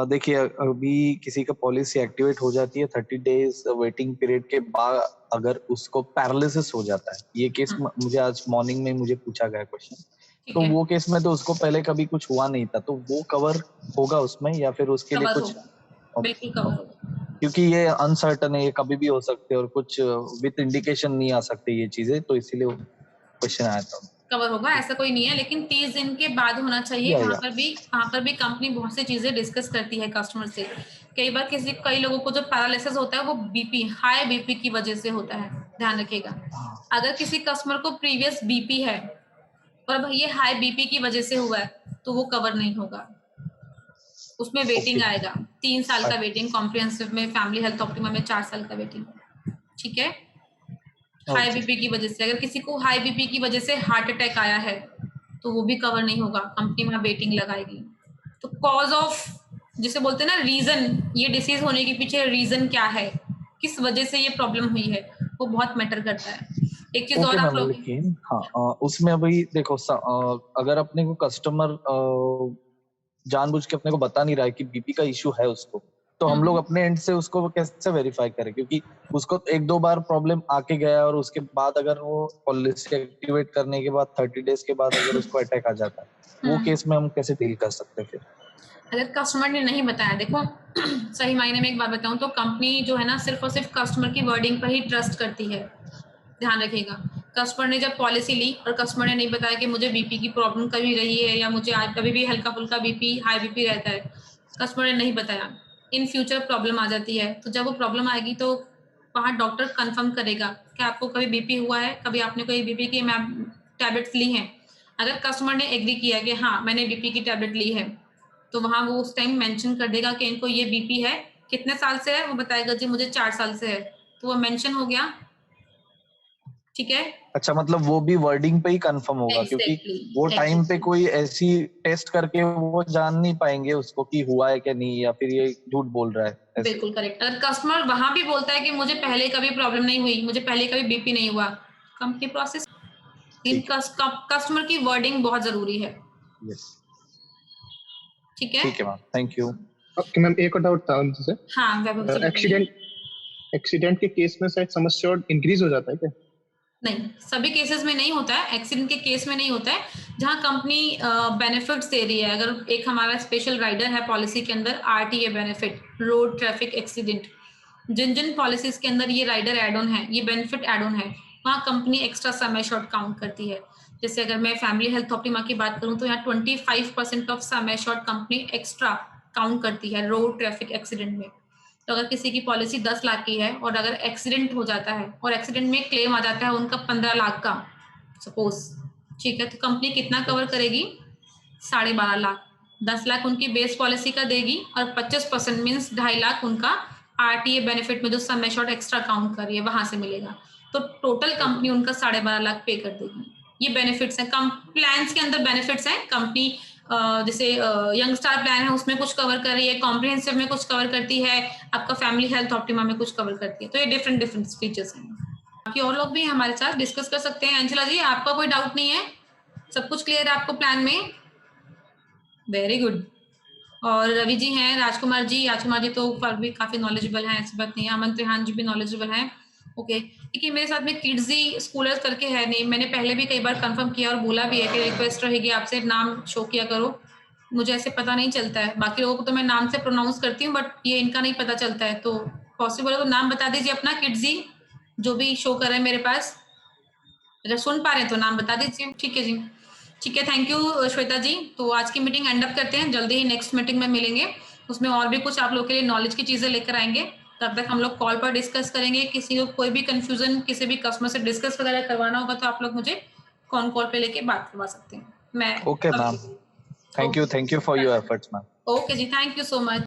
देखिए, अभी किसी का पॉलिसी एक्टिवेट हो जाती है 30 डेज वेटिंग पीरियड के बाद, अगर उसको पैरालिसिस हो जाता है, ये केस मुझे आज मॉर्निंग में मुझे पूछा गया क्वेश्चन, तो वो केस में तो उसको पहले कभी कुछ हुआ नहीं था, तो वो कवर होगा उसमें या फिर उसके लिए कुछ?
बिल्कुल कवर होगा,
क्योंकि ये अनसर्टन है, ये कभी भी हो सकते हैं और कुछ विद इंडिकेशन नहीं आ सकते ये चीजें, तो इसीलिए क्वेश्चन आया था।
कवर होगा, ऐसा कोई नहीं है, लेकिन 30 दिन के बाद होना चाहिए। वहाँ पर भी कंपनी बहुत सी चीजें डिस्कस करती है कस्टमर से। कई बार कई लोगों को जो पैरालिसिस होता है वो हाई बीपी की वजह से होता है, ध्यान रखिएगा। अगर किसी कस्टमर को प्रीवियस बीपी है और ये हाई बीपी की वजह से हुआ है तो वो कवर नहीं होगा, उसमें वेटिंग आएगा, 3 साल का वेटिंग, कॉम्प्रिहेंसिव में, फैमिली हेल्थ ऑप्टिमा में 4 साल का वेटिंग, ठीक है? हाई बीपी की वजह से, अगर किसी को हाई बीपी की वजह से हार्ट अटैक आया है तो वो भी कवर नहीं होगा, कंपनी में वेटिंग लगाएगी। तो कॉज ऑफ, जिसे बोलते हैं ना रीजन, ये डिसीज होने के पीछे रीजन क्या है, किस वजह से ये प्रॉब्लम हुई है, वो बहुत मैटर करता है। एक चीज और आप लोग,
हाँ, उसमें अभी देखो, अगर अपने को कस्टमर जानबूझ के अपने को बता नहीं रहा है कि बीपी का इश्यू है उसको, तो हम लोग अपने एंड से उसको कैसे वेरीफाई करें? क्योंकि उसको 1-2 बार प्रॉब्लम आके गया और उसके बाद अगर वो पॉलिसी एक्टिवेट करने के बाद 30 डेज के बाद अगर उसको अटैक आ जाता है, वो केस में हम कैसे डील कर सकते हैं फिर?
अगर कस्टमर ने नहीं बताया, देखो सही मायने में एक बात बताऊं तो कंपनी जो है ना सिर्फ और सिर्फ कस्टमर की वर्डिंग पर ही ट्रस्ट करती है, ध्यान रखिएगा। कस्टमर ने जब पॉलिसी ली और कस्टमर ने नहीं बताया कि मुझे बीपी की प्रॉब्लम कभी रही है या मुझे आज कभी भी हल्का फुल्का बीपी हाई बीपी रहता है, कस्टमर ने नहीं बताया, इन फ्यूचर प्रॉब्लम आ जाती है। तो जब वो प्रॉब्लम आएगी तो वहाँ डॉक्टर कंफर्म करेगा कि आपको कभी बीपी हुआ है, कभी आपने कोई बीपी की टैबलेट्स ली हैं। अगर कस्टमर ने एग्री किया कि हाँ मैंने बीपी की टैबलेट ली है, तो वहाँ वो उस टाइम मेंशन कर देगा कि इनको ये बीपी है, कितने साल से है, वो बताएगा जी मुझे 4 साल से है, तो वो मेंशन हो गया। ठीक है।
अच्छा, मतलब वो भी वर्डिंग पे ही कंफर्म होगा, क्योंकि वो टाइम पे कोई ऐसी टेस्ट करके वो जान नहीं पाएंगे उसको कि हुआ है कि नहीं, या फिर ये झूठ बोल रहा है।
बिल्कुल करेक्ट। अगर कस्टमर वहां भी बोलता है कि मुझे पहले कभी प्रॉब्लम नहीं हुई, मुझे पहले कभी बीपी नहीं हुआ, कंपनी प्रोसेस, कस्टमर की वर्डिंग बहुत जरूरी है। ठीक है,
ठीक है ma'am, thank you.
Okay ma'am, एक और डाउट था उनसे।
हाँ,
एक्सीडेंट के केस में शायद सम एश्योर्ड इंक्रीज हो जाता है क्या?
नहीं, सभी केसेस में नहीं होता है, एक्सीडेंट के केस में नहीं होता है। जहां कंपनी बेनिफिट्स दे रही है, अगर एक हमारा स्पेशल राइडर है पॉलिसी के अंदर, RTA benefit, road traffic accident, जिन जिन पॉलिसीज के अंदर ये राइडर एड ऑन है, ये बेनिफिट एड ऑन है, वहाँ company extra sum assured count करती है। जैसे अगर मैं फैमिली हेल्थ ऑप्टिमा की बात करूँ तो यहाँ 25% of sum assured company extra count करती है रोड ट्रैफिक एक्सीडेंट में। तो अगर किसी की पॉलिसी 10 लाख की है और अगर एक्सीडेंट हो जाता है और एक्सीडेंट में क्लेम आ जाता है उनका 15 लाख का सपोज, ठीक है, तो कंपनी कितना कवर करेगी? 12.5 लाख। 10 लाख उनकी बेस पॉलिसी का देगी और 25% मीन्स 2.5 लाख उनका आरटीए बेनिफिट में जो सम एश्योर्ड एक्स्ट्रा काउंट कर रही है वहां से मिलेगा। तो टोटल कंपनी उनका 12.5 लाख पे कर देगी। ये बेनिफिट्स हैं, प्लान्स के अंदर बेनिफिट्स हैं। कंपनी जैसे यंग स्टार प्लान है उसमें कुछ कवर कर रही है, कॉम्प्रिहेंसिव में कुछ कवर करती है, आपका फैमिली हेल्थ ऑप्टिमा में कुछ कवर करती है। तो ये डिफरेंट फीचर्स हैं। बाकी और लोग भी हमारे साथ डिस्कस कर सकते हैं। अंशुला जी, आपका कोई डाउट नहीं है? सब कुछ क्लियर है आपको प्लान में? Very good. और रवि जी हैं, राजकुमार जी तो भी काफी नॉलेजेबल हैं, ऐसी बात नहीं है। अमन त्रिहान जी भी नॉलेजेबल हैं। ओके, देखिए मेरे साथ में किड्जी स्कूलर्स करके है नहीं, मैंने पहले भी कई बार कंफर्म किया और बोला भी है कि रिक्वेस्ट रहेगी आपसे नाम शो किया करो, मुझे ऐसे पता नहीं चलता है। बाकी लोगों को तो मैं नाम से प्रोनाउंस करती हूँ बट ये इनका नहीं पता चलता है, तो पॉसिबल है तो नाम बता दीजिए अपना, किड्जी जो भी शो कर रहे हैं मेरे पास, अगर सुन पा रहे हैं तो नाम बता दीजिए। ठीक है जी, ठीक है, थैंक यू श्वेता जी। तो आज की मीटिंग एंड अप करते हैं, जल्दी ही नेक्स्ट मीटिंग में मिलेंगे, उसमें और भी कुछ आप लोग के लिए नॉलेज की चीजें लेकर आएंगे। तब तक हम लोग कॉल पर डिस्कस करेंगे। किसी को कोई भी कंफ्यूजन किसी भी कस्टमर से डिस्कस वगैरह करवाना होगा तो आप लोग मुझे कॉल पे लेके बात करवा सकते हैं। मैं
okay ma'am, thank you for your efforts ma'am.
Okay जी, थैंक यू सो मच।